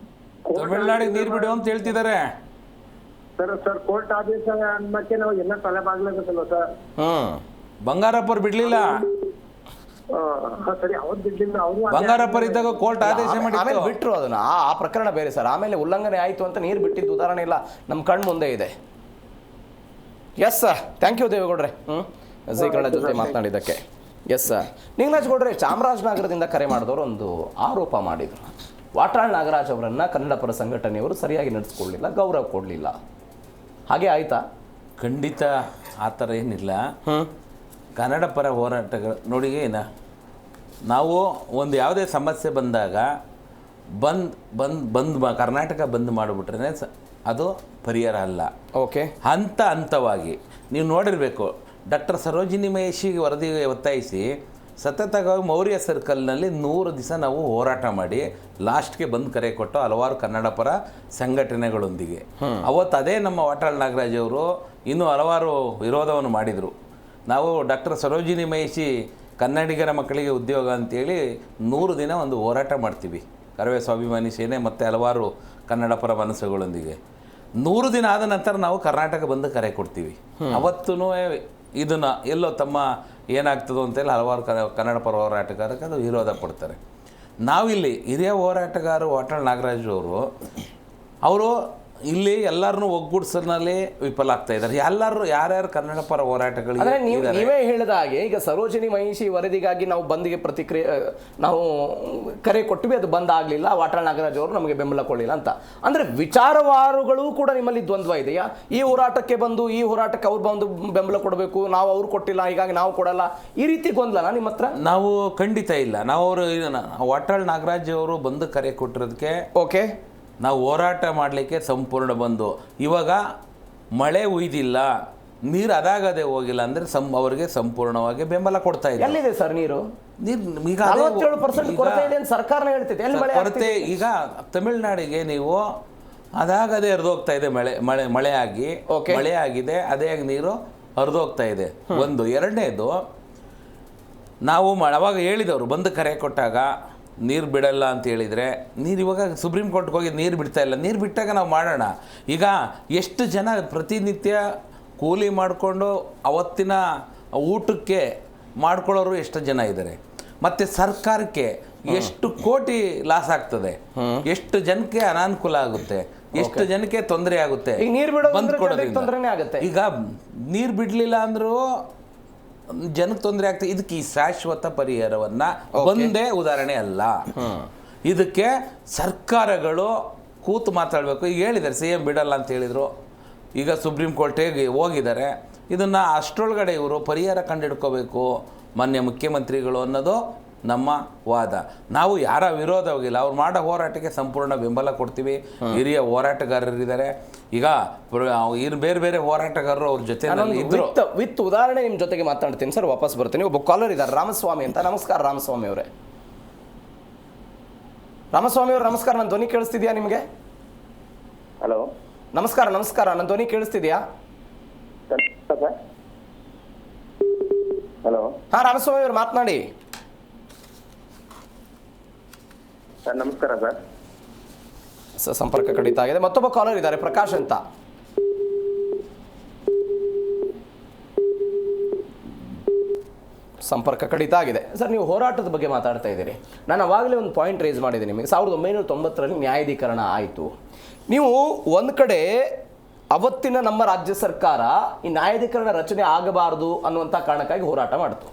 ತಮಿಳ್ನಾಡಿಗೆ ನೀರು ಬಿಡು ಅಂತ ಹೇಳ್ತಿದ್ದಾರೆ ಸರ್. ಕೋರ್ಟ್ ಆದೇಶ ಅನ್ನಕ್ಕೆ ನಾವು ಎಲ್ಲ ತಲೆ ಬಾಗ್ಲಾಗತ್ತಲ್ವ ಸರ್? ಬಂಗಾರಪ್ಪರು ಬಿಡ್ಲಿಲ್ಲ. ಸರಿ, ಅವ್ರು ಬಿಡ್ಲಿಲ್ಲ. ಅವರು ಬಂಗಾರಪ್ಪರ್ ಇದ್ದಾಗ ಕೋರ್ಟ್ ಆದೇಶ ಆಮೇಲೆ ಮಾಡಿ ಬಿಟ್ರು ಅದನ್ನ. ಆ ಪ್ರಕರಣ ಬೇರೆ ಸರ್. ಆಮೇಲೆ ಉಲ್ಲಂಘನೆ ಆಯಿತು ಅಂತ ನೀರು ಬಿಟ್ಟಿದ್ದು ಉದಾಹರಣೆ ಇಲ್ಲ, ನಮ್ಮ ಕಣ್ಣು ಮುಂದೆ ಇದೆ. ಎಸ್ ಸರ್, ಥ್ಯಾಂಕ್ ಯು ದೇವೇಗೌಡ್ರೆ. ಜೀಕರಣ ಜೊತೆ ಮಾತನಾಡಿದ್ದಕ್ಕೆ. Yes sir. ನಿಂಗರಾಜ್ ಗೌಡ್ರೆ, ಚಾಮರಾಜನಗರದಿಂದ ಕರೆ ಮಾಡಿದವರು ಒಂದು ಆರೋಪ ಮಾಡಿದರು. ವಾಟಾಳ್ ನಾಗರಾಜ್ ಅವರನ್ನು ಕನ್ನಡ ಪರ ಸಂಘಟನೆಯವರು ಸರಿಯಾಗಿ ನಡೆಸ್ಕೊಳ್ಳಿಲ್ಲ, ಗೌರವ ಕೊಡಲಿಲ್ಲ. ಹಾಗೆ ಆಯ್ತಾ? ಖಂಡಿತ ಆ ಥರ ಏನಿಲ್ಲ. ಕನ್ನಡ ಪರ ಹೋರಾಟಗಳು ನೋಡಿ, ನಾವು ಒಂದು ಯಾವುದೇ ಸಮಸ್ಯೆ ಬಂದಾಗ ಕರ್ನಾಟಕ ಬಂದ್ ಮಾಡಿಬಿಟ್ರೆ ಅದು ಪರಿಹಾರ ಅಲ್ಲ. ಓಕೆ, ಹಂತವಾಗಿ ನೀವು ನೋಡಿರಬೇಕು. ಡಾಕ್ಟರ್ ಸರೋಜಿನಿ ಮಹಿಷಿಗೆ ವರದಿಗೆ ಒತ್ತಾಯಿಸಿ ಸತತವಾಗಿ ಮೌರ್ಯ ಸರ್ಕಲ್ನಲ್ಲಿ 100 ದಿವಸ ನಾವು ಹೋರಾಟ ಮಾಡಿ ಲಾಸ್ಟ್ಗೆ ಬಂದು ಕರೆ ಕೊಟ್ಟು ಹಲವಾರು ಕನ್ನಡ ಪರ ಸಂಘಟನೆಗಳೊಂದಿಗೆ. ಅವತ್ತು ಅದೇ ನಮ್ಮ ವಾಟಾಳ್ ನಾಗರಾಜ್ ಅವರು ಇನ್ನೂ ಹಲವಾರು ವಿರೋಧವನ್ನು ಮಾಡಿದರು. ನಾವು ಡಾಕ್ಟರ್ ಸರೋಜಿನಿ ಮಹಿಷಿ ಕನ್ನಡಿಗರ ಮಕ್ಕಳಿಗೆ ಉದ್ಯೋಗ ಅಂತೇಳಿ 100 ದಿನ ಒಂದು ಹೋರಾಟ ಮಾಡ್ತೀವಿ, ಕರವೇ ಸ್ವಾಭಿಮಾನಿ ಸೇನೆ ಮತ್ತು ಹಲವಾರು ಕನ್ನಡ ಪರ ಮನಸ್ಸುಗಳೊಂದಿಗೆ. 100 ದಿನ ಆದ ನಂತರ ನಾವು ಕರ್ನಾಟಕ ಬಂದು ಕರೆ ಕೊಡ್ತೀವಿ. ಅವತ್ತೂ ಇದನ್ನು ಎಲ್ಲೋ ತಮ್ಮ ಏನಾಗ್ತದೋ ಅಂತೇಳಿ ಹಲವಾರು ಕನ್ನಡ ಪರ ಹೋರಾಟಗಾರಕ್ಕೆ ಅದು ವಿರೋಧ ಪಡ್ತಾರೆ. ನಾವಿಲ್ಲಿ ಹಿರಿಯ ಹೋರಾಟಗಾರರು ವಾಟಾಳ್ ನಾಗರಾಜ್ ಅವರು ಇಲ್ಲಿ ಎಲ್ಲರನ್ನೂ ಒಗ್ಗೂಡಿಸೋದ್ರಲ್ಲಿ ವಿಫಲ ಆಗ್ತಾ ಇದ್ದಾರೆ. ಯಾರ್ಯಾರು ಕನ್ನಡ ಪರ ಹೋರಾಟಗಳು ನೀವೇ ಹೇಳಿದ ಹಾಗೆ ಈಗ ಸರೋಜಿನಿ ಮಹಿಷಿ ವರದಿಗಾಗಿ ನಾವು ಬಂದ್ಗೆ ನಾವು ಕರೆ ಕೊಟ್ಟಿವಿ, ಅದು ಬಂದ್ ಆಗಲಿಲ್ಲ, ವಾಟಾಳ್ ನಾಗರಾಜ್ ಅವರು ನಮಗೆ ಬೆಂಬಲ ಕೊಡಲಿಲ್ಲ ಅಂತ. ಅಂದರೆ ವಿಚಾರವಾರುಗಳು ಕೂಡ ನಿಮ್ಮಲ್ಲಿ ದ್ವಂದ್ವ ಇದೆಯಾ? ಈ ಹೋರಾಟಕ್ಕೆ ಬಂದು ಈ ಹೋರಾಟಕ್ಕೆ ಅವ್ರು ಬಂದು ಬೆಂಬಲ ಕೊಡಬೇಕು, ನಾವು ಅವ್ರು ಕೊಟ್ಟಿಲ್ಲ ಹೀಗಾಗಿ ನಾವು ಕೊಡಲ್ಲ, ಈ ರೀತಿ ಗೊಂದಲನಾ ನಿಮ್ಮ ಹತ್ರ? ನಾವು ಖಂಡಿತ ಇಲ್ಲ. ನಾವು ವಾಟಾಳ್ ನಾಗರಾಜ್ ಅವರು ಬಂದು ಕರೆ ಕೊಟ್ಟಿರೋದಕ್ಕೆ ಓಕೆ, ನಾವು ಹೋರಾಟ ಮಾಡಲಿಕ್ಕೆ ಸಂಪೂರ್ಣ ಬಂದು ಇವಾಗ ಮಳೆ ಉಯ್ದಿಲ್ಲ, ನೀರು ಅದಾಗದೆ ಹೋಗಿಲ್ಲ ಅಂದರೆ ಅವರಿಗೆ ಸಂಪೂರ್ಣವಾಗಿ ಬೆಂಬಲ ಕೊಡ್ತಾ ಇದೆ. ಎಲ್ಲಿದೆ ಸರ್ ನೀರು? ಈಗ 47% ಕೊರತೆ ಇದೆ ಅಂತ ಸರ್ಕಾರನೇ ಹೇಳ್ತಿದೆ. ಎಲ್ಲಿ ಮಳೆ ಕೊರತೆ? ಈಗ ತಮಿಳ್ನಾಡಿಗೆ ನೀವು ಅದಾಗದೆ ಹರಿದೋಗ್ತಾ ಇದೆ, ಮಳೆ ಆಗಿದೆ, ಅದೇ ನೀರು ಹರಿದೋಗ್ತಾ ಇದೆ. ಒಂದು. ಎರಡನೇದು, ನಾವು ಅವಾಗ ಹೇಳಿದವರು ಬಂದು ಕರೆ ಕೊಟ್ಟಾಗ ನೀರು ಬಿಡಲ್ಲ ಅಂತ ಹೇಳಿದರೆ, ನೀರು ಇವಾಗ ಸುಪ್ರೀಂ ಕೋರ್ಟ್ಗೆ ಹೋಗಿ ನೀರು ಬಿಡ್ತಾ ಇಲ್ಲ. ನೀರು ಬಿಟ್ಟಾಗ ನಾವು ಮಾಡೋಣ. ಈಗ ಎಷ್ಟು ಜನ ಪ್ರತಿನಿತ್ಯ ಕೂಲಿ ಮಾಡಿಕೊಂಡು ಅವತ್ತಿನ ಊಟಕ್ಕೆ ಮಾಡ್ಕೊಳ್ಳೋರು ಎಷ್ಟು ಜನ ಇದ್ದಾರೆ, ಮತ್ತು ಸರ್ಕಾರಕ್ಕೆ ಎಷ್ಟು ಕೋಟಿ ಲಾಸ್ ಆಗ್ತದೆ, ಎಷ್ಟು ಜನಕ್ಕೆ ಅನಾನುಕೂಲ ಆಗುತ್ತೆ, ಎಷ್ಟು ಜನಕ್ಕೆ ತೊಂದರೆ ಆಗುತ್ತೆ ಬಂದು ಕೊಡೋದ್ರಿಂದ. ಈಗ ನೀರು ಬಿಡಲಿಲ್ಲ ಅಂದರೂ ಜನಕ್ಕೆ ತೊಂದರೆ ಆಗ್ತದೆ. ಇದಕ್ಕೆ ಈ ಶಾಶ್ವತ ಪರಿಹಾರವನ್ನು ಒಂದೇ ಉದಾಹರಣೆ ಅಲ್ಲ. ಇದಕ್ಕೆ ಸರ್ಕಾರಗಳು ಕೂತು ಮಾತಾಡಬೇಕು. ಈಗ ಹೇಳಿದ್ದಾರೆ, CM ಬಿಡಲ್ಲ ಅಂತ ಹೇಳಿದರು, ಈಗ ಸುಪ್ರೀಂ ಕೋರ್ಟಿಗೆ ಹೋಗಿದ್ದಾರೆ. ಇದನ್ನು ಅಷ್ಟರೊಳಗಡೆ ಇವರು ಪರಿಹಾರ ಕಂಡುಹಿಡ್ಕೋಬೇಕು ಮಾನ್ಯ ಮುಖ್ಯಮಂತ್ರಿಗಳು ಅನ್ನೋದು ನಮ್ಮ ವಾದ. ನಾವು ಯಾರ ವಿರೋಧ ಹೋಗಿಲ್ಲ, ಅವ್ರು ಮಾಡೋ ಹೋರಾಟಕ್ಕೆ ಸಂಪೂರ್ಣ ಬೆಂಬಲ ಕೊಡ್ತೀವಿ. ಹಿರಿಯ ಹೋರಾಟಗಾರರಿದ್ದಾರೆ. ಈಗ ಬೇರೆ ಬೇರೆ ಹೋರಾಟಗಾರರು ಅವ್ರ ಜೊತೆ ಇದ್ರು. ವಿತ್ ಉದಾಹರಣೆ ನಿಮ್ಮ ಜೊತೆಗೆ ಮಾತಾಡ್ತೀನಿ ಸರ್, ವಾಪಸ್ ಬರ್ತೀನಿ. ಒಬ್ಬ ಕಾಲರ್ ಇದ್ದಾರೆ, ರಾಮಸ್ವಾಮಿ ಅಂತ. ನಮಸ್ಕಾರ ರಾಮಸ್ವಾಮಿ ಅವರೇ. ರಾಮಸ್ವಾಮಿ ಅವರು ನಮಸ್ಕಾರ, ನನ್ನ ಧ್ವನಿ ಕೇಳಿಸ್ತಿದ್ಯಾ ನಿಮಗೆ? ಹಲೋ, ನಮಸ್ಕಾರ. ನನ್ನ ಧ್ವನಿ ಕೇಳಿಸ್ತಿದ್ಯಾ? ಹಲೋ. ಹಾ, ರಾಮಸ್ವಾಮಿ ಅವರು ಮಾತನಾಡಿ ಸರ್. ನಮಸ್ಕಾರ ಸರ್. ಸಂಪರ್ಕ ಕಡಿತ ಆಗಿದೆ. ಮತ್ತೊಬ್ಬ ಕಾಲರ್ ಇದ್ದಾರೆ, ಪ್ರಕಾಶ್ ಅಂತ. ಸಂಪರ್ಕ ಕಡಿತ ಆಗಿದೆ. ಸರ್, ನೀವು ಹೋರಾಟದ ಬಗ್ಗೆ ಮಾತಾಡ್ತಾ ಇದ್ದೀರಿ. ನಾನು ಅವಾಗಲೇ ಒಂದು ಪಾಯಿಂಟ್ ರೇಸ್ ಮಾಡಿದ್ದೀನಿ ನಿಮಗೆ. 1990ರಲ್ಲಿ ನ್ಯಾಯಾಧೀಕರಣ ಆಯಿತು. ನೀವು ಒಂದು ಕಡೆ ಅವತ್ತಿನ ನಮ್ಮ ರಾಜ್ಯ ಸರ್ಕಾರ ಈ ನ್ಯಾಯಾಧೀಕರಣ ರಚನೆ ಆಗಬಾರದು ಅನ್ನುವಂಥ ಕಾರಣಕ್ಕಾಗಿ ಹೋರಾಟ ಮಾಡ್ತು.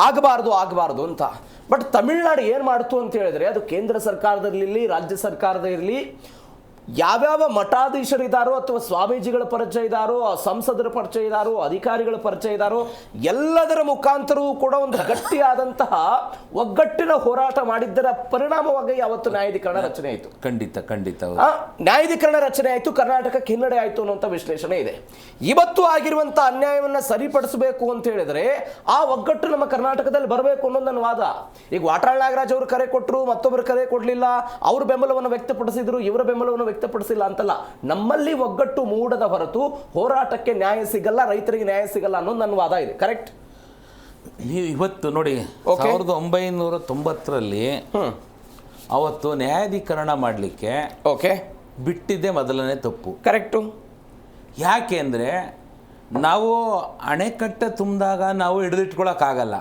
ಆಗಬಾರ್ದು ಅಂತ. ಬಟ್ ತಮಿಳ್ನಾಡು ಏನು ಮಾಡ್ತು ಅಂತ ಹೇಳಿದ್ರೆ, ಅದು ಕೇಂದ್ರ ಸರ್ಕಾರದಲ್ಲಿರಲಿ ರಾಜ್ಯ ಸರ್ಕಾರದಿರಲಿ, ಯಾವ್ಯಾವ ಮಠಾಧೀಶರಿದ್ದಾರೋ ಅಥವಾ ಸ್ವಾಮೀಜಿಗಳ ಪರಿಚಯ ಇದ್ದಾರೋ, ಸಂಸದರ ಪರಿಚಯ ಇದ್ದಾರೋ, ಅಧಿಕಾರಿಗಳ ಪರಿಚಯ ಇದ್ದಾರೋ, ಎಲ್ಲದರ ಮುಖಾಂತರವೂ ಕೂಡ ಒಂದು ಗಟ್ಟಿಯಾದಂತಹ ಒಗ್ಗಟ್ಟಿನ ಹೋರಾಟ ಮಾಡಿದ್ದರ ಪರಿಣಾಮವಾಗಿ ಯಾವತ್ತು ನ್ಯಾಯಾಧಿಕರಣ ರಚನೆ ಆಯಿತು. ಖಂಡಿತ ಖಂಡಿತ ನ್ಯಾಯಾಧಿಕರಣ ರಚನೆ ಆಯಿತು, ಕರ್ನಾಟಕಕ್ಕೆ ಹಿನ್ನಡೆ ಆಯಿತು ಅನ್ನುವಂಥ ವಿಶ್ಲೇಷಣೆ ಇದೆ. ಇವತ್ತು ಆಗಿರುವಂಥ ಅನ್ಯಾಯವನ್ನು ಸರಿಪಡಿಸಬೇಕು ಅಂತ ಹೇಳಿದ್ರೆ ಆ ಒಗ್ಗಟ್ಟು ನಮ್ಮ ಕರ್ನಾಟಕದಲ್ಲಿ ಬರಬೇಕು ಅನ್ನೋದು ನನ್ನ ವಾದ. ಈಗ ವಾಟಾಳ್ ನಾಗರಾಜ್ ಅವರು ಕರೆ ಕೊಟ್ಟರು, ಮತ್ತೊಬ್ಬರು ಕರೆ ಕೊಡಲಿಲ್ಲ, ಅವ್ರ ಬೆಂಬಲವನ್ನು ವ್ಯಕ್ತಪಡಿಸಿದ್ರು, ಇವರ ಬೆಂಬಲವನ್ನು ವ್ಯಕ್ತಪಡಿಸಿಲ್ಲ ಅಂತಲ್ಲ. ನಮ್ಮಲ್ಲಿ ಒಗ್ಗಟ್ಟು ಮೂಡದ ಹೊರತು ಹೋರಾಟಕ್ಕೆ ನ್ಯಾಯ ಸಿಗಲ್ಲ, ರೈತರಿಗೆ ನ್ಯಾಯ ಸಿಗಲ್ಲ ಅನ್ನೋದು ನನ್ನ ವಾದ ಇದೆ. ಕರೆಕ್ಟ್? ನೀವು ಇವತ್ತು ನೋಡಿ 1990ರಲ್ಲಿ ಅವತ್ತು ನ್ಯಾಯಾಧೀಕರಣ ಮಾಡಲಿಕ್ಕೆ ಬಿಟ್ಟಿದ್ದೆ ಮೊದಲನೇ ತಪ್ಪು. ಕರೆಕ್ಟು. ಯಾಕೆ ಅಂದರೆ ನಾವು ಅಣೆಕಟ್ಟೆ ತುಂಬಿದಾಗ ನಾವು ಹಿಡಿದಿಟ್ಕೊಳ್ಳೋಕ್ಕಾಗಲ್ಲ.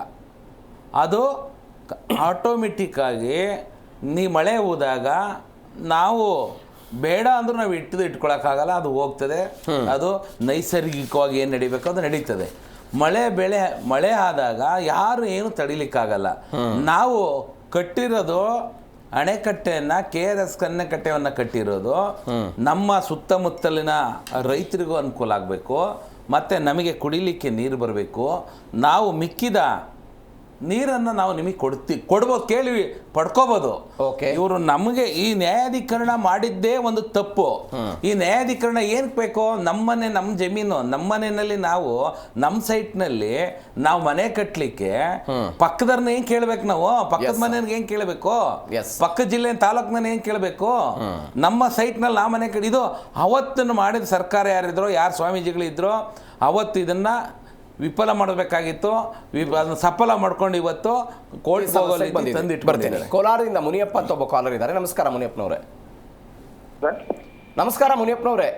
ಅದು ಆಟೋಮೆಟಿಕ್ಕಾಗಿ ಮಳೆ ಹೋದಾಗ ನಾವು ಬೇಡ ಅಂದ್ರೂ ನಾವು ಇಟ್ಕೊಳ್ಳೋಕ್ಕಾಗಲ್ಲ, ಅದು ಹೋಗ್ತದೆ. ಅದು ನೈಸರ್ಗಿಕವಾಗಿ ಏನು ನಡಿಬೇಕು ಅದು ನಡೀತದೆ. ಮಳೆ ಆದಾಗ ಯಾರು ಏನು ತಡಿಲಿಕ್ಕಾಗಲ್ಲ. ನಾವು ಕಟ್ಟಿರೋದು ಅಣೆಕಟ್ಟೆಯನ್ನು KRS ಅಣೆಕಟ್ಟೆಯನ್ನು ಕಟ್ಟಿರೋದು ನಮ್ಮ ಸುತ್ತಮುತ್ತಲಿನ ರೈತರಿಗೂ ಅನುಕೂಲ ಆಗಬೇಕು, ಮತ್ತು ನಮಗೆ ಕುಡಿಲಿಕ್ಕೆ ನೀರು ಬರಬೇಕು. ನಾವು ಮಿಕ್ಕಿದ ನೀರನ್ನು ನಾವು ನಿಮಗೆ ಕೊಡ್ಬೋದು, ಕೇಳಿ ಪಡ್ಕೋಬೋದು. ಇವರು ನಮಗೆ ಈ ನ್ಯಾಯಾಧೀಕರಣ ಮಾಡಿದ್ದೇ ಒಂದು ತಪ್ಪು. ಈ ನ್ಯಾಯಾಧೀಕರಣ ಏನಕ್ಕೆ ಬೇಕೋ? ನಮ್ಮ ಜಮೀನು, ನಮ್ಮ ಮನೆಯಲ್ಲಿ ನಾವು ನಮ್ಮ ಸೈಟ್ನಲ್ಲಿ ನಾವು ಮನೆ ಕಟ್ಟಲಿಕ್ಕೆ ಪಕ್ಕದವ್ರನ್ನ ಏನ್ ಕೇಳ್ಬೇಕು? ನಾವು ಪಕ್ಕದ ಮನೆಯವ್ರಿಗೆ ಏನ್ ಕೇಳಬೇಕು? ಪಕ್ಕದ ಜಿಲ್ಲೆ ತಾಲೂಕಿನ ಏನ್ ಕೇಳಬೇಕು? ನಮ್ಮ ಸೈಟ್ನಲ್ಲಿ ನಾವು ಮನೆ ಇದು ಅವತ್ತನ್ನು ಮಾಡಿದ ಸರ್ಕಾರ ಯಾರಿದ್ರೋ, ಯಾರು ಸ್ವಾಮೀಜಿಗಳಿದ್ರೋ ಅವತ್ತು ಇದನ್ನ ವಿಫಲ ಮಾಡಬೇಕಾಗಿತ್ತು. ಅದನ್ನ ಸಫಲ ಮಾಡ್ಕೊಂಡು ಇವತ್ತು ಕೋರ್ಟ್ ತಂದಿಟ್ಟು. ಕೋಲಾರದಿಂದ ಮುನಿಯಪ್ಪ ಅಂತ ಒಬ್ಬ ಕಾಲರ್ ಇದ್ದಾರೆ. ನಮಸ್ಕಾರ ಮುನಿಯಪ್ಪನವರೇ. ನಮಸ್ಕಾರ ಮುನಿಯಪ್ಪನವರೇ.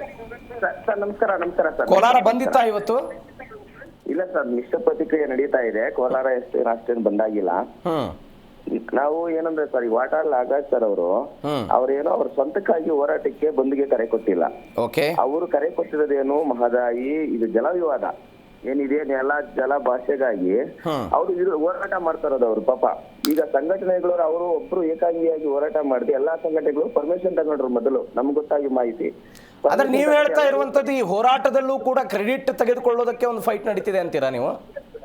ನಮಸ್ಕಾರ. ನಮಸ್ಕಾರ ಸರ್. ಕೋಲಾರ ಬಂದಿತ್ತಾ ಇವತ್ತು? ಇಲ್ಲ ಸರ್, ಮಿಶ್ರ ಪ್ರತಿಕ್ರಿಯೆ ನಡೀತಾ ಇದೆ. ಕೋಲಾರ ಅಷ್ಟೇನು ಬಂದಾಗಿಲ್ಲ. ನಾವು ಏನಂದ್ರೆ ಸರ್, ಈ ವಾಟಾಳ್ ನಾಗರಾಜ್ ಸರ್ ಅವ್ರೇನೋ ಅವ್ರ ಸ್ವಂತಕ್ಕಾಗಿ ಹೋರಾಟಕ್ಕೆ ಬಂದ್ಗೆ ಕರೆ ಕೊಟ್ಟಿಲ್ಲ. ಅವರು ಕರೆ ಕೊಟ್ಟಿರೋದೇನು ಮಹದಾಯಿ ಇದು ಜಲ ವಿವಾದ ಏನಿದೆ, ಜಲ ಭಾಷೆಗಾಗಿ ಅವರು ಹೋರಾಟ ಮಾಡ್ತಾರದು. ಅವ್ರು ಪಾಪ ಈಗ ಸಂಘಟನೆಗಳು ಅವರು ಒಬ್ರು ಏಕಾಂಗಿಯಾಗಿ ಹೋರಾಟ ಮಾಡಿದೆ. ಎಲ್ಲಾ ಸಂಘಟನೆಗಳು ಪರ್ಮಿಷನ್ ತಗೊಂಡ್ರು ಮೊದಲು, ನಮ್ಗೆ ಗೊತ್ತಾಗಿ ಮಾಹಿತಿ. ಆದ್ರೆ ನೀವು ಹೇಳ್ತಾ ಇರುವಂತದ್ದು ಈ ಹೋರಾಟದಲ್ಲೂ ಕೂಡ ಕ್ರೆಡಿಟ್ ತೆಗೆದುಕೊಳ್ಳೋದಕ್ಕೆ ಒಂದು ಫೈಟ್ ನಡೀತಿದೆ ಅಂತೀರಾ ನೀವು?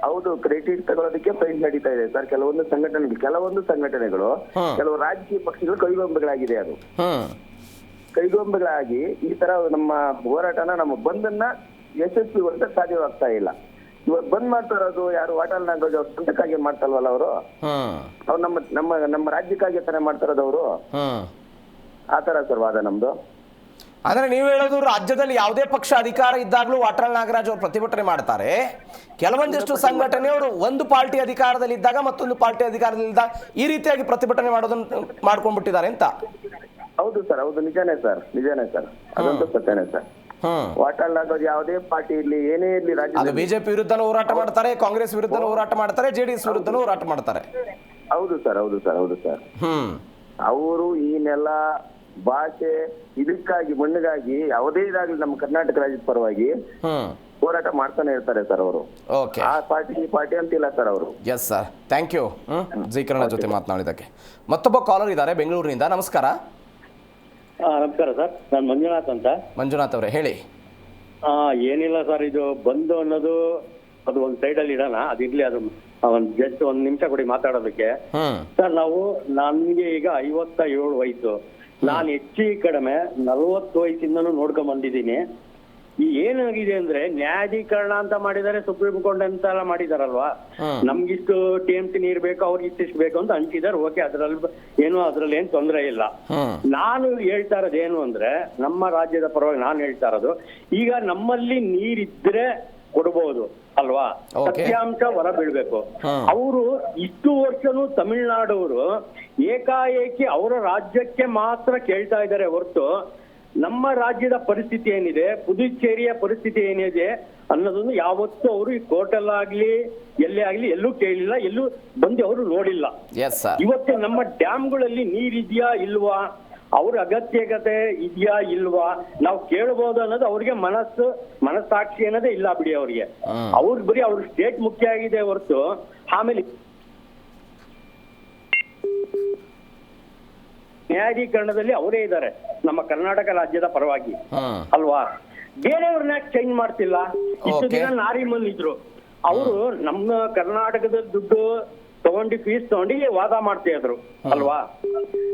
ಹೌದು, ಕ್ರೆಡಿಟ್ ತಗೊಳ್ಳೋದಕ್ಕೆ ಫೈಟ್ ನಡೀತಾ ಇದೆ ಸರ್. ಕೆಲವೊಂದು ಸಂಘಟನೆಗಳು ಕೆಲವು ರಾಜಕೀಯ ಪಕ್ಷಗಳು ಕೈಗೊಂಬೆಗಳಾಗಿದೆ. ಅದು ಕೈಗೊಂಬೆಗಳಾಗಿ ಈ ತರ ನಮ್ಮ ಹೋರಾಟನ ನಮ್ಮ ಬಂದನ್ನ ಯಶಸ್ವಿಗೊಳಿಸಕ್ಕೆ ಸಾಧ್ಯವಾಗ್ತಾ ಇಲ್ಲ. ಇವಾಗ ಬಂದ್ ಮಾಡ್ತಾ ಇರೋದು ಯಾರು? ವಾಟಾಳ್ ನಾಗರಾಜ್ ಅವ್ರ ಸ್ವಂತಕ್ಕಾಗಿ ಮಾಡ್ತಲ್ವಲ್ಲ ಅವರು. ಅವ್ರು ನಮ್ಮ ರಾಜ್ಯಕ್ಕಾಗಿ ತಾನೇ ಮಾಡ್ತಾ ಇರೋದು ಅವರು. ಆತರ ಸರ್ ವಾದ ನಮ್ದು. ಅಂದ್ರೆ ನೀವು ಹೇಳೋದು ರಾಜ್ಯದಲ್ಲಿ ಯಾವುದೇ ಪಕ್ಷ ಅಧಿಕಾರ ಇದ್ದಾಗಲೂ ವಾಟಾಳ್ ನಾಗರಾಜ್ ಅವರು ಪ್ರತಿಭಟನೆ ಮಾಡ್ತಾರೆ. ಕೆಲವೊಂದಿಷ್ಟು ಸಂಘಟನೆಯವರು ಒಂದು ಪಾರ್ಟಿ ಅಧಿಕಾರದಲ್ಲಿ ಇದ್ದಾಗ ಮತ್ತೊಂದು ಪಾರ್ಟಿ ಅಧಿಕಾರದಲ್ಲಿ ಇದ್ದಾಗ ಈ ರೀತಿಯಾಗಿ ಪ್ರತಿಭಟನೆ ಮಾಡೋದನ್ನ ಮಾಡ್ಕೊಂಡ್ಬಿಟ್ಟಿದ್ದಾರೆ ಅಂತ. ಹೌದು ಸರ್, ಹೌದು, ನಿಜಾನೇ ಸರ್. ಅದಂತೂ ಸತ್ಯನೇ ಸರ್. ವಾಟಾಳ್ ನಾಗರಾಜ್ ಯಾವುದೇ ಪಾರ್ಟಿ ಇರ್ಲಿ, ಏನೇ ಇರ್ಲಿ, ರಾಜ್ಯ ಬಿಜೆಪಿ ವಿರುದ್ಧನೂ ಹೋರಾಟ ಮಾಡ್ತಾರೆ, ಕಾಂಗ್ರೆಸ್ ವಿರುದ್ಧನೂ ಹೋರಾಟ ಮಾಡ್ತಾರೆ, JDS ವಿರುದ್ಧನೂ ಹೋರಾಟ ಮಾಡ್ತಾರೆ. ಹೌದು ಸರ್. ಅವರು ಈ ನೆಲ ಭಾಷೆ ಇದಕ್ಕಾಗಿ ಮಣ್ಣಿಗಾಗಿ ಯಾವುದೇ ಇದಾಗ್ಲಿ ನಮ್ಮ ಕರ್ನಾಟಕ ರಾಜ್ಯದ ಪರವಾಗಿ ಹೋರಾಟ ಮಾಡ್ತಾನೆ ಇರ್ತಾರೆ ಸರ್ ಅವರು. ಆ ಪಾರ್ಟಿ ಈ ಪಾರ್ಟಿ ಅಂತಿಲ್ಲ ಸರ್ ಅವರು. ಎಸ್ ಸರ್, ಥ್ಯಾಂಕ್ ಯು ಜೀಕರಣ ಜೊತೆ ಮಾತನಾಡಿದಕ್ಕೆ. ಮತ್ತೊಬ್ಬ ಕಾಲರ್ ಇದ್ದಾರೆ ಬೆಂಗಳೂರಿನಿಂದ. ನಮಸ್ಕಾರ. ನಮಸ್ಕಾರ ಸರ್, ನಾನು ಮಂಜುನಾಥ್ ಅಂತ. ಮಂಜುನಾಥ್ ಅವರೇ ಹೇಳಿ. ಏನಿಲ್ಲ ಸರ್, ಇದು ಬಂದು ಅನ್ನೋದು ಅದು ಒಂದ್ ಸೈಡ್ ಅಲ್ಲಿ ಇಡೋಣ, ಅದಿರ್ಲಿ. ಅದು ಜಸ್ಟ್ ಒಂದ್ ನಿಮಿಷ ಕೊಡಿ ಮಾತಾಡೋದಕ್ಕೆ. ಸರ್, ನನ್ಗೆ ಈಗ 57 ವಯಸ್ಸು. ನಾನು ಹೆಚ್ಚು ಕಡಿಮೆ 40 ವಯಸ್ಸಿಂದನೂ ನೋಡ್ಕೊಂಡ್ ಬಂದಿದ್ದೀನಿ. ಈ ಏನಾಗಿದೆ ಅಂದ್ರೆ ನ್ಯಾಯಾಧೀಕರಣ ಅಂತ ಮಾಡಿದ್ದಾರೆ, ಸುಪ್ರೀಂ ಕೋರ್ಟ್ ಅಂತ ಎಲ್ಲ ಮಾಡಿದಾರಲ್ವಾ. ನಮ್ಗಿಷ್ಟು TMC ನೀರ್ ಬೇಕು, ಅವ್ರಿಗೆ ಇಷ್ಟಿಷ್ಟು ಬೇಕು ಅಂತ ಹಂಚಿದಾರೆ. ಓಕೆ, ಅದ್ರಲ್ಲಿ ಏನ್ ತೊಂದರೆ ಇಲ್ಲ. ನಾನು ಹೇಳ್ತಾ ಇರೋದು ಏನು ಅಂದ್ರೆ, ನಮ್ಮ ರಾಜ್ಯದ ಪರವಾಗಿ ನಾನು ಹೇಳ್ತಾ ಇರೋದು, ಈಗ ನಮ್ಮಲ್ಲಿ ನೀರಿದ್ರೆ ಕೊಡ್ಬೋದು ಅಲ್ವಾ, ಸತ್ಯಾಂಶ ಹೊರ ಬೀಳ್ಬೇಕು. ಅವರು ಇಷ್ಟು ವರ್ಷನೂ ತಮಿಳ್ನಾಡವರು ಏಕಾಏಕಿ ಅವರ ರಾಜ್ಯಕ್ಕೆ ಮಾತ್ರ ಕೇಳ್ತಾ ಇದ್ದಾರೆ ಹೊರತು ನಮ್ಮ ರಾಜ್ಯದ ಪರಿಸ್ಥಿತಿ ಏನಿದೆ, ಪುದುಚೇರಿಯ ಪರಿಸ್ಥಿತಿ ಏನಿದೆ ಅನ್ನೋದನ್ನು ಯಾವತ್ತೂ ಅವರು ಈ ಕೋರ್ಟಲ್ಲಾಗ್ಲಿ ಎಲ್ಲೇ ಆಗ್ಲಿ ಎಲ್ಲೂ ಕೇಳಿಲ್ಲ, ಎಲ್ಲೂ ಬಂದು ಅವರು ನೋಡಿಲ್ಲ. ಇವತ್ತು ನಮ್ಮ ಡ್ಯಾಮ್ಗಳಲ್ಲಿ ನೀರಿದ್ಯಾ ಇಲ್ವಾ, ಅವ್ರ ಅಗತ್ಯತೆ ಇದೆಯಾ ಇಲ್ವಾ ನಾವು ಕೇಳಬಹುದು ಅನ್ನೋದು ಅವ್ರಿಗೆ ಮನಸ್ಸಾಕ್ಷಿ ಅನ್ನೋದೇ ಇಲ್ಲ ಬಿಡಿ. ಅವ್ರಿಗೆ ಬರೀ ಅವ್ರ ಸ್ಟೇಟ್ ಮುಖ್ಯ ಆಗಿದೆ ಹೊರತು ಆಮೇಲೆ ನ್ಯಾಯಾಧೀಕರಣದಲ್ಲಿ ಅವರೇ ಇದ್ದಾರೆ ನಮ್ಮ ಕರ್ನಾಟಕ ರಾಜ್ಯದ ಪರವಾಗಿ ಅಲ್ವಾ? ಬೇರೆಯವ್ರನ್ನ ಚೇಂಜ್ ಮಾಡ್ತಿಲ್ಲ. ಇಷ್ಟು ದಿನ ನಾರಿಮನ್ ಇದ್ರು, ಅವರು ನಮ್ಮ ಕರ್ನಾಟಕದ ದುಡ್ಡು ತಗೊಂಡು ಫೀಸ್ ತಗೊಂಡು ವಾದ ಮಾಡ್ತಾ ಇದ್ರು ಅಲ್ವಾ?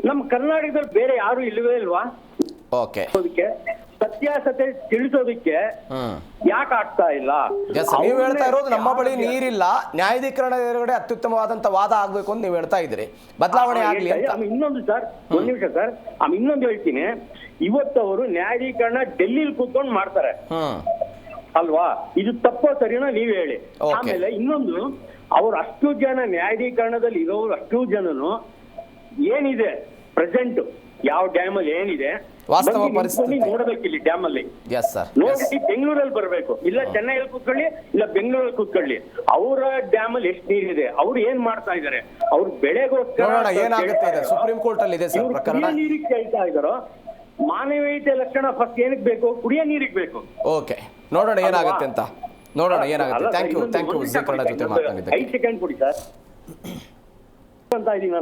ನಮ್ಮ ಕರ್ನಾಟಕದಲ್ಲಿ ಬೇರೆ ಯಾರು ಇಲ್ವೇ ಇಲ್ವಾ? ಅದಕ್ಕೆ ಸತ್ಯಾಸತ್ಯ ತಿಳಿಸೋದಕ್ಕೆ ಯಾಕೆ ಆಗ್ತಾ ಇಲ್ಲ? ನೀವು ಹೇಳ್ತಾ ಇರೋದು ನಮ್ಮ ಬಳಿ ನೀರಿಲ್ಲ, ನ್ಯಾಯಾಧೀಕರಣ ಎದುರುಗಡೆ ಅತ್ಯುತ್ತಮವಾದಂತ ವಾದ ಆಗ್ಬೇಕು ಅಂತ ನೀವು ಹೇಳ್ತಾ ಇದ್ದೀರಿ, ಬದಲಾವಣೆ ಆಗ್ಲಿ ಅಂತ. ಇನ್ನೊಂದು ಸರ್, ಒಂದ್ ನಿಮಿಷ ಸರ್, ಇನ್ನೊಂದು ಹೇಳ್ತೀನಿ. ಇವತ್ತು ಅವರು ನ್ಯಾಯಾಧೀಕರಣ ಡೆಲ್ಲಿಲಿ ಕೂತ್ಕೊಂಡು ಮಾಡ್ತಾರೆ ಅಲ್ವಾ? ಇದು ತಪ್ಪೋ ಸರಿನೋ ನೀವ್ ಹೇಳಿ. ಆಮೇಲೆ ಇನ್ನೊಂದು, ಅವ್ರು ಅಷ್ಟು ಜನ ನ್ಯಾಯಾಧೀಕರಣದಲ್ಲಿ ಇರೋರು ಅಷ್ಟು ಜನನು ಏನಿದೆ ಪ್ರೆಸೆಂಟ್ ಯಾವ ಡ್ಯಾಮ್ ಅಲ್ಲಿ ಏನಿದೆ ವಾಸ್ತವ ಪರಿಸ್ಥಿತಿ ನೋಡ್ಬೇಕು. ಇಲ್ಲಿ ಡ್ಯಾಮ್ ಅಲ್ಲಿ ನೋಡಿ ಬೆಂಗಳೂರಲ್ಲಿ ಬರ್ಬೇಕು, ಇಲ್ಲ ಚೆನ್ನೈಯಲ್ಲಿ ಕೂತ್ಕೊಳ್ಳಿ, ಇಲ್ಲ ಬೆಂಗಳೂರಲ್ಲಿ ಕೂತ್ಕೊಳ್ಳಿ. ಅವರ ಡ್ಯಾಮ್ ಅಲ್ಲಿ ಎಷ್ಟು ನೀರಿದೆ, ಅವ್ರು ಏನ್ ಮಾಡ್ತಾ ಇದಾರೆ, ಅವ್ರ ಬೆಳೆಗೋಸ್ಕರ ಏನಾಗುತ್ತೆ ಸುಪ್ರೀಂ ಕೋರ್ಟ್ ಅಲ್ಲಿ ಇದೆ ಸರ್ ಪ್ರಕರಣ. ನೀರಿಗೆ ಕೇಳ್ತಾ ಇದಾರೋ, ಮಾನವೀಯತೆ ಲಕ್ಷಣ ಫಸ್ಟ್ ಏನಕ್ಕೆ ಬೇಕು? ಕುಡಿಯೋ ನೀರಿಗೆ ಬೇಕು. ಓಕೆ, ನೋಡೋಣ ಏನಾಗುತ್ತೆ ಅಂತ, ನೋಡೋಣ ಏನಾಗುತ್ತೆ. ಥ್ಯಾಂಕ್ ಯು ಜೀಕರಣ ಜೊತೆ ಮಾತನಾಡಿದ್ದೆ. 5 ಸೆಕೆಂಡ್ ಕೊಡಿ ಸರ್ ಅಂತ ಇದೀನಿ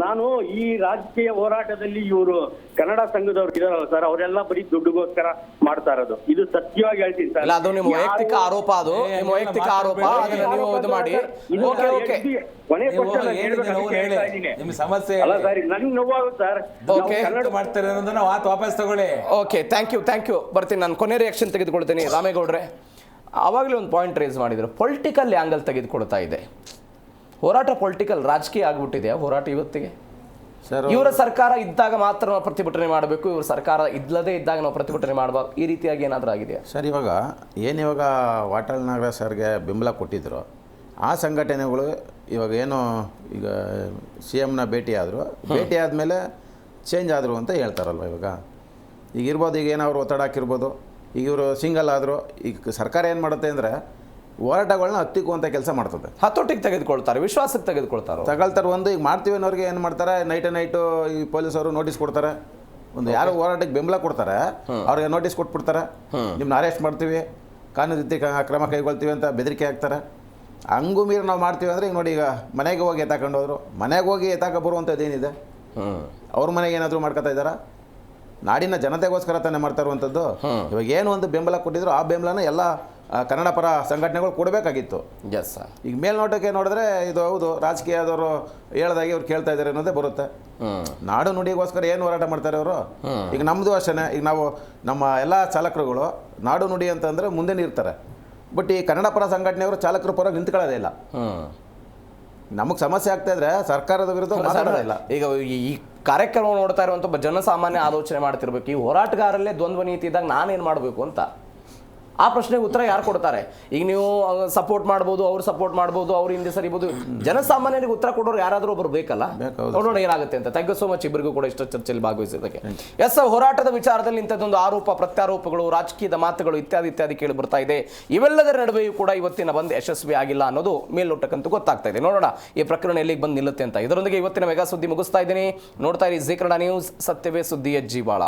ನಾನು ಈ ರಾಜಕೀಯ ಹೋರಾಟದಲ್ಲಿ ಇವರು ಕನ್ನಡ ಸಂಘದವ್ರು ಇದಾರಲ್ಲ ಸರ್, ಅವರೆಲ್ಲ ಬರೀ ದುಡ್ಡುಗೋಸ್ಕರ ಮಾಡ್ತಾ ಇರೋದು. ಇದು ಸತ್ಯವಾಗಿ ಹೇಳ್ತೀನಿ ಸರ್. ಅದು ನಿಮ್ಮ ವೈಯಕ್ತಿಕ ಆರೋಪ, ಅದು ನಿಮ್ಮ ವೈಯಕ್ತಿಕ ಆರೋಪ, ಅದನ್ನ ನೀವು ಇದು ಮಾಡಿ. ಕೊನೆ ಸಮಸ್ಯೆ ಅಲ್ಲ ಸರ್, ನನ್ಗೆ ನೋವಾಗುತ್ತೆ ಸರ್. ಕನ್ನಡ ಮಾಡ್ತಾರೆ ಅನ್ನೋದನ್ನ ವಾಪಸ್ ತಗೊಳ್ಳಿ. ಓಕೆ, ಥ್ಯಾಂಕ್ ಯು ಬರ್ತೀನಿ. ನಾನು ಕೊನೆ ರಿಯಾಕ್ಷನ್ ತೆಗೆದುಕೊಳ್ತೀನಿ. ರಾಮೇಗೌಡ್ರೆ, ಆವಾಗಲೇ ಒಂದು ಪಾಯಿಂಟ್ ರೇಸ್ ಮಾಡಿದ್ರು, ಪೊಲಿಟಿಕಲ್ ಆ್ಯಂಗಲ್ ತೆಗೆದುಕೊಳ್ತಾ ಇದೆ. ಹೋರಾಟ ಪೊಲಿಟಿಕಲ್, ರಾಜಕೀಯ ಆಗ್ಬಿಟ್ಟಿದೆಯಾ ಹೋರಾಟ ಇವತ್ತಿಗೆ? ಇವರ ಸರ್ಕಾರ ಇದ್ದಾಗ ಮಾತ್ರ ನಾವು ಪ್ರತಿಭಟನೆ ಮಾಡಬೇಕು, ಇವ್ರ ಸರ್ಕಾರ ಇಲ್ಲದೇ ಇದ್ದಾಗ ನಾವು ಪ್ರತಿಭಟನೆ ಮಾಡಬಾರ್ದು, ಈ ರೀತಿಯಾಗಿ ಏನಾದರೂ ಆಗಿದೆಯಾ ಸರ್? ಇವಾಗ ವಾಟಾಳ್ ನಾಗರಾಜ್ ಸರ್ಗೆ ಬೆಂಬಲ ಕೊಟ್ಟಿದ್ರು ಆ ಸಂಘಟನೆಗಳು ಇವಾಗ ಏನು ಈಗ CMನ ಭೇಟಿ ಆದಮೇಲೆ ಚೇಂಜ್ ಆದರು ಅಂತ ಹೇಳ್ತಾರಲ್ವ. ಈಗ ಇರ್ಬೋದು, ಈಗ ಏನೋ ಅವ್ರು ಒತ್ತಡ ಹಾಕಿರ್ಬೋದು. ಈಗ ಇವರು ಸಿಂಗಲ್ ಆದರು. ಈಗ ಸರ್ಕಾರ ಏನು ಮಾಡುತ್ತೆ ಅಂದರೆ ಹೋರಾಟಗಳನ್ನ ಹತ್ತಿಕ್ಕುವಂಥ ಕೆಲಸ ಮಾಡ್ತದೆ. ಹತೋಟಿಗೆ ತೆಗೆದುಕೊಳ್ತಾರೆ, ವಿಶ್ವಾಸಕ್ಕೆ ತಗೊಳ್ತಾರೆ. ಒಂದು ಈಗ ಮಾಡ್ತೀವಿ ಅನ್ನೋರಿಗೆ ಏನು ಮಾಡ್ತಾರೆ, ನೈಟು ಈ ಪೊಲೀಸವರು ನೋಟಿಸ್ ಕೊಡ್ತಾರೆ. ಒಂದು ಯಾರು ಹೋರಾಟಕ್ಕೆ ಬೆಂಬಲ ಕೊಡ್ತಾರೆ ಅವ್ರಿಗೆ ನೋಟಿಸ್ ಕೊಟ್ಬಿಡ್ತಾರೆ, ನಿಮ್ಮನ್ನ ಅರೆಸ್ಟ್ ಮಾಡ್ತೀವಿ, ಕಾನೂನು ರೀತಿ ಕ್ರಮ ಕೈಗೊಳ್ತೀವಿ ಅಂತ ಬೆದರಿಕೆ ಹಾಕ್ತಾರೆ. ಹಂಗೂ ಮೀರಿ ನಾವು ಮಾಡ್ತೀವಿ ಅಂದರೆ ಈಗ ನೋಡಿ, ಈಗ ಮನೆಗೆ ಹೋಗಿ ಎತ್ತಾಕೊಂಡು ಹೋದ್ರು, ಮನೆಗೆ ಹೋಗಿ ಎತ್ತಾಕ ಬರುವಂಥದ್ದು ಏನಿದೆ? ಅವ್ರ ಮನೆಗೆ ಏನಾದರೂ ಮಾಡ್ಕೊತಾ ಇದ್ದಾರಾ? ನಾಡಿನ ಜನತೆಗೋಸ್ಕರ ತಾನೇ ಮಾಡ್ತಾ ಇರುವಂಥದ್ದು. ಇವಾಗ ಏನು ಒಂದು ಬೆಂಬಲ ಕೊಟ್ಟಿದ್ರು ಆ ಬೆಂಬಲನ ಎಲ್ಲ ಕನ್ನಡ ಪರ ಸಂಘಟನೆಗಳು ಕೊಡಬೇಕಾಗಿತ್ತು. ಈಗ ಮೇಲ್ನೋಟಕ್ಕೆ ನೋಡಿದ್ರೆ ಇದು ಹೌದು ರಾಜಕೀಯದವರು ಹೇಳ್ದಾಗೆ ಇವ್ರು ಕೇಳ್ತಾ ಇದ್ದಾರೆ ಅನ್ನೋದೇ ಬರುತ್ತೆ. ನಾಡು ನುಡಿಗೋಸ್ಕರ ಏನು ಹೋರಾಟ ಮಾಡ್ತಾರೆ ಅವರು? ಈಗ ನಮ್ಮದು ಅಷ್ಟೇ. ಈಗ ನಾವು ನಮ್ಮ ಎಲ್ಲ ಚಾಲಕರುಗಳು ನಾಡು ನುಡಿ ಅಂತಂದರೆ ಮುಂದೆ ನಿಲ್ತಾರೆ. ಬಟ್ ಈ ಕನ್ನಡ ಪರ ಸಂಘಟನೆಯವರು ಚಾಲಕರ ಪರ ನಿಂತ್ಕೊಳ್ಳೋದೇ ಇಲ್ಲ. ನಮಗೆ ಸಮಸ್ಯೆ ಆಗ್ತಾ ಇದ್ರೆ ಸರ್ಕಾರದ ವಿರುದ್ಧ ಮಾತಾಡೋದಿಲ್ಲ. ಈಗ ಈ ಕಾರ್ಯಕ್ರಮ ನೋಡ್ತಾ ಇರುವಂಥ ಜನಸಾಮಾನ್ಯ ಆಲೋಚನೆ ಮಾಡ್ತಿರ್ಬೇಕು, ಈ ಹೋರಾಟಗಾರಲ್ಲೇ ದ್ವಂದ್ವ ನೀತಿ ಇದ್ದಾಗ ನಾನೇನು ಮಾಡಬೇಕು ಅಂತ. ಆ ಪ್ರಶ್ನೆಗೆ ಉತ್ತರ ಯಾರು ಕೊಡ್ತಾರೆ? ಈಗ ನೀವು ಸಪೋರ್ಟ್ ಮಾಡ್ಬೋದು, ಅವ್ರು ಸಪೋರ್ಟ್ ಮಾಡ್ಬೋದು, ಅವ್ರು ಹಿಂದೆ ಸರಿಬೋದು, ಜನಸಾಮಾನ್ಯರಿಗೆ ಉತ್ತರ ಕೊಡೋರು ಯಾರಾದರೂ ಒಬ್ಬರು ಬೇಕಲ್ಲ. ನೋಡೋಣ ಏನಾಗುತ್ತೆ ಅಂತ. ಥ್ಯಾಂಕ್ ಯು ಸೋ ಮಚ್ ಇಬ್ಬರಿಗೂ ಕೂಡ ಇಷ್ಟು ಚರ್ಚೆಯಲ್ಲಿ ಭಾಗವಹಿಸಿದ್ದಕ್ಕೆ. ಹೋರಾಟದ ವಿಚಾರದಲ್ಲಿ ಇಂಥದ್ದೊಂದು ಆರೋಪ ಪ್ರತ್ಯಾರೋಪಗಳು, ರಾಜಕೀಯದ ಮಾತುಗಳು ಇತ್ಯಾದಿ ಕೇಳಿ ಬರ್ತಾ ಇದೆ. ಇವೆಲ್ಲದರ ನಡುವೆಯೂ ಕೂಡ ಇವತ್ತಿನ ಬಂದ್ ಯಶಸ್ವಿ ಆಗಿಲ್ಲ ಅನ್ನೋದು ಮೇಲ್ನೋಟಕ್ಕಂತೂ ಗೊತ್ತಾಗ್ತಾ ಇದೆ. ನೋಡೋಣ ಈ ಪ್ರಕರಣ ಎಲ್ಲಿಗೆ ಬಂದು ನಿಲ್ಲುತ್ತೆ ಅಂತ. ಇದರೊಂದಿಗೆ ಇವತ್ತಿನ ಮೆಗಾ ಸುದ್ದಿ ಮುಗಿಸ್ತಾ ಇದ್ದೀನಿ. ನೋಡ್ತಾ ಇರಿ ಜೀ ಕನ್ನಡ ನ್ಯೂಸ್, ಸತ್ಯವೇ ಸುದ್ದಿಯ ಜೀವಾಳ.